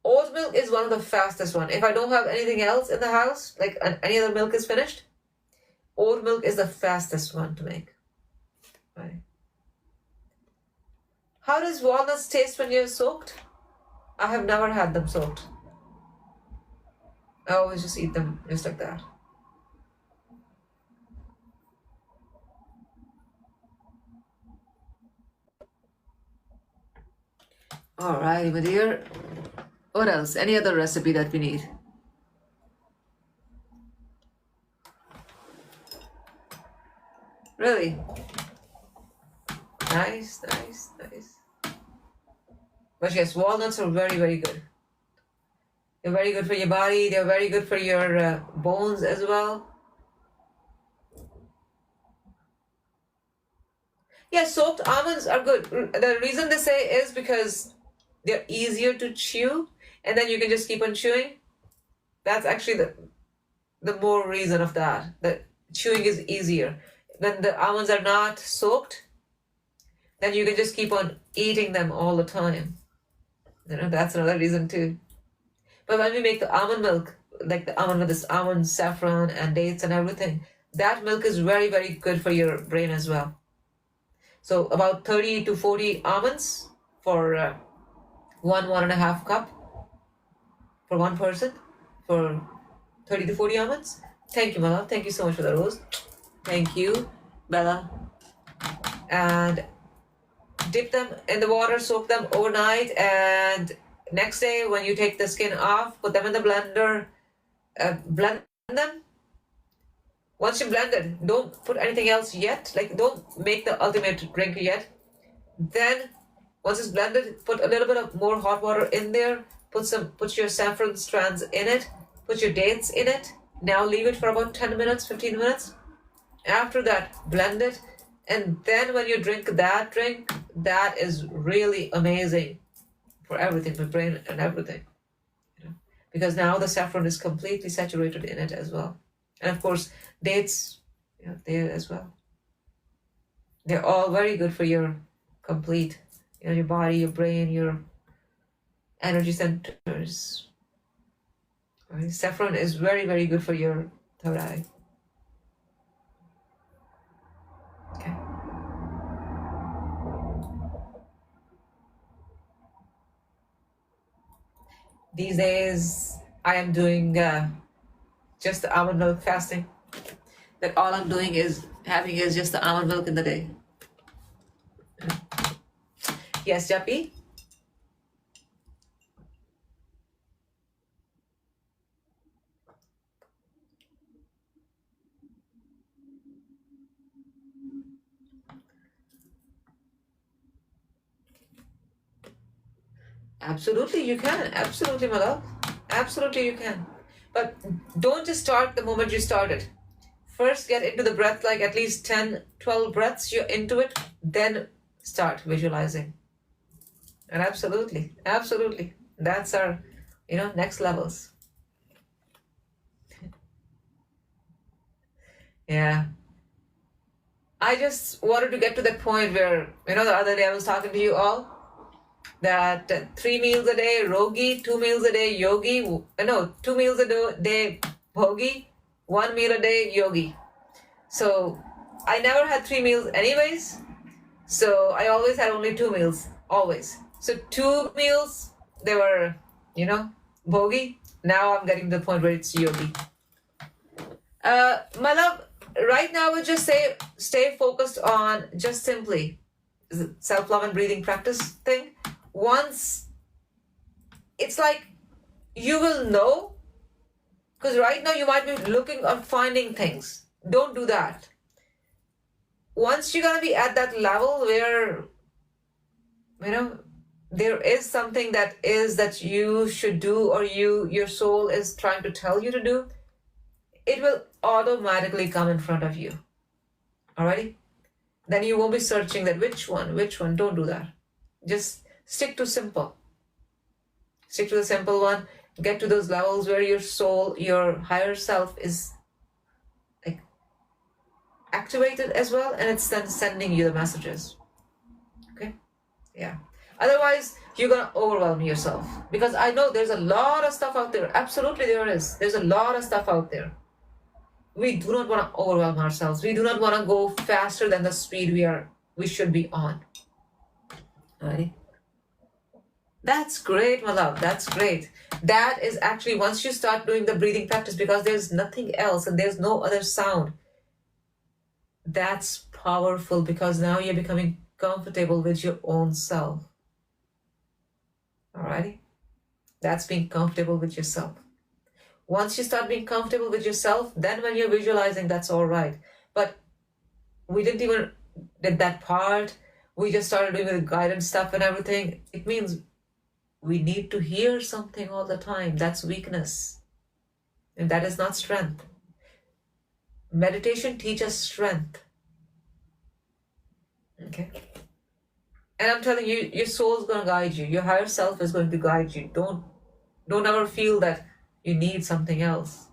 Oat milk is one of the fastest one. If I don't have anything else in the house, like any other milk is finished, oat milk is the fastest one to make. Right. How does walnuts taste when you're soaked? I have never had them soaked. I always just eat them just like that. Alrighty, my dear. What else? Any other recipe that we need? Really? Nice. But yes, walnuts are very, very good. They're very good for your body. They're very good for your bones as well. Yeah, soaked almonds are good. The reason they say is because they're easier to chew, and then you can just keep on chewing. That's actually the more reason of that. That chewing is easier. When the almonds are not soaked, then you can just keep on eating them all the time. That's another reason too. But when we make the almond milk, like the almond with this almond, saffron, and dates and everything, that milk is very, very good for your brain as well. So about 30 to 40 almonds for 1.5 cup for one person, for 30 to 40 almonds. Thank you, my love. Thank you so much for the rose. Thank you, Bella. And dip them in the water, soak them overnight, and next day when you take the skin off, put them in the blender, blend them. Once you blend it, don't put anything else yet. Like, don't make the ultimate drink yet. Then, once it's blended, put a little bit of more hot water in there. Put your saffron strands in it. Put your dates in it. Now leave it for about 10 minutes, 15 minutes. After that, blend it. And then when you drink that drink, that is really amazing for everything, the brain and everything. Because now the saffron is completely saturated in it as well. And of course, dates, there as well. They're all very good for your complete, your body, your brain, your energy centers. Right? Saffron is very, very good for your third eye. Okay. These days, I am doing just the almond milk fasting. That all I'm doing is having is just the almond milk in the day. Yes, Jappy? Absolutely, you can. Absolutely, my love. Absolutely, you can. But don't just start the moment you started. First, get into the breath, like at least 10, 12 breaths, you're into it, then start visualizing. And absolutely, absolutely. That's our, next levels. Yeah. I just wanted to get to that point where, the other day I was talking to you all that 3 meals a day, Rogi, 2 meals a day, Yogi, no, 2 meals a day, Bhogi, 1 meal a day, Yogi. So I never had 3 meals anyways. So I always had only 2 meals, always. So 2 meals, they were, Bhogi. Now I'm getting to the point where it's Yogi. My love, right now we just stay focused on just simply self-love and breathing practice thing. Once it's like you will know, because right now you might be looking or finding things. Don't do that. Once you're gonna be at that level where there is something that you should do, or your soul is trying to tell you to do, it will automatically come in front of you. Alrighty? Then you won't be searching that which one. Don't do that. Just stick to simple. Stick to the simple one. Get to those levels where your soul, your higher self is like activated as well, and it's then sending you the messages. Okay? Yeah. Otherwise, you're gonna overwhelm yourself. Because I know there's a lot of stuff out there. Absolutely there is. There's a lot of stuff out there. We do not want to overwhelm ourselves. We do not want to go faster than the speed we should be on. Alright? That's great, my love. That's great. That is actually once you start doing the breathing practice, because there's nothing else and there's no other sound. That's powerful, because now you're becoming comfortable with your own self. Alrighty? That's being comfortable with yourself. Once you start being comfortable with yourself, then when you're visualizing, that's all right. But we didn't even did that part. We just started doing the guided stuff and everything. It means we need to hear something all the time. That's weakness. And that is not strength. Meditation teaches strength. Okay? And I'm telling you, your soul's going to guide you. Your higher self is going to guide you. Don't ever feel that you need something else.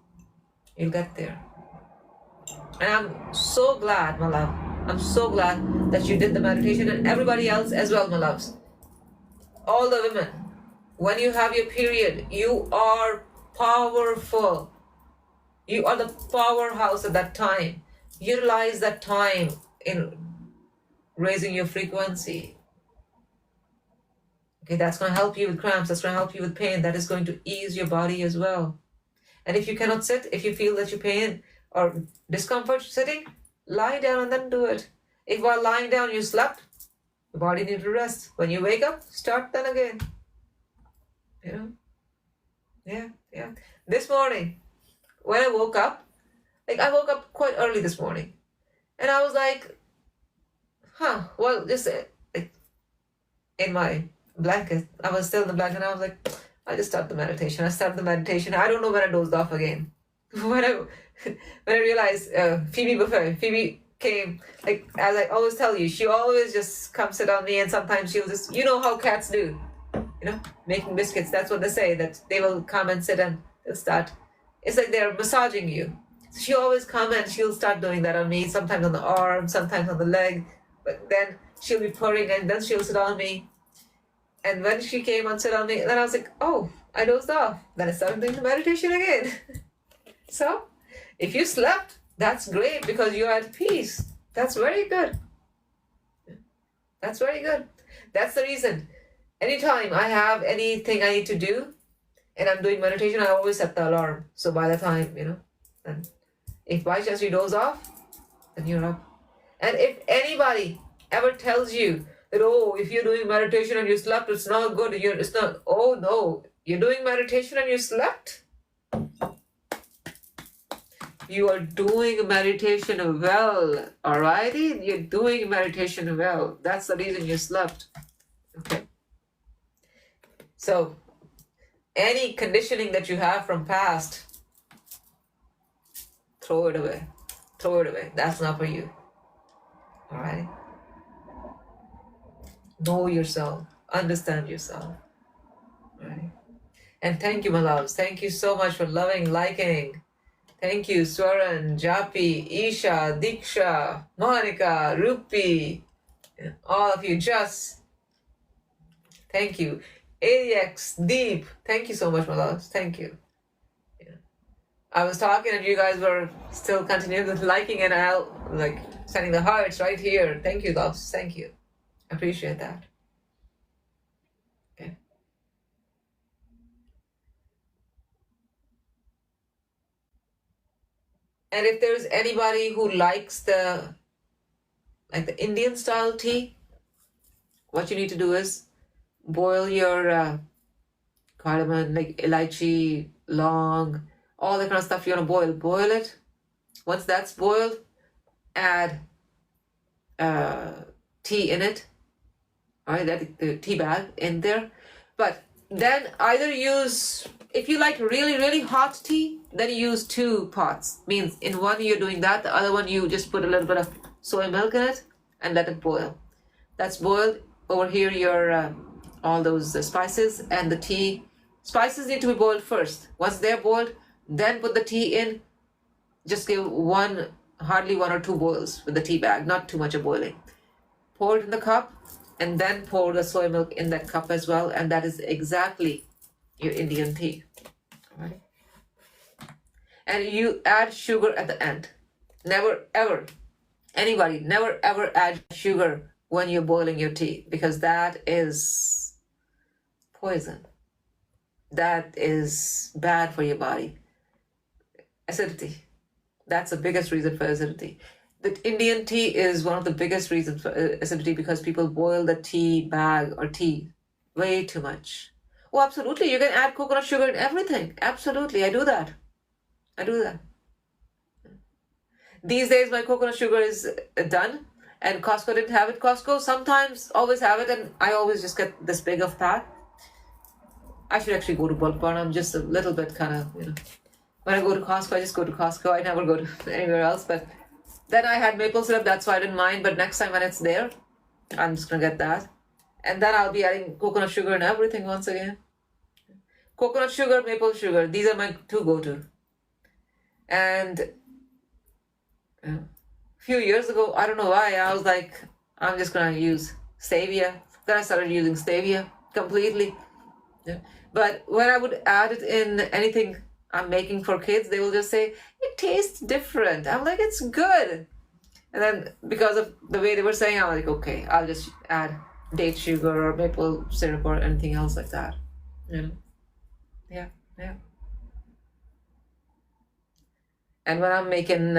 You'll get there. And I'm so glad, my love. I'm so glad that you did the meditation, and everybody else as well, my loves. All the women, when you have your period, you are powerful. You are the powerhouse at that time. Utilize that time in raising your frequency. Okay, that's going to help you with cramps. That's going to help you with pain. That is going to ease your body as well. And if you cannot sit, if you feel that you're pain or discomfort sitting, lie down and then do it. If while lying down you slept, the body needs to rest. When you wake up, start then again. Yeah. This morning, when I woke up, I woke up quite early this morning. And I was like, just in my blanket. I was still in the blanket and I was like, I just started the meditation. I don't know when I dozed off again. when I realized Phoebe came, as I always tell you, she always just comes sit on me, and sometimes she'll just, how cats do, making biscuits. That's what they say, that they will come and sit and they'll start. It's like they're massaging you. So she always come and she'll start doing that on me, sometimes on the arm, sometimes on the leg. But then she'll be purring and then she'll sit on me. And when she came and sit on me, then I was like, oh, I dozed off. Then I started doing the meditation again. So, if you slept, that's great because you're at peace. That's very good. That's very good. That's the reason. Anytime I have anything I need to do and I'm doing meditation, I always set the alarm. So by the time, then if by chance you doze off, then you're up. And if anybody ever tells you that, oh, if you're doing meditation and you slept, it's not good. It's not. Oh no, you're doing meditation and you slept. You are doing meditation well, alrighty? You're doing meditation well. That's the reason you slept. Okay. So, any conditioning that you have from past, throw it away. Throw it away. That's not for you. Alright? Know yourself. Understand yourself. Alright? And thank you, my loves. Thank you so much for loving, liking. Thank you, Swaran, Japi, Isha, Diksha, Monica, Rupi, all of you, Just. Thank you. AX, Deep. Thank you so much, my loves. Thank you. I was talking and you guys were still continuing with liking and I'll sending the hearts right here. Thank you, loves. Thank you. Appreciate that. Okay. And if there's anybody who likes the Indian style tea, what you need to do is boil your cardamom, like elaichi, long, all that kind of stuff you want to boil. Boil it. Once that's boiled, add tea in it. All right, the tea bag in there. But then either use, if you like really, really hot tea, then you use 2 pots. Means in one you're doing that, the other one you just put a little bit of soy milk in it and let it boil. That's boiled. Over here your all those spices and the tea. Spices need to be boiled first. Once they're boiled, then put the tea in. Just give hardly 1 or 2 boils with the tea bag, not too much of boiling. Pour it in the cup and then pour the soy milk in that cup as well, and that is exactly your Indian tea. All right. And you add sugar at the end. Never ever, anybody, never ever add sugar when you're boiling your tea, because that is poison. That is bad for your body. Acidity. That's the biggest reason for acidity. The Indian tea is one of the biggest reasons for acidity because people boil the tea bag or tea way too much. Oh, absolutely. You can add coconut sugar in everything. Absolutely. I do that. These days, my coconut sugar is done and Costco didn't have it. Costco sometimes always have it and I always just get this big of pack. I should actually go to Bulk Barn. I'm just a little bit kind of, when I go to Costco, I just go to Costco. I never go to anywhere else. But then I had maple syrup. That's why I didn't mind. But next time when it's there, I'm just going to get that. And then I'll be adding coconut sugar and everything once again. Coconut sugar, maple sugar. These are my 2 go-to. And a few years ago, I don't know why, I was like, I'm just going to use stevia. Then I started using stevia completely. Yeah. But when I would add it in anything I'm making for kids, they will just say, it tastes different. I'm like, it's good. And then because of the way they were saying, I'm like, okay, I'll just add date sugar or maple syrup or anything else like that. Yeah. And when I'm making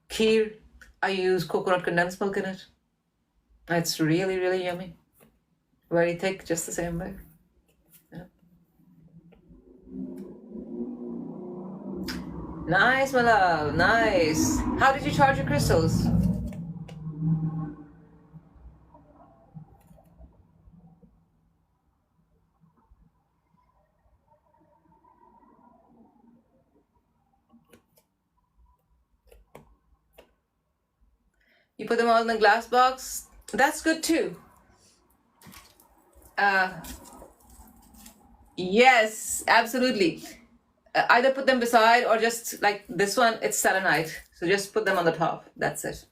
kheer, I use coconut condensed milk in it. It's really, really yummy. Very thick, just the same way. Nice, my love. Nice. How did you charge your crystals? You put them all in the glass box? That's good too. Yes, absolutely. Either put them beside or just like this one, it's selenite. So just put them on the top. That's it.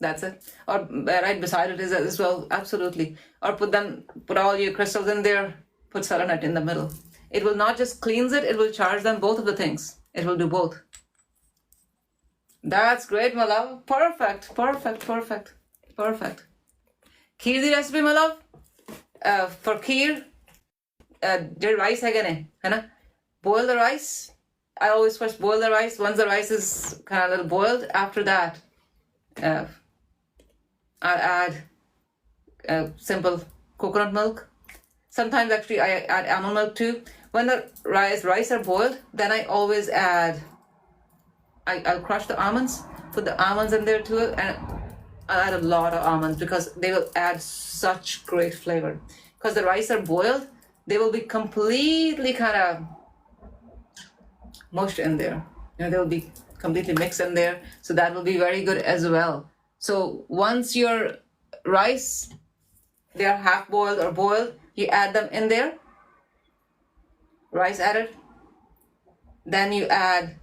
That's it. Or right beside it is as well, absolutely. Or put all your crystals in there, put selenite in the middle. It will not just cleanse it, it will charge them, both of the things. It will do both. That's great, my love. Perfect. Kheer the recipe, my love. For kheer, the rice again, है boil the rice. I always first boil the rice. Once the rice is kind of a little boiled, after that, I'll add simple coconut milk. Sometimes actually I add almond milk too. When the rice are boiled, then I always add, I'll crush the almonds, put the almonds in there too, and I'll add a lot of almonds because they will add such great flavor. Because the rice are boiled, they will be completely kind of mushed in there. They will be completely mixed in there. So that will be very good as well. So once your rice, they are half boiled or boiled, you add them in there. Rice added. Then you add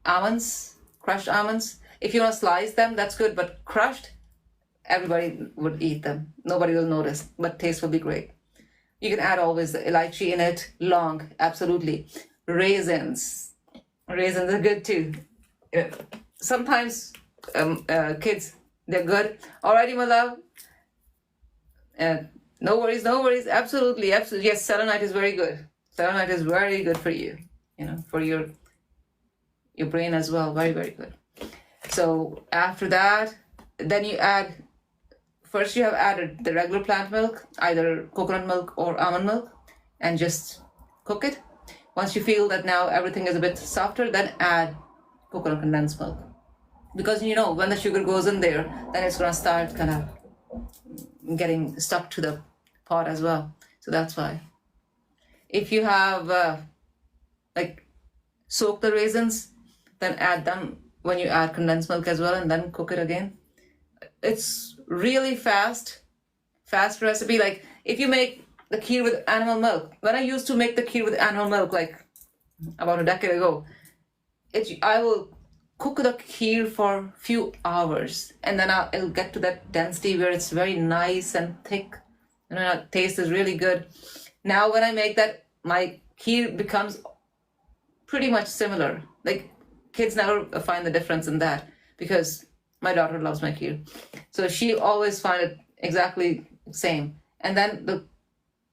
almonds, crushed almonds. If you want to slice them, that's good, but crushed, everybody would eat them. Nobody will notice, but taste will be great. You can add always the elaichi in it, long, absolutely. Raisins are good too. Sometimes kids, they're good. Alrighty, my love. No worries, absolutely. Yes, selenite is very good. Selenite is very good for you, for your brain as well. Very, very good. So after that, then you add, first you have added the regular plant milk, either coconut milk or almond milk, and just cook it. Once you feel that now everything is a bit softer, then add coconut condensed milk. Because when the sugar goes in there, then it's going to start kind of getting stuck to the pot as well. So that's why. If you have soak the raisins, then add them when you add condensed milk as well, and then cook it again. It's really fast recipe. Like if you make the kheer with animal milk, when I used to make the kheer with animal milk, like about a decade ago, I will cook the kheer for a few hours, and then it'll get to that density where it's very nice and thick. Taste is really good. Now when I make that, my kheer becomes pretty much similar. Like kids never find the difference in that because my daughter loves my kheer. So she always find it exactly same. And then the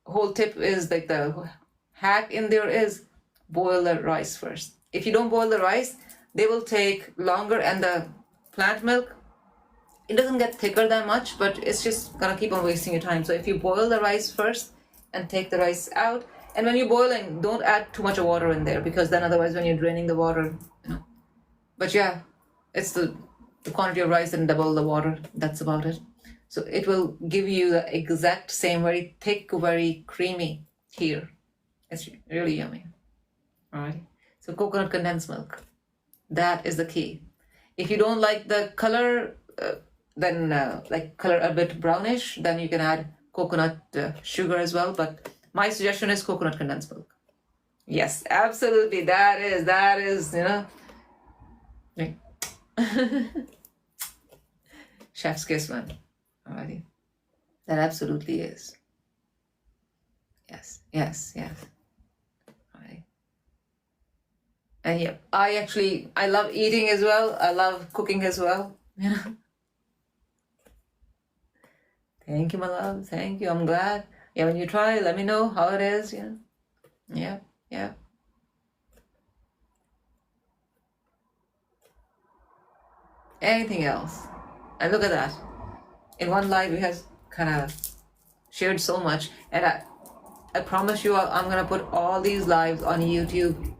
whole tip is like the hack in there is boil the rice first. If you don't boil the rice, they will take longer, and the plant milk, it doesn't get thicker that much, but it's just gonna keep on wasting your time. So if you boil the rice first and take the rice out, and when you're boiling, don't add too much water in there, because then otherwise when you're draining the water, But yeah, it's the quantity of rice and double the water. That's about it. So it will give you the exact same, very thick, very creamy kheer. It's really yummy. All right. So coconut condensed milk. That is the key. If you don't like the color, then color a bit brownish, then you can add coconut sugar as well. But my suggestion is coconut condensed milk. Yes, absolutely. That is, Chef's kiss, man. Alrighty. That absolutely is. Yes. Alright. And yeah, I love eating as well. I love cooking as well. Thank you, my love. Thank you. I'm glad. Yeah, when you try, let me know how it is. Yeah. Anything else? And look at that. In one live, we have kind of shared so much. And I promise you, I'm going to put all these lives on YouTube.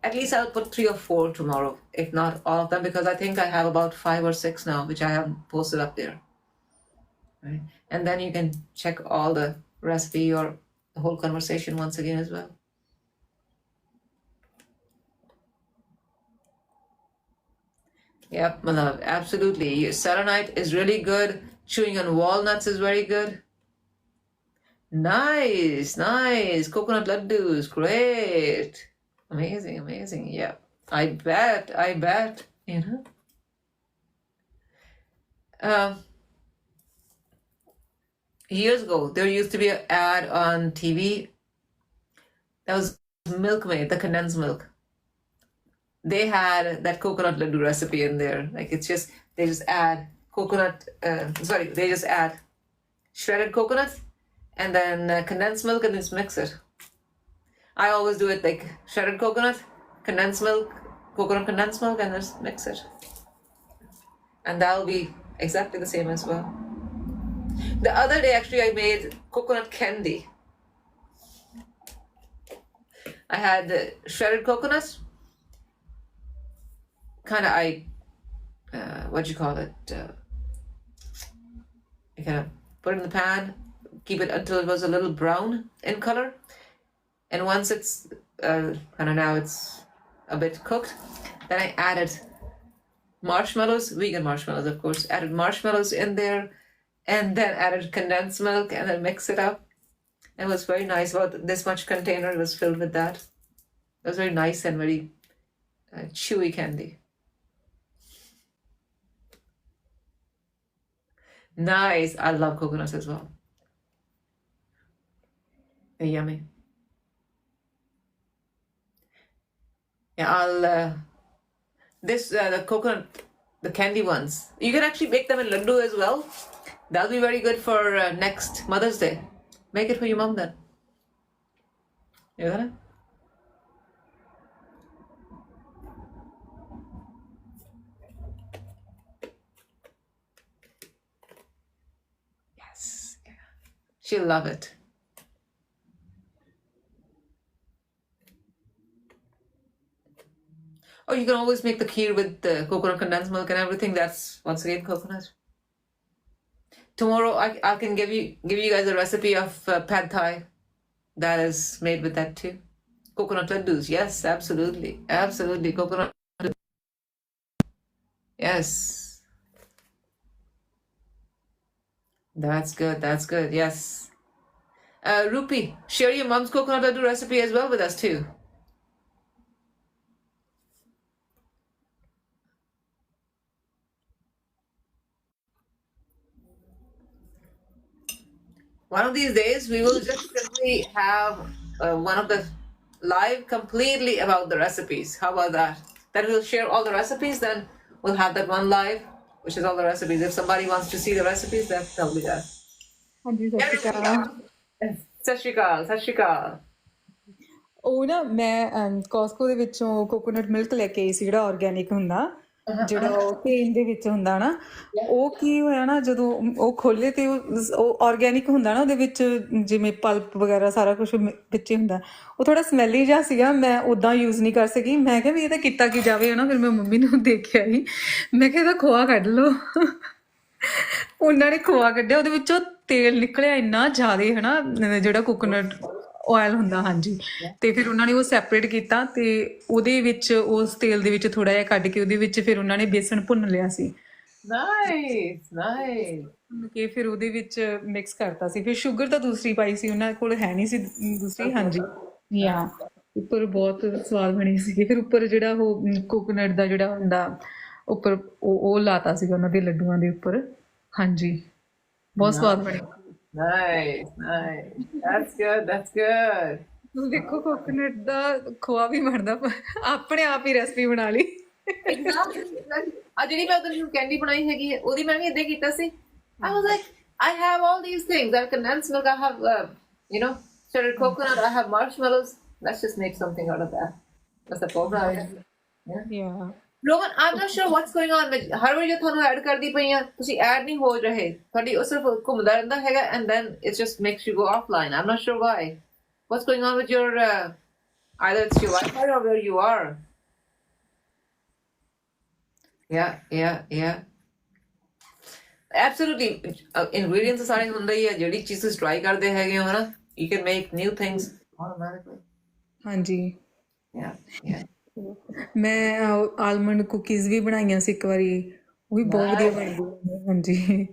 At least I'll put 3 or 4 tomorrow, if not all of them, because I think I have about 5 or 6 now, which I haven't posted up there. Right? And then you can check all the recipe or the whole conversation once again as well. Yep, my love, absolutely. Selenite is really good. Chewing on walnuts is very good. Nice. Coconut laddus, great. Amazing. Yeah, I bet. Uh, Years ago, there used to be an ad on TV that was Milkmaid, the condensed milk. They had that coconut laddu recipe in there. Like it's just they just add coconut. They just add shredded coconut and then condensed milk and just mix it. I always do it like shredded coconut, condensed milk, coconut condensed milk, and just mix it. And that'll be exactly the same as well. The other day, actually, I made coconut candy. I had shredded coconut. What do you call it? I kind of put it in the pan, keep it until it was a little brown in color. And once it's, now it's a bit cooked, then I added marshmallows, vegan marshmallows, of course, added marshmallows in there, and then added condensed milk and then mix it up. It was very nice. About this much container was filled with that. It was very nice and very chewy candy. Nice. I love coconuts as well. They're yummy. Yeah, the coconut, the candy ones. You can actually make them in laddu as well. That'll be very good for next Mother's Day. Make it for your mom then. You got it? Yes. Yeah. She'll love it. Oh, you can always make the kheer with the coconut condensed milk and everything. That's once again coconut. Tomorrow I can give you guys a recipe of pad thai that is made with that too. Coconut laddus. Yes, absolutely. Absolutely. Coconut. Yes. That's good. That's good. Yes. Rupi, share your mom's coconut laddu recipe as well with us too. One of these days, we will just simply have one of the live completely about the recipes. How about that? Then we'll share all the recipes, then we'll have that one live, which is all the recipes. If somebody wants to see the recipes, then that'll be that. ਹਾਂਜੀ ਸਤਿ ਸ਼੍ਰੀ ਅਕਾਲ ਸਤਿ ਸ਼੍ਰੀ ਅਕਾਲ ਸਤਿ ਸ਼੍ਰੀ ਅਕਾਲ ਉਹ ਨਾ ਮੈਂ Costco ਦੇ ਵਿੱਚੋਂ coconut milk ਲੈ ਕੇ ਆਈ ਸੀ ਜਿਹੜਾ organic ਹੁੰਦਾ ਜਿਹੜਾ ਉਹ ਕੇਨ ਦੇ ਵਿੱਚ ਹੁੰਦਾ ਨਾ ਉਹ ਕੀ ਹੋਇਆ ਨਾ ਜਦੋਂ ਉਹ ਖੋਲੇ ਤੇ ਉਹ ਆਰਗੈਨਿਕ ਹੁੰਦਾ ਨਾ ਉਹਦੇ ਵਿੱਚ ਜਿਵੇਂ ਪਲਪ ਵਗੈਰਾ ਸਾਰਾ ਕੁਝ ਵਿੱਚ ਹੀ ਹੁੰਦਾ ਉਹ ਥੋੜਾ ਸਮੈਲੀ ਜਿਹਾ ਸੀਗਾ ਮੈਂ ਉਦਾਂ ਯੂਜ਼ ਨਹੀਂ ਕਰ ਸਕੀ ਮੈਂ ਕਿਹਾ ਵੀ ਇਹ ਤਾਂ ਕੀਤਾ ਕੀ ਜਾਵੇ ਨਾ ਫਿਰ ਮੈਂ ਮੰਮੀ ਨੂੰ ਦੇਖਿਆ ਹੀ ਮੈਂ ਕਿਹਾ ਇਹਦਾ ਖੋਆ ਕੱਢ ਲਓ ਉਹਨਾਂ ਨੇ ਖੋਆ ਕੱਢਿਆ ਉਹਦੇ ਵਿੱਚੋਂ ਤੇਲ ਨਿਕਲਿਆ ਇੰਨਾ ਜ਼ਿਆਦਾ ਹੈ ਨਾ ਜਿਹੜਾ ਕੋਕੋਨਟ ਆਇਲ ਹੁੰਦਾ ਹਾਂਜੀ ਤੇ ਫਿਰ ਉਹਨਾਂ ਨੇ ਉਹ ਸੈਪਰੇਟ ਕੀਤਾ ਤੇ ਉਹਦੇ ਵਿੱਚ ਉਸ ਤੇਲ ਦੇ ਵਿੱਚ ਥੋੜਾ ਜਿਹਾ ਕੱਢ ਕੇ ਉਹਦੇ ਵਿੱਚ ਫਿਰ ਉਹਨਾਂ ਨੇ ਬੇਸਣ ਭੁੰਨ ਲਿਆ ਸੀ ਨਾਈਸ ਭੁੰਨ ਕੇ ਫਿਰ ਉਹਦੇ ਵਿੱਚ ਮਿਕਸ ਕਰਤਾ ਸੀ ਫਿਰ ਸ਼ੂਗਰ ਤਾਂ ਦੂਸਰੀ ਪਾਈ ਸੀ ਉਹਨਾਂ ਕੋਲ ਹੈ ਨਹੀਂ ਸੀ ਦੂਸਰੀ ਹਾਂਜੀ ਯਾ ਉੱਪਰ ਬਹੁਤ ਸਵਾਦ ਬਣੀ ਸੀ ਫਿਰ ਉੱਪਰ ਜਿਹੜਾ ਉਹ ਕੋਕੋਨਟ ਦਾ ਜਿਹੜਾ ਹੁੰਦਾ ਉੱਪਰ ਉਹ ਲਾਤਾ ਸੀਗਾ ਉਹਨਾਂ ਦੇ ਲੱਡੂਆਂ ਦੇ ਉੱਪਰ ਹਾਂਜੀ ਬਹੁਤ ਸਵਾਦ ਬਣੀ Nice. That's good. ਤੁਸੀਂ ਦੇਖੋ ਕੋਕੋਨਟ ਦਾ ਖੋਆ ਵੀ ਬਣਦਾ ਆਪਣੇ ਆਪ ਹੀ ਰੈਸਪੀ ਬਣਾ ਲਈ ਆ ਜਿਹੜੀ ਮੈਂ ਤੁਹਾਨੂੰ ਕੈਂਡੀ ਬਣਾਈ ਹੈਗੀ ਉਹਦੀ ਮੈਂ ਵੀ ਇਦਾਂ ਕੀਤਾ ਸੀ I was like I have all these things I have condensed milk I have shredded coconut I have marshmallows let's just make something out of that that's the problem yeah Roman, I'm not sure what's going on with ਹਰ ਵਾਰ ਜੋ ਤੁਹਾਨੂੰ add ਕਰਦੀ ਪਈ ਆ ਤੁਸੀਂ add ਨਹੀਂ ਹੋ ਰਹੇ ਤੁਹਾਡੀ ਉਹ ਸਿਰਫ ਘੁੰਮਦਾ ਰਹਿੰਦਾ ਹੈਗਾ and then it just makes you go offline I'm not sure why what's going on with your either it's your Wi-Fi or where you are yeah absolutely ingredients ਸਾਰੇ ਹੁੰਦੇ ਹੀ ਆ ਜਿਹੜੀ ਚੀਜ਼ ਤੁਸੀਂ ਟਰਾਈ ਕਰਦੇ ਹੈਗੇ ਹੋ ਹਨਾ you can make new things automatically ਹਾਂਜੀ yeah ਮੈਂ ਆਲਮੰਡ ਕੁਕੀਜ਼ ਵੀ ਬਣਾਈਆਂ ਸੀ ਇੱਕ ਵਾਰੀ ਉਹ ਵੀ ਬਹੁਤ ਵਧੀਆ ਬਣਦੀਆਂ ਹਾਂਜੀ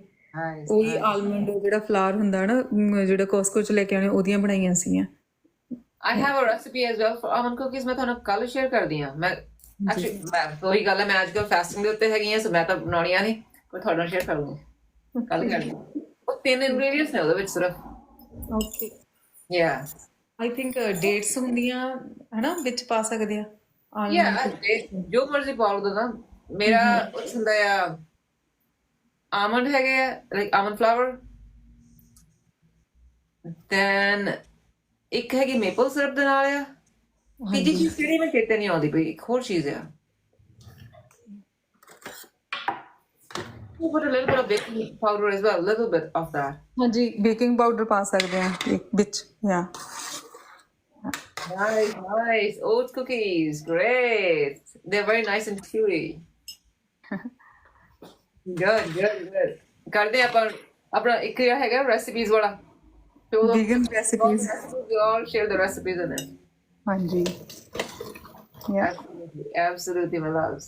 ਉਹੀ ਆਲਮੰਡ ਜਿਹੜਾ ਫਲਾਰ ਹੁੰਦਾ ਨਾ ਜਿਹੜਾ ਕੋਸਕੋ ਚ ਲੈ ਕੇ ਆਉਣੇ ਉਹਦੀਆਂ ਬਣਾਈਆਂ ਸੀਗੀਆਂ I have a recipe as well for almond cookies ਮੈਂ ਤੁਹਾਨੂੰ ਕੱਲ ਸ਼ੇਅਰ ਕਰਦੀ ਹਾਂ ਮੈਂ ਐਕਚੁਅਲੀ ਉਹੀ ਗੱਲ ਹੈ ਮੈਂ ਅੱਜ ਕੱਲ੍ਹ ਫਾਸਟਿੰਗ ਦੇ ਉੱਤੇ ਹੈਗੀ ਹਾਂ ਸੋ ਮੈਂ ਤਾਂ ਬਣਾਉਣੀਆਂ ਨਹੀਂ ਮੈਂ ਤੁਹਾਡੇ ਨਾਲ ਸ਼ੇਅਰ ਕਰੂੰਗੀ ਕੱਲ ਕਰਨੀ ਉਹ 3 ਇੰਗਰੀਡੀਐਂਟਸ ਨੇ ਉਹਦੇ ਵਿੱਚ ਸਿਰਫ okay yeah I think dates ਹੁੰਦੀਆਂ ਹਨਾ ਵਿੱਚ ਪਾ ਸਕਦੇ ਆ ਯਾ ਆਲਮੰਡ ਜੋ ਮਰਜ਼ੀ ਪਾ ਲਓ ਨਾ ਮੇਰਾ ਉਹ ਹੁੰਦਾ ਆ ਆਮੰਡ ਹੈਗੇ ਆ ਲਾਈਕ ਆਮੰਡ ਫਲਾਵਰ ਦੈਨ ਇੱਕ ਹੈਗੀ ਮੇਪਲ ਸਿਰਪ ਦੇ ਨਾਲ ਆ ਤੀਜੀ ਚੀਜ਼ ਕਿਹੜੀ ਮੈਂ ਚੇਤੇ ਨਹੀਂ ਆਉਂਦੀ ਪਈ ਇੱਕ ਹੋਰ ਚੀਜ਼ ਆ put a little bit of baking powder as well, a little bit of that. ਹਾਂਜੀ ਬੇਕਿੰਗ ਪਾਊਡਰ ਪਾ ਸਕਦੇ ਆ ਵਿੱਚ ਯਾ Nice. Oat cookies, great. They're very nice and chewy. Good. ਕਰਦੇ ਆਪਾਂ ਆਪਣਾ ਇੱਕ ਹੈਗਾ recipes ਵਾਲਾ vegan recipes we all share the recipes in it. ਹਾਂਜੀ ਯਾ Absolutely, my loves.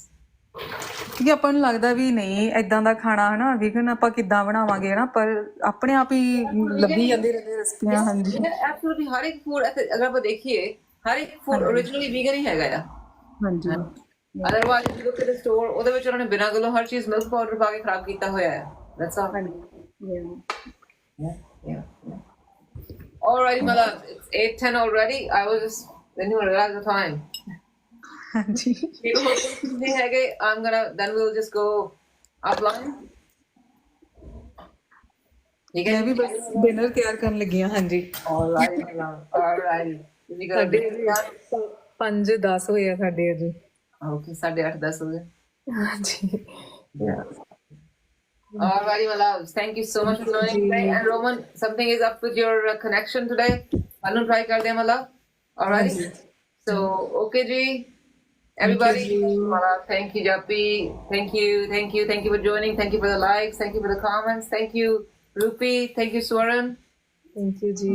ਕਿ ਆਪਾਂ ਨੂੰ ਲੱਗਦਾ ਵੀ ਨਹੀਂ ਏਦਾਂ ਦਾ ਖਾਣਾ ਹਨਾ ਵੀਗਨ ਆਪਾਂ ਕਿੱਦਾਂ ਬਣਾਵਾਂਗੇ ਹਨਾ ਪਰ ਆਪਣੇ ਆਪ ਹੀ ਲੱਭੀ ਜਾਂਦੇ ਰਹਿੰਦੇ ਰੈਸਪੀਆਂ ਹਾਂਜੀ Absolutely, ਹਰ ਇੱਕ ਫੂਡ ਅਗਰ ਆਪਾਂ ਦੇਖੀਏ ਹਰ ਇੱਕ ਫੂਡ originally vegan ਹੀ ਹੈਗਾ ਆ ਹਾਂਜੀ ਅਦਰਵਾਈਜ਼ ਜੇ ਲੋਕ ਦੇ ਸਟੋਰ ਉਹਦੇ ਵਿੱਚ ਉਹਨਾਂ ਨੇ ਬਿਨਾਂ ਗੱਲੋਂ ਹਰ ਚੀਜ਼ ਮਿਲਕ ਪਾਊਡਰ ਪਾ ਕੇ ਖਰਾਬ ਕੀਤਾ ਹੋਇਆ ਹੈ that's all. Yeah. All right, my love, it's 8:10 already. I was just didn't even realize the time. ਹਾਂਜੀ I'm gonna then we'll just go offline. ਮੈਂ ਵੀ ਬਸ ਡਿਨਰ ਤਿਆਰ ਕਰਨ ਲੱਗੀ ਹਾਂ ਹਾਂਜੀ All right, my love. All right. We got dinner. 5:10 ਹੋਏ ਆ ਸਾਡੇ ਅਜੇ Okay, 8:30 ਹੋ ਗਏ. ਹਾਂਜੀ All righty, my loves. Thank you so much for joining today. And Roman, something is up with your connection today. I'll try kar de, my love. All righty. So, okay, Ji. Everybody, thank you, Jappi. Thank you for joining. Thank you for the likes. Thank you for the comments. Thank you, Rupi. Thank you, Swaran. Thank you ਜੀ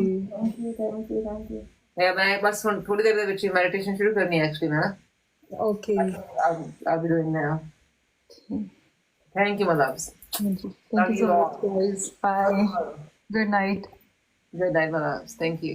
Yeah, मैं बस थोड़ी देर में meditation शुरू करनी है actually ना. Okay I'll be doing now. Thank you, my loves. Thank you so much guys bye good night Good night, my loves. Thank you.